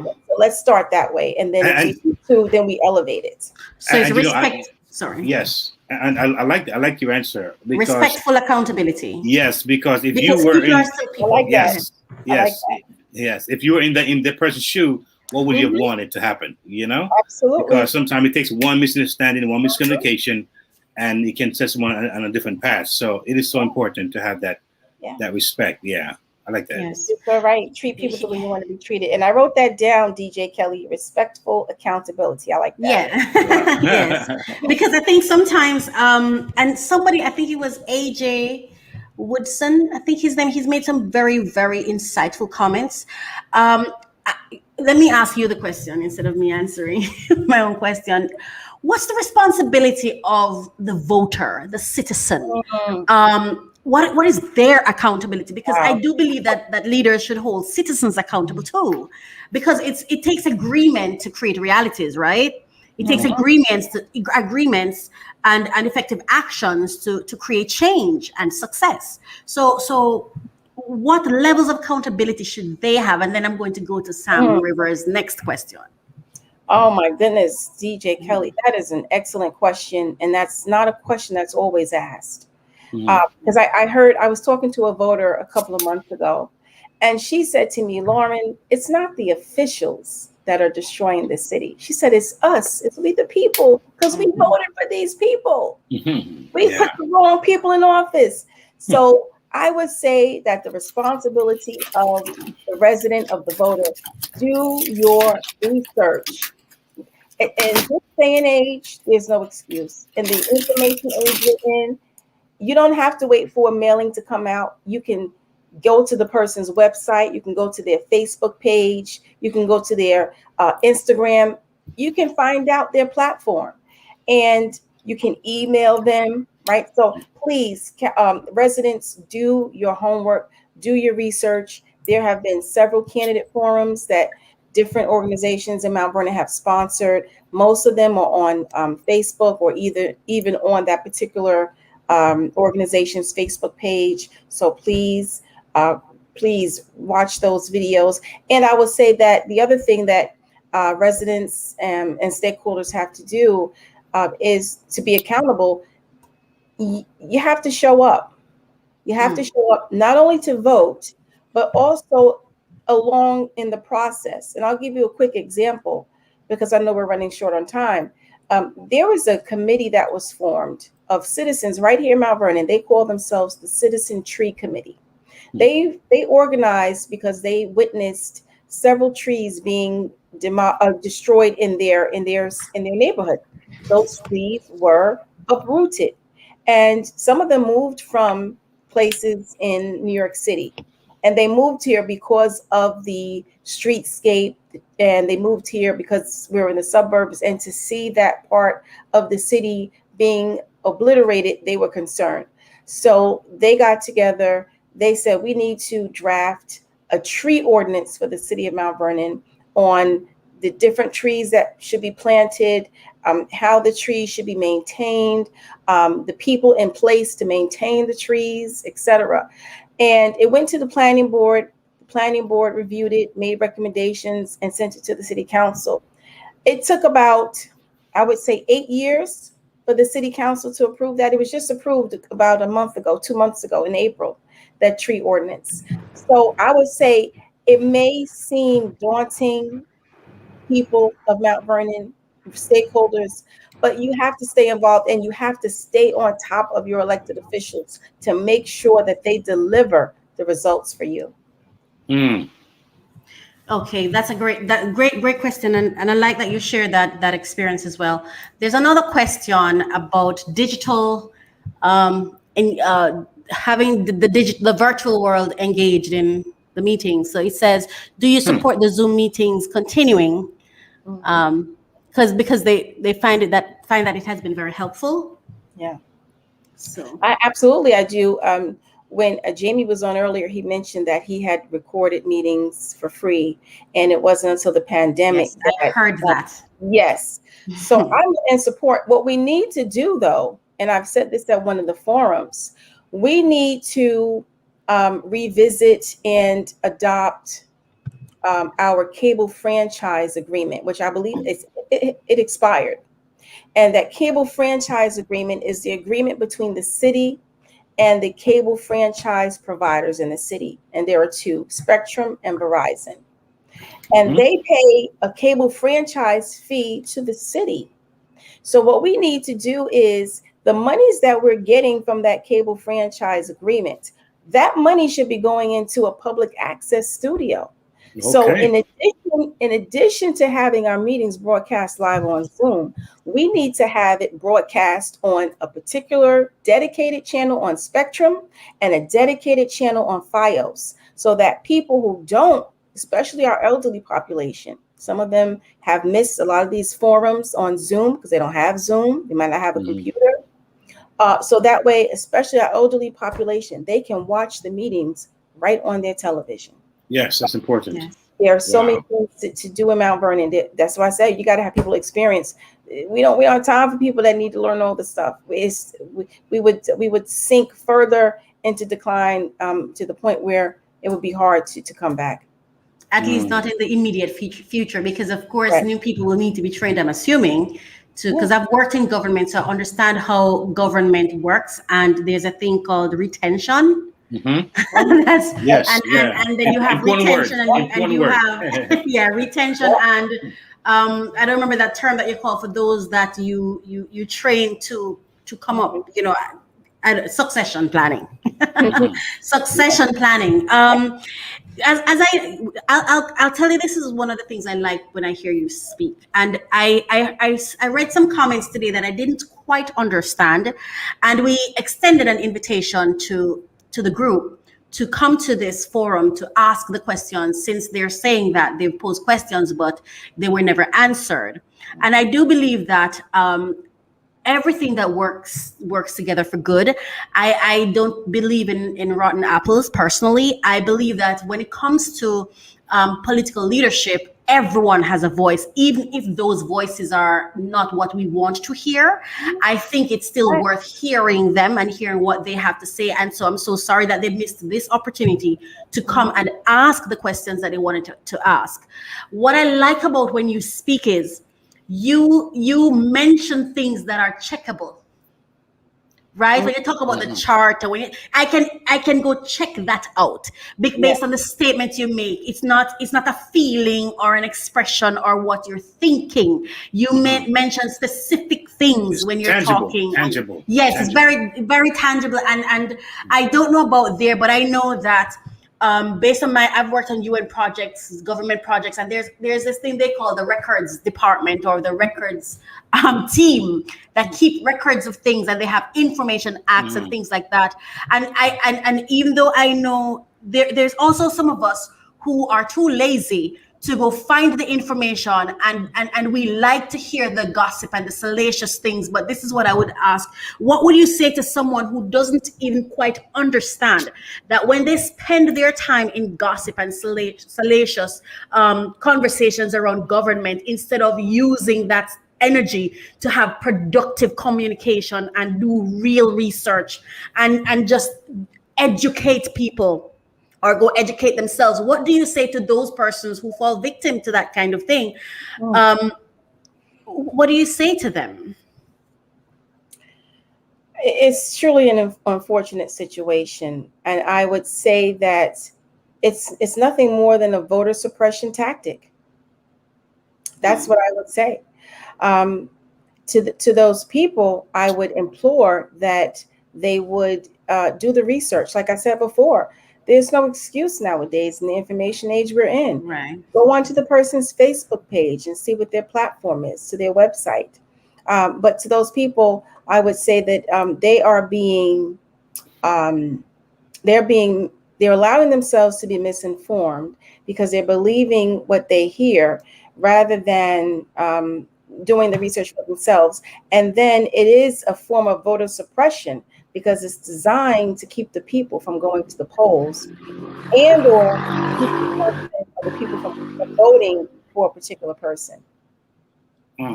Speaker 5: to. So let's start that way, and then if we need to, then we elevate it.
Speaker 9: So it's respect. Sorry.
Speaker 1: Yes, and I like your answer. Because,
Speaker 9: respectful accountability.
Speaker 1: Yes, because if you were in, yes, if you were in the person's shoe, what would you have wanted to happen? You know,
Speaker 5: absolutely.
Speaker 1: Because sometimes it takes one misunderstanding, one miscommunication, and it can set someone on a different path. So it is so important to have that respect. Yeah, I like that.
Speaker 5: Yes, it's all right. Treat people the way you want to be treated. And I wrote that down, DJ Kelly. Respectful accountability. I like that.
Speaker 9: Yeah. Yes. Because I think sometimes, and somebody, I think it was AJ Woodson, I think his name, he's made some very, very insightful comments. Let me ask you the question instead of me answering my own question. What's the responsibility of the voter, the citizen? What is their accountability? Because I do believe that leaders should hold citizens accountable too, because it takes agreement to create realities, right? It takes agreements and effective actions to create change and success. So what levels of accountability should they have? And then I'm going to go to Sam Rivers' next question.
Speaker 5: Oh my goodness, DJ Kelly, that is an excellent question. And that's not a question that's always asked. Because I was talking to a voter a couple of months ago, and she said to me, Lauren, it's not the officials that are destroying the city. She said, it's us, it's we the people, because we voted for these people. We put the wrong people in office. So I would say that the responsibility of the resident, of the voter, do your research. In this day and age, there's no excuse. In the information age we're in, you don't have to wait for a mailing to come out. You can go to the person's website. You can go to their Facebook page. You can go to their Instagram. You can find out their platform, and you can email them, right? So please, residents, do your homework, do your research. There have been several candidate forums that different organizations in Mount Vernon have sponsored. Most of them are on Facebook, or even on that particular organization's Facebook page. So please watch those videos. And I will say that the other thing that residents and stakeholders have to do is to be accountable. You have to show up. You have to show up not only to vote, but also along in the process. And I'll give you a quick example, because I know we're running short on time. There was a committee that was formed of citizens right here in Mount Vernon. They call themselves the Citizen Tree Committee. They organized because they witnessed several trees being destroyed in their neighborhood. Those trees were uprooted, and some of them moved from places in New York City, and they moved here because of the streetscape, and they moved here because we were in the suburbs, and to see that part of the city being obliterated, they were concerned. So they got together. They said, we need to draft a tree ordinance for the city of Mount Vernon on the different trees that should be planted, how the trees should be maintained, the people in place to maintain the trees, etc. And it went to the planning board. The planning board reviewed it, made recommendations, and sent it to the city council. It took about, I would say, 8 years for the city council to approve that. It was just approved about 2 months ago in April, that tree ordinance. So I would say it may seem daunting, people of Mount Vernon, stakeholders, but you have to stay involved, and you have to stay on top of your elected officials to make sure that they deliver the results for you.
Speaker 9: Okay, that's a great question, and I like that you shared that experience as well. There's another question about digital, and having the virtual world engaged in the meetings. So it says, do you support the Zoom meetings continuing? Because they find that it has been very helpful.
Speaker 5: Yeah.
Speaker 9: So
Speaker 5: I do. When Jamie was on earlier, he mentioned that he had recorded meetings for free, and it wasn't until the pandemic.
Speaker 9: Yes, I heard that.
Speaker 5: Yes. So I'm in support. What we need to do, though, and I've said this at one of the forums, we need to revisit and adopt our cable franchise agreement, which I believe it expired. And that cable franchise agreement is the agreement between the city and the cable franchise providers in the city. And there are two, Spectrum and Verizon. And they pay a cable franchise fee to the city. So what we need to do is the monies that we're getting from that cable franchise agreement, that money should be going into a public access studio. Okay. So in addition to having our meetings broadcast live on Zoom, we need to have it broadcast on a particular dedicated channel on Spectrum and a dedicated channel on Fios, so that people who don't, especially our elderly population, some of them have missed a lot of these forums on Zoom because they don't have Zoom. They might not have a computer. So that way, especially our elderly population, they can watch the meetings right on their television.
Speaker 1: Yes, that's important. Yes.
Speaker 5: There are so many things to do in Mount Vernon. That's why I say you got to have people experience. We don't have time for people that need to learn all the stuff. We would sink further into decline to the point where it would be hard to come back.
Speaker 9: At least not in the immediate future, because of course new people will need to be trained, I'm assuming, because I've worked in government, so I understand how government works, and there's a thing called retention. And then you have retention and you have retention and I don't remember that term that you call for those that you train to come up, succession planning. Succession planning. I'll tell you, this is one of the things I like when I hear you speak. And I read some comments today that I didn't quite understand, and we extended an invitation to the group to come to this forum to ask the questions, since they're saying that they've posed questions but they were never answered. And I do believe that everything that works together for good. I don't believe in rotten apples personally. I believe that when it comes to political leadership, everyone has a voice, even if those voices are not what we want to hear. I think it's still worth hearing them and hearing what they have to say. And so I'm so sorry that they missed this opportunity to come and ask the questions that they wanted to ask. What I like about when you speak is you mention things that are checkable. Right? When you talk about the chart, or I can go check that out based on the statement you make. It's not a feeling or an expression or what you're thinking. You mention specific things when you're talking.
Speaker 1: Tangible.
Speaker 9: Yes, tangible. It's very, very tangible. And I don't know about there, but I know that based on I've worked on UN projects, government projects, and there's this thing they call the records department or the records team that keep records of things, and they have information acts and things like that. And even though I know there's also some of us who are too lazy to go find the information, and we like to hear the gossip and the salacious things. But this is what I would ask. What would you say to someone who doesn't even quite understand that when they spend their time in gossip and salacious conversations around government, instead of using that energy to have productive communication and do real research and just educate people or go educate themselves? What do you say to those persons who fall victim to that kind of thing? What do you say to them?
Speaker 5: It's truly an unfortunate situation. And I would say that it's nothing more than a voter suppression tactic. That's what I would say. To those people, I would implore that they would do the research. Like I said before, There's no excuse nowadays in the information age we're in.
Speaker 9: Right.
Speaker 5: Go onto the person's Facebook page and see what their platform is, to their website. But to those people, I would say that they are being, they're allowing themselves to be misinformed because they're believing what they hear rather than doing the research for themselves. And then it is a form of voter suppression because it's designed to keep the people from going to the polls and or keep the people from voting for a particular person.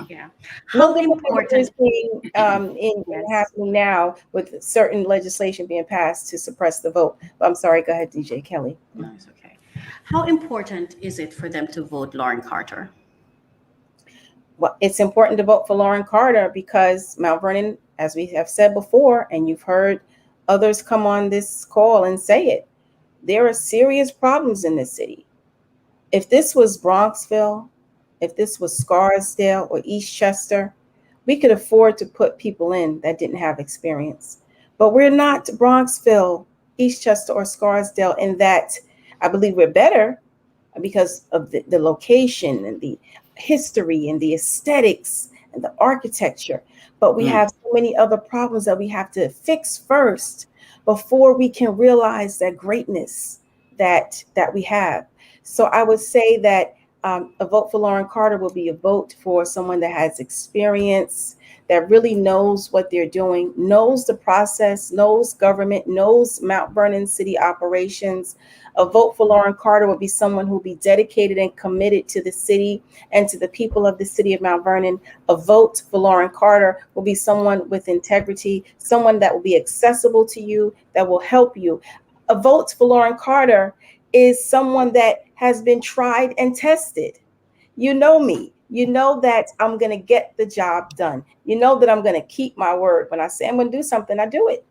Speaker 9: Yeah.
Speaker 5: How important is being happening now with certain legislation being passed to suppress the vote? I'm sorry, go ahead, DJ Kelly.
Speaker 9: No, it's okay. How important is it for them to vote Lauren Carter?
Speaker 5: Well, it's important to vote for Lauren Carter because Mount Vernon, as we have said before, and you've heard others come on this call and say it, there are serious problems in this city. If this was Bronxville, if this was Scarsdale or Eastchester, we could afford to put people in that didn't have experience. But we're not Bronxville, Eastchester, or Scarsdale in that I believe we're better because of the location and the history and the aesthetics and the architecture. But we have so many other problems that we have to fix first before we can realize that greatness that we have. So I would say that a vote for Lauren Carter will be a vote for someone that has experience, that really knows what they're doing, knows the process, knows government, knows Mount Vernon city operations. A vote for Lauren Carter will be someone who will be dedicated and committed to the city and to the people of the city of Mount Vernon. A vote for Lauren Carter will be someone with integrity, someone that will be accessible to you, that will help you. A vote for Lauren Carter is someone that has been tried and tested. You know me. You know that I'm going to get the job done. You know that I'm going to keep my word. When I say I'm going to do something, I do it.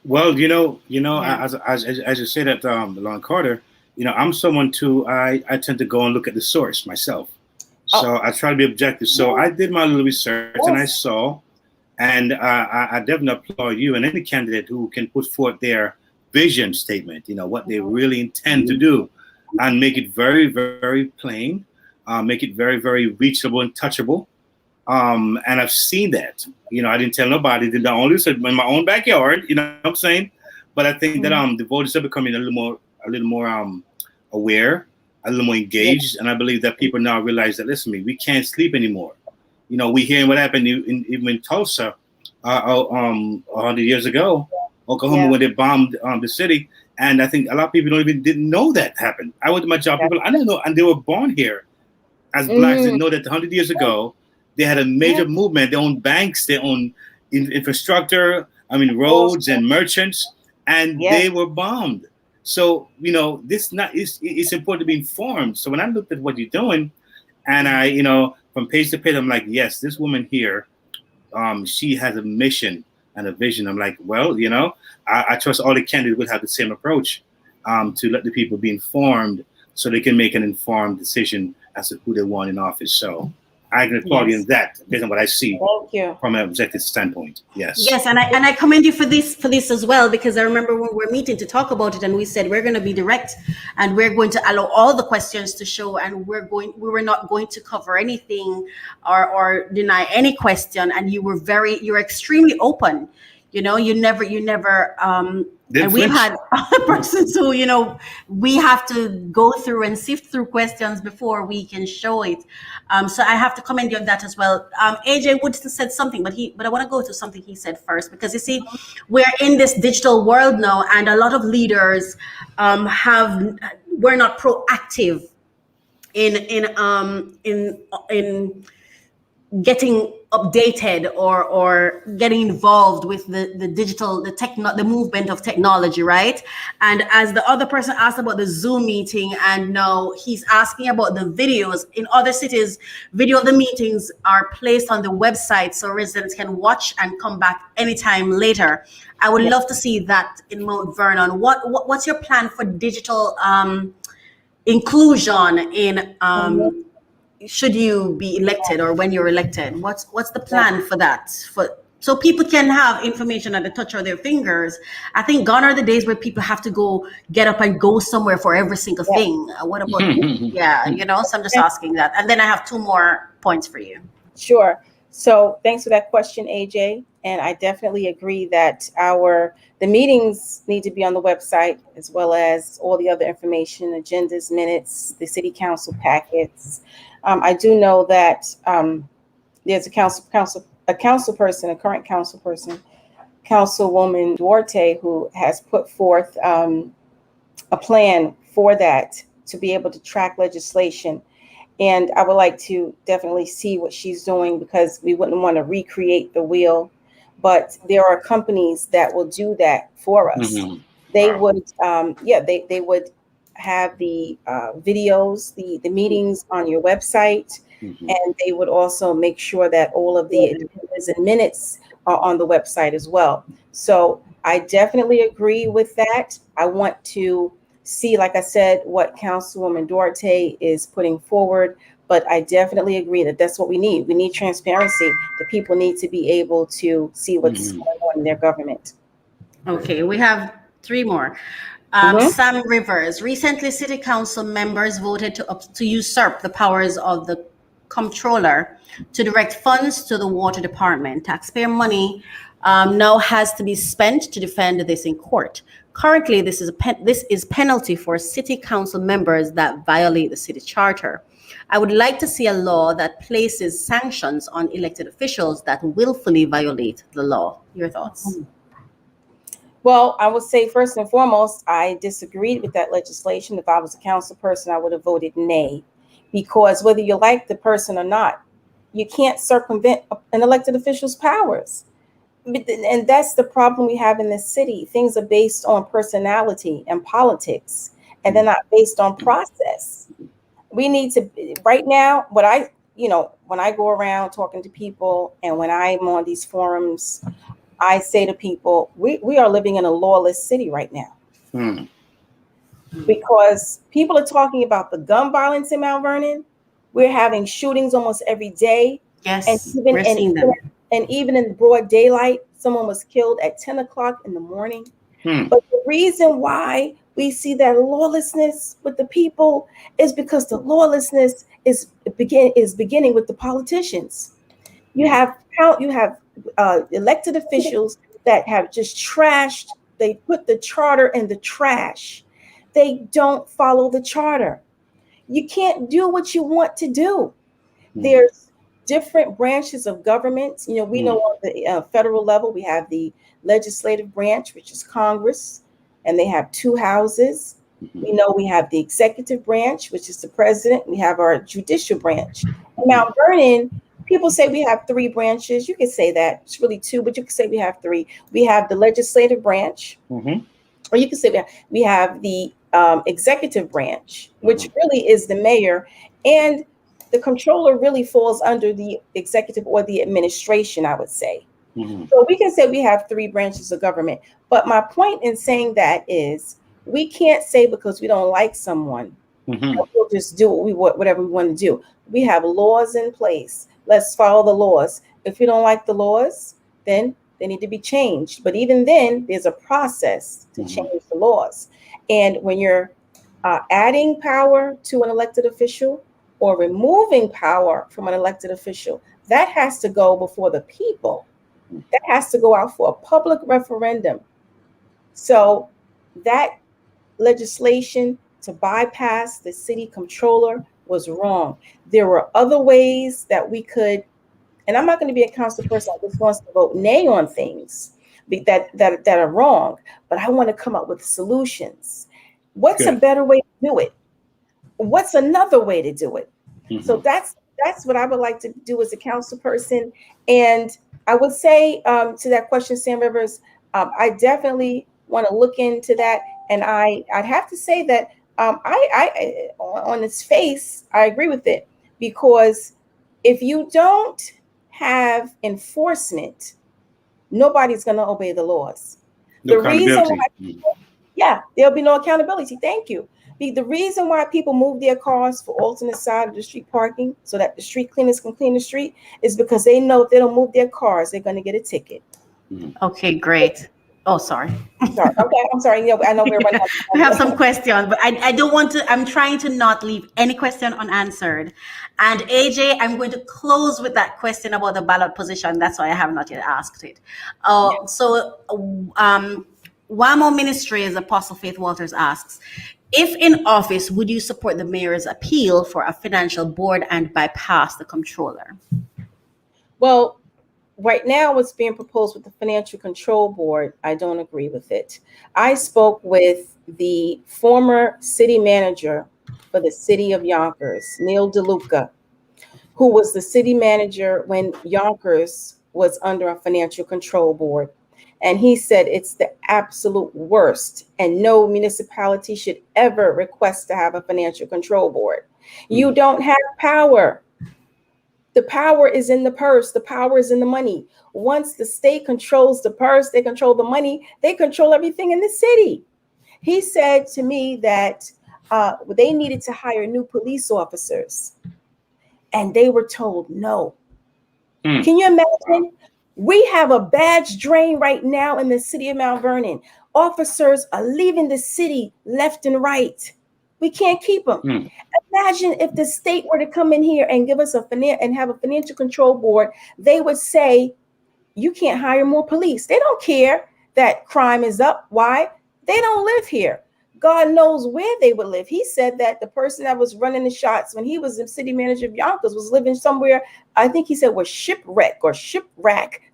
Speaker 1: Well, as you say that, Lauren Carter, I'm someone too. I tend to go and look at the source myself. So I try to be objective. So I did my little research and I saw, and I definitely applaud you and any candidate who can put forth their vision statement, what they really intend to do, and make it very, very plain, make it very, very reachable and touchable. And I've seen that. I didn't tell nobody. Did I only said in my own backyard. You know what I'm saying? But I think that the voters are becoming a little more aware, a little more engaged, and I believe that people now realize that we can't sleep anymore. We hearing what happened even in Tulsa 100 years ago, Oklahoma, when they bombed the city. And I think a lot of people didn't know that happened. I went to my job, people I didn't know, and they were born here as blacks. Didn't know that 100 years ago they had a major movement. They owned banks, they owned infrastructure, roads and merchants, and they were bombed. So it's important to be informed. So when I looked at what you're doing, and I from page to page, I'm like, yes, this woman here, she has a mission and a vision. I'm like, well, I trust all the candidates would have the same approach, to let the people be informed so they can make an informed decision as to who they want in office. So I can applaud you in that, based on what I see from an objective standpoint. Yes.
Speaker 9: Yes, and I commend you for this as well, because I remember when we were meeting to talk about it, and we said we're going to be direct and we're going to allow all the questions to show, and we were not going to cover anything or deny any question. And you're extremely open. You never and we've had other persons who, we have to go through and sift through questions before we can show it. So I have to commend you on that as well. AJ Woodson said something, but I want to go to something he said first, because you see, we're in this digital world now, and a lot of leaders we're not proactive in getting updated or getting involved with the movement of technology, right? And as the other person asked about the Zoom meeting, and now he's asking about the videos. In other cities, video of the meetings are placed on the website so residents can watch and come back anytime later. I would love to see that in Mount Vernon. What's your plan for digital inclusion in should you be elected, or when you're elected? What's the plan for that, so people can have information at the touch of their fingers. I think gone are the days where people have to go get up and go somewhere for every single thing. What about, so I'm just asking that. And then I have 2 more points for you.
Speaker 5: Sure. So thanks for that question, AJ. And I definitely agree that the meetings need to be on the website, as well as all the other information, agendas, minutes, the city council packets. I do know that there's a current council person, Councilwoman Duarte, who has put forth a plan for that, to be able to track legislation. And I would like to definitely see what she's doing, because we wouldn't want to recreate the wheel. But there are companies that will do that for us. They would, they would have the videos, the meetings on your website, and they would also make sure that all of the agendas and minutes are on the website as well. So I definitely agree with that. I want to see, like I said, what Councilwoman Duarte is putting forward, but I definitely agree that that's what we need. We need transparency. The people need to be able to see what's going on in their government.
Speaker 9: Okay, we have 3 more. Sam Rivers. Recently, city council members voted to usurp the powers of the comptroller to direct funds to the water department. Taxpayer money now has to be spent to defend this in court. Currently, this is penalty for city council members that violate the city charter. I would like to see a law that places sanctions on elected officials that willfully violate the law. Your thoughts?
Speaker 5: Well, I would say first and foremost, I disagreed with that legislation. If I was a council person, I would have voted nay, because whether you like the person or not, you can't circumvent an elected official's powers. And that's the problem we have in this city. Things are based on personality and politics, and they're not based on process. We need to, right now, when I go around talking to people, and when I'm on these forums, I say to people, we are living in a lawless city right now. Because people are talking about the gun violence in Mount Vernon. We're having shootings almost every day.
Speaker 9: Yes, we're seeing them.
Speaker 5: And even in broad daylight, someone was killed at 10 o'clock in the morning. But the reason why we see that lawlessness with the people is because the lawlessness is beginning with the politicians. You have elected officials that have just trashed. They put the charter in the trash. They don't follow the charter. You can't do what you want to do. There's different branches of government. We know on the federal level, we have the legislative branch, which is Congress, and they have 2 houses. We know we have the executive branch, which is the president. We have our judicial branch. In Mount Vernon, people say we have 3 branches. You can say that. It's really 2, but you can say we have 3. We have the legislative branch, or you can say we have the executive branch, which really is the mayor, and the comptroller really falls under the executive or the administration, I would say. So we can say we have 3 branches of government. But my point in saying that is, we can't say because we don't like someone, we'll just do whatever we want to do. We have laws in place. Let's follow the laws. If you don't like the laws, then they need to be changed. But even then, there's a process to change the laws. And when you're adding power to an elected official or removing power from an elected official, that has to go before the people. That has to go out for a public referendum. So that legislation to bypass the city comptroller was wrong. There were other ways that we could, and I'm not going to be a council person that just wants to vote nay on things that are wrong, but I want to come up with solutions. What's a better way to do it? What's another way to do it? So that's what I would like to do as a council person. And I would say to that question, Sam Rivers, I definitely want to look into that. And I'd have to say that I on its face, I agree with it, because if you don't have enforcement, nobody's going to obey the laws. The reason why, there'll be no accountability. Thank you. The reason why people move their cars for alternate side of the street parking so that the street cleaners can clean the street is because they know if they don't move their cars, they're going to get a ticket.
Speaker 9: Okay, great. Oh, sorry.
Speaker 5: Sorry. Okay, I'm sorry. I know we're running out of time.
Speaker 9: We have some questions, but I don't want to, I'm trying to not leave any question unanswered. And AJ, I'm going to close with that question about the ballot position. That's why I have not yet asked it. WAMO Ministries, Apostle Faith Walters asks, if in office, would you support the mayor's appeal for a financial board and bypass the controller?
Speaker 5: Well, right now, what's being proposed with the Financial Control Board, I don't agree with it. I spoke with the former city manager for the city of Yonkers, Neil DeLuca, who was the city manager when Yonkers was under a Financial Control Board. And he said it's the absolute worst, and no municipality should ever request to have a Financial Control Board. You don't have power. The power is in the purse. The power is in the money. Once the state controls the purse, they control the money, they control everything in the city. He said to me that they needed to hire new police officers, and they were told no. Can you imagine? We have a badge drain right now in the city of Mount Vernon. Officers are leaving the city left and right. We can't keep them. Imagine if the state were to come in here and give us have a financial control board. They would say, you can't hire more police. They don't care that crime is up. Why? They don't live here. God knows where they would live. He said that the person that was running the shots when he was the city manager of Yonkers was living somewhere, I think he said was Shipwreck,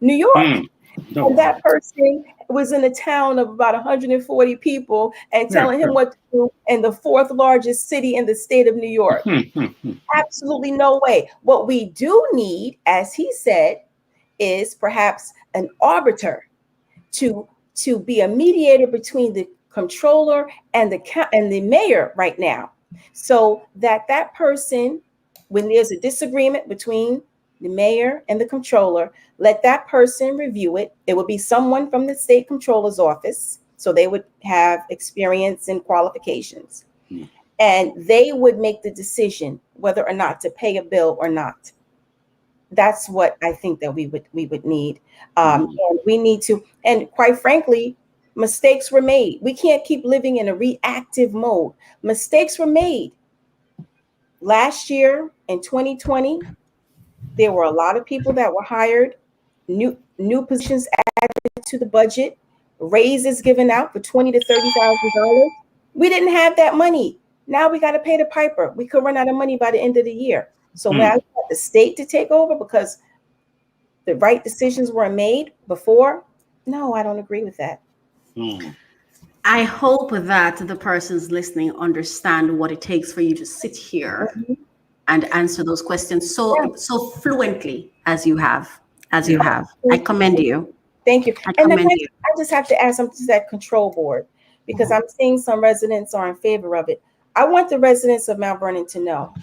Speaker 5: New York. And that person was in a town of about 140 people and telling him what to do in the fourth largest city in the state of New York. Absolutely no way. What we do need, as he said, is perhaps an arbiter to be a mediator between the controller and the mayor right now, so that person, when there's a disagreement between the mayor and the controller, let that person review it. It would be someone from the state controller's office, so they would have experience and qualifications, and they would make the decision whether or not to pay a bill or not. That's what I think that we would need. And we need to, and quite frankly, mistakes were made. We can't keep living in a reactive mode. Mistakes were made. Last year in 2020, there were a lot of people that were hired, new positions added to the budget, raises given out for $20,000 to $30,000. We didn't have that money. Now we got to pay the piper. We could run out of money by the end of the year. So when I want the state to take over because the right decisions were made before, no, I don't agree with that.
Speaker 9: I hope that the persons listening understand what it takes for you to sit here and answer those questions so fluently as you have. I commend you.
Speaker 5: Thank you.
Speaker 9: I commend you.
Speaker 5: I just have to add something to that control board, because I'm seeing some residents are in favor of it. I want the residents of Mount Vernon to know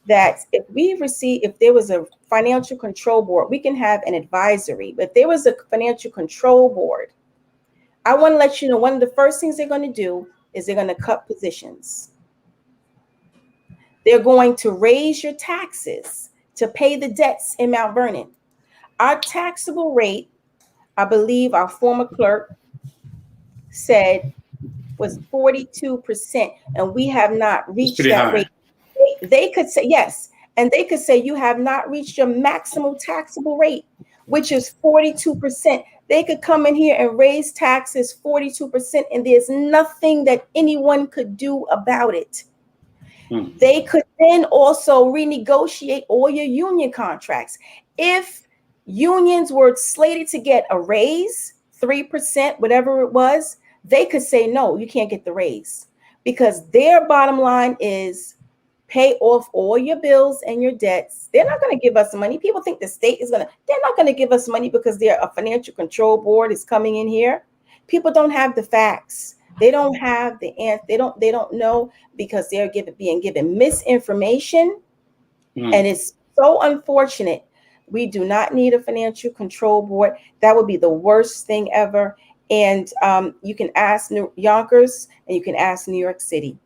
Speaker 5: that if there was a financial control board, we can have an advisory, but if there was a financial control board, I want to let you know, one of the first things they're going to do is they're going to cut positions. They're going to raise your taxes to pay the debts in Mount Vernon. Our taxable rate, I believe our former clerk said, was 42%, and we have not reached that rate. They could say yes, and they could say you have not reached your maximum taxable rate, which is 42%. They could come in here and raise taxes 42%, and there's nothing that anyone could do about it. They could then also renegotiate all your union contracts. If unions were slated to get a raise, 3%, whatever it was, they could say, no, you can't get the raise, because their bottom line is pay off all your bills and your debts. They're not going to give us money. People think the state is they're not going to give us money because a financial control board is coming in here. People don't have the facts. They don't have the answer. They don't know, because they're being given misinformation. And it's so unfortunate. We do not need a financial control board. That would be the worst thing ever. And you can ask Yonkers and you can ask New York City.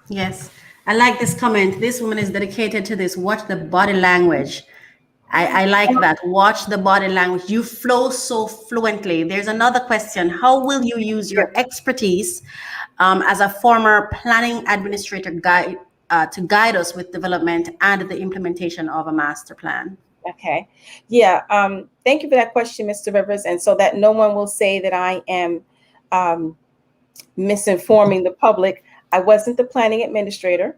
Speaker 9: Yes. I like this comment. This woman is dedicated to this. Watch the body language. I like that. Watch the body language. You flow so fluently. There's another question. How will you use your expertise as a former planning administrator guide to guide us with development and the implementation of a master plan?
Speaker 5: Okay. Yeah. Thank you for that question, Mr. Rivers. And so that no one will say that I am misinforming the public. I wasn't the planning administrator.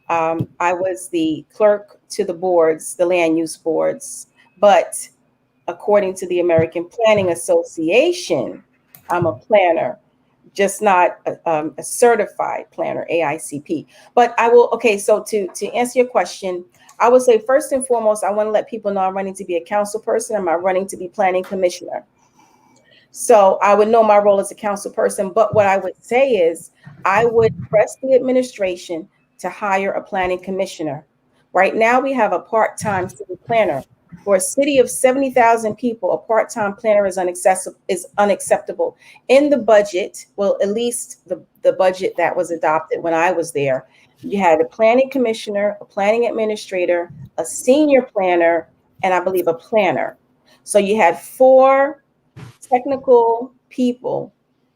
Speaker 5: I was the clerk to the boards, the land use boards. But according to the American Planning Association, I'm a planner, just not a certified planner, AICP. But I will, okay, so to answer your question, I would say first and foremost, I want to let people know I'm running to be a council person. I'm not running to be planning commissioner. So I would know my role as a council person, but what I would say is I would press the administration to hire a planning commissioner. Right now we have a part-time city planner. For a city of 70,000 people, a part-time planner is unacceptable. In the budget, well, at least the budget that was adopted when I was there, you had a planning commissioner, a planning administrator, a senior planner, and I believe a planner. So you had 4 technical people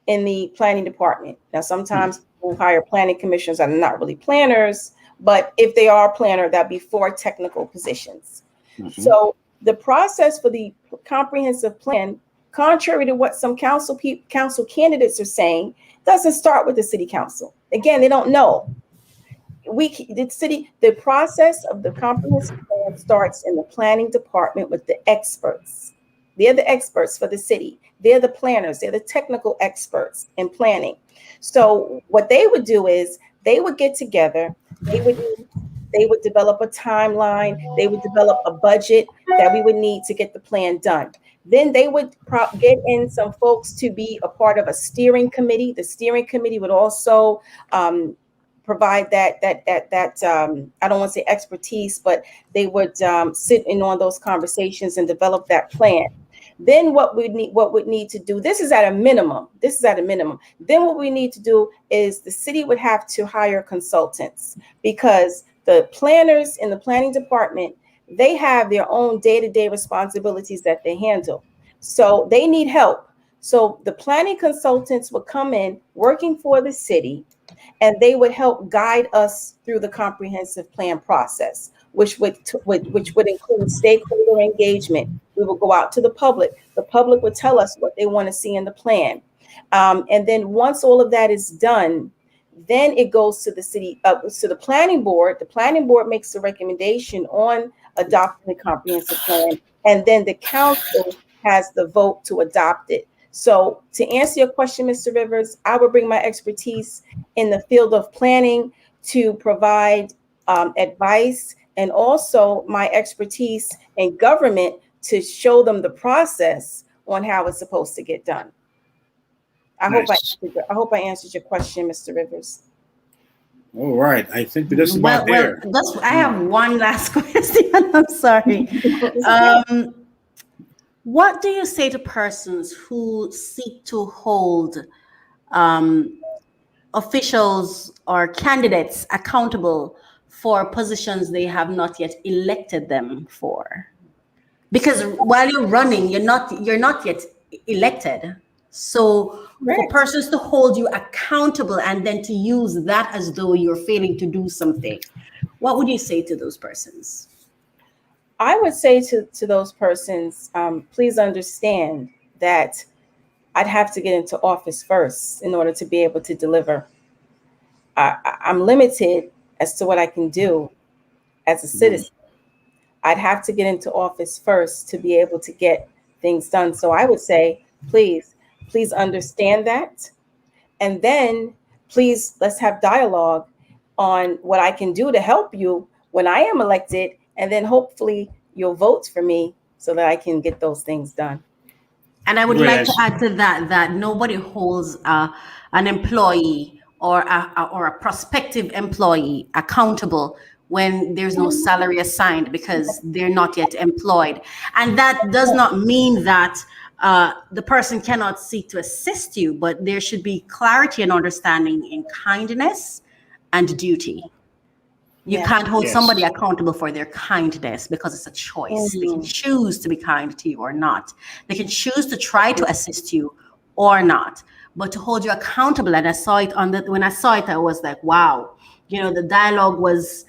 Speaker 5: in the planning department. Now, sometimes people hire planning commissioners that are not really planners, but if they are a planner, that'd be 4 technical positions. So the process for the comprehensive plan, contrary to what some council candidates are saying, doesn't start with the city council. Again, they don't know. The process of the comprehensive plan starts in the planning department with the experts. They're the experts for the city. They're the planners. They're the technical experts in planning. So what they would do is they would get together. They would develop a timeline. They would develop a budget that we would need to get the plan done. Then they would get in some folks to be a part of a steering committee. The steering committee would also provide that I don't want to say expertise, but they would sit in on those conversations and develop that plan. Then what would need to do, this is at a minimum. Then what we need to do is the city would have to hire consultants, because the planners in the planning department, they have their own day-to-day responsibilities that they handle. So they need help. So the planning consultants would come in working for the city, and they would help guide us through the comprehensive plan process, which would include stakeholder engagement. We will go out to the public. The public would tell us what they want to see in the plan. And then once all of that is done, then it goes to the city, to the planning board. The planning board makes a recommendation on adopting the comprehensive plan, and then the council has the vote to adopt it. So to answer your question, Mr. Rivers, I would bring my expertise in the field of planning to provide advice, and also my expertise in government to show them the process on how it's supposed to get done. I hope I answered your question, Mr. Rivers.
Speaker 1: All right. I think that's about there.
Speaker 9: I have one last question. I'm sorry. What do you say to persons who seek to hold officials or candidates accountable for positions they have not yet elected them for? Because while you're running, you're not yet elected. So for persons to hold you accountable and then to use that as though you're failing to do something, what would you say to those persons?
Speaker 5: I would say to those persons, please understand that I'd have to get into office first in order to be able to deliver. I'm limited as to what I can do as a citizen. I'd have to get into office first to be able to get things done. So I would say, please understand that. And then please, let's have dialogue on what I can do to help you when I am elected. And then hopefully you'll vote for me so that I can get those things done.
Speaker 9: And I would like to add to that nobody holds an employee or a prospective employee accountable when there's no salary assigned, because they're not yet employed. And that does not mean that the person cannot seek to assist you, but there should be clarity and understanding in kindness and duty. You can't hold somebody accountable for their kindness because it's a choice. They can choose to be kind to you or not. They can choose to try to assist you or not. But to hold you accountable, and I saw it when I saw it, I was like, wow, the dialogue was,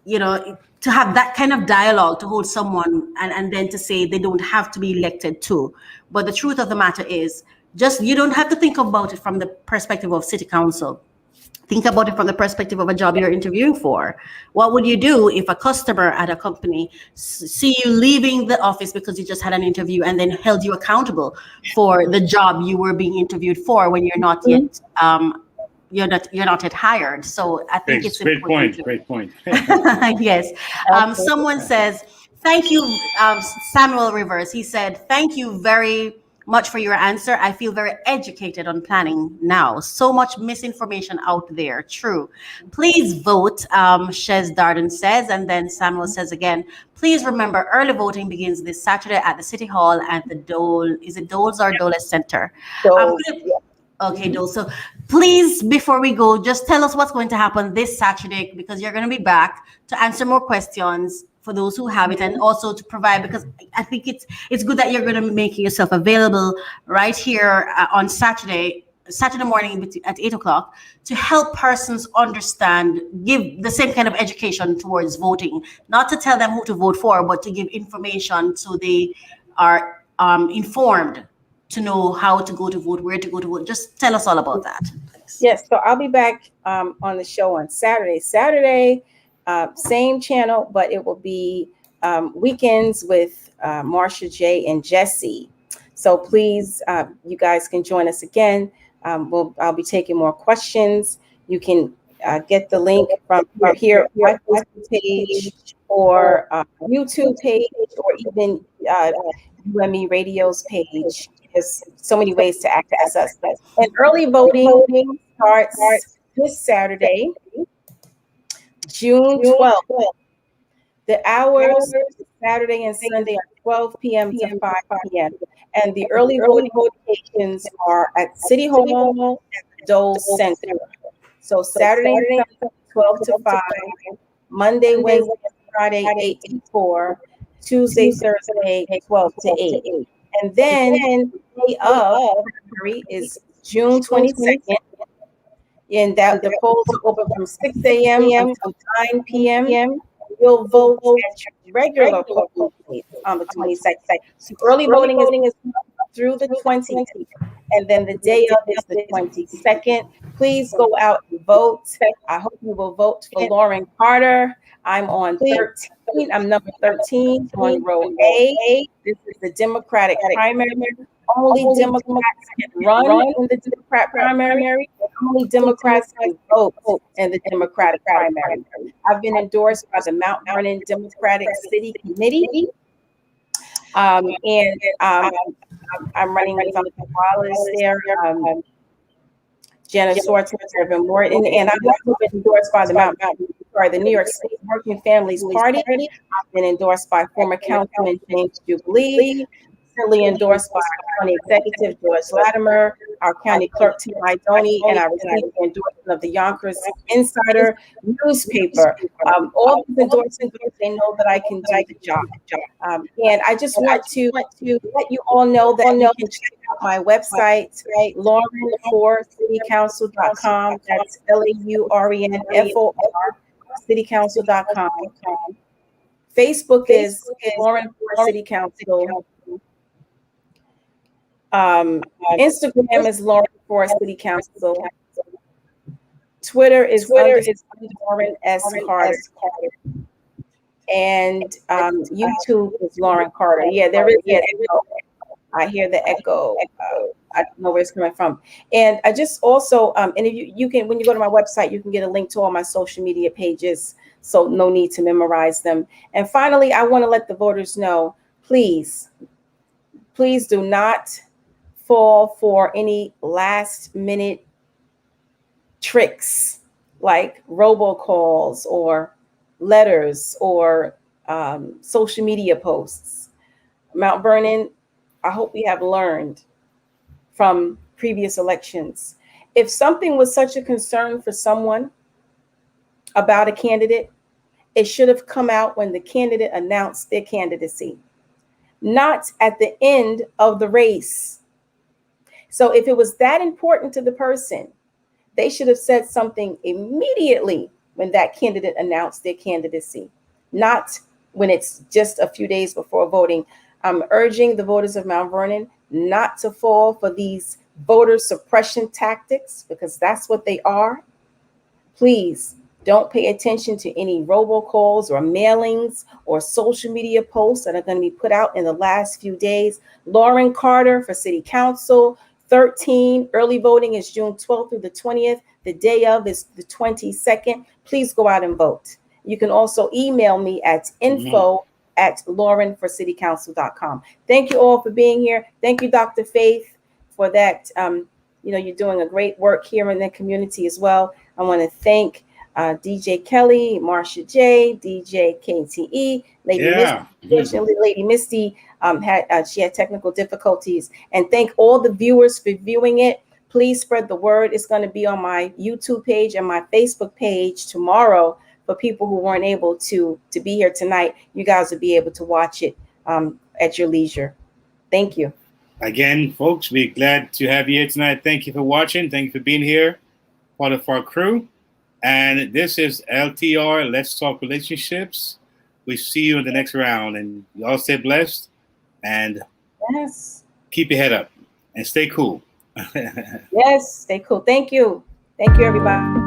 Speaker 9: to have that kind of dialogue, to hold someone and then to say they don't have to be elected too. But the truth of the matter is, you don't have to think about it from the perspective of city council. Think about it from the perspective of a job you're interviewing for. What would you do if a customer at a company see you leaving the office because you just had an interview and then held you accountable for the job you were being interviewed for when you're not yet you're not yet hired? So I think it's important.
Speaker 1: Great point.
Speaker 9: Yes. Someone says, thank you, Samuel Rivers. He said, thank you very much for your answer. I feel very educated on planning now. So much misinformation out there. True. Please vote, Shez Darden says. And then Samuel says again, please remember early voting begins this Saturday at the City Hall at the Doles or Dole Center? Okay, Dole. So please, before we go, just tell us what's going to happen this Saturday, because you're going to be back to answer more questions for those who have it, and also to provide, because I think it's good that you're going to make yourself available right here on Saturday morning at 8:00 to help persons understand, give the same kind of education towards voting, not to tell them who to vote for, but to give information so they are informed to know how to go to vote, where to go to vote. Just tell us all about that. Thanks.
Speaker 5: Yes, so I'll be back on the show on Saturday. Same channel, but it will be weekends with Marsha J and Jesse. So please, you guys can join us again. I'll be taking more questions. You can get the link from here, my Facebook page or YouTube page, or even UME Radio's page. There's so many ways to access us. And early voting starts this Saturday, June 12th. The hours, Saturday and Sunday, are 12 p.m. to 5 p.m. And the early voting locations are at City Hall and Dole Center. So Saturday, 12 to 5, Monday, Wednesday, Friday, 8 to 4, Tuesday, Thursday, 12 to 8. And then the day of primary is June 22nd. And that the polls are open from 6 a.m. until 9 p.m. You'll vote at your regular polling place on the 22nd. So early voting is through the 20th, and then the day of is the 22nd. Please go out and vote. I hope you will vote for Lauren Carter. I'm on 13. I'm number 13 on row A. This is the Democratic primary. Only Democrats can run in the Democrat primary. Only Democrats can vote in the Democratic primary. I've been endorsed by the Mount Vernon Democratic City Committee. I'm running with Wallace there, Jenna Swartz, Irvin Morton, and I've also been endorsed by the New York State Working Families Party. I've been endorsed by former Councilman James Jubilee, recently endorsed by our County Executive George Latimer, our County Clerk Tim Idoni, and I received the endorsement of the Yonkers Insider newspaper. All these endorsements, they know that I can do the job. And I just want to let you all know that you can check out my website, lauren4citycouncil.com. That's LAURENFOR, citycouncil.com. Facebook is Lauren for City Council. Instagram is Lauren for City Council. Twitter is Lauren S. Carter. And YouTube is Lauren Carter. Yeah, there is an echo. I hear the echo. I don't know where it's coming from. And I just also, and if you can, when you go to my website, you can get a link to all my social media pages. So no need to memorize them. And finally, I want to let the voters know, please do not fall for any last minute tricks like robocalls or letters or social media posts. Mount Vernon I hope we have learned from previous elections. If something was such a concern for someone about a candidate, it should have come out when the candidate announced their candidacy, not at the end of the race. So if it was that important to the person, they should have said something immediately when that candidate announced their candidacy, not when it's just a few days before voting. I'm urging the voters of Mount Vernon not to fall for these voter suppression tactics, because that's what they are. Please don't pay attention to any robocalls or mailings or social media posts that are going to be put out in the last few days. Lauren Carter for City Council, 13. Early voting is June 12th through the 20th. The day of is the 22nd. Please go out and vote. You can also email me at info@laurenforcitycouncil.com. Thank you all for being here. Thank you, Dr. Faith, for that. You're doing a great work here in the community as well. I want to thank DJ Kelly, Marsha J, DJ KTE, Lady Misty. Unfortunately, Lady Misty had technical difficulties. And thank all the viewers for viewing it. Please spread the word. It's going to be on my YouTube page and my Facebook page tomorrow for people who weren't able to be here tonight. You guys will be able to watch it at your leisure. Thank you.
Speaker 1: Again, folks, we're glad to have you here tonight. Thank you for watching. Thank you for being here, part of our crew. And this is LTR, Let's Talk Relationships. We see you in the next round. And y'all stay blessed and keep your head up and stay cool.
Speaker 5: Yes, stay cool. Thank you. Thank you, everybody.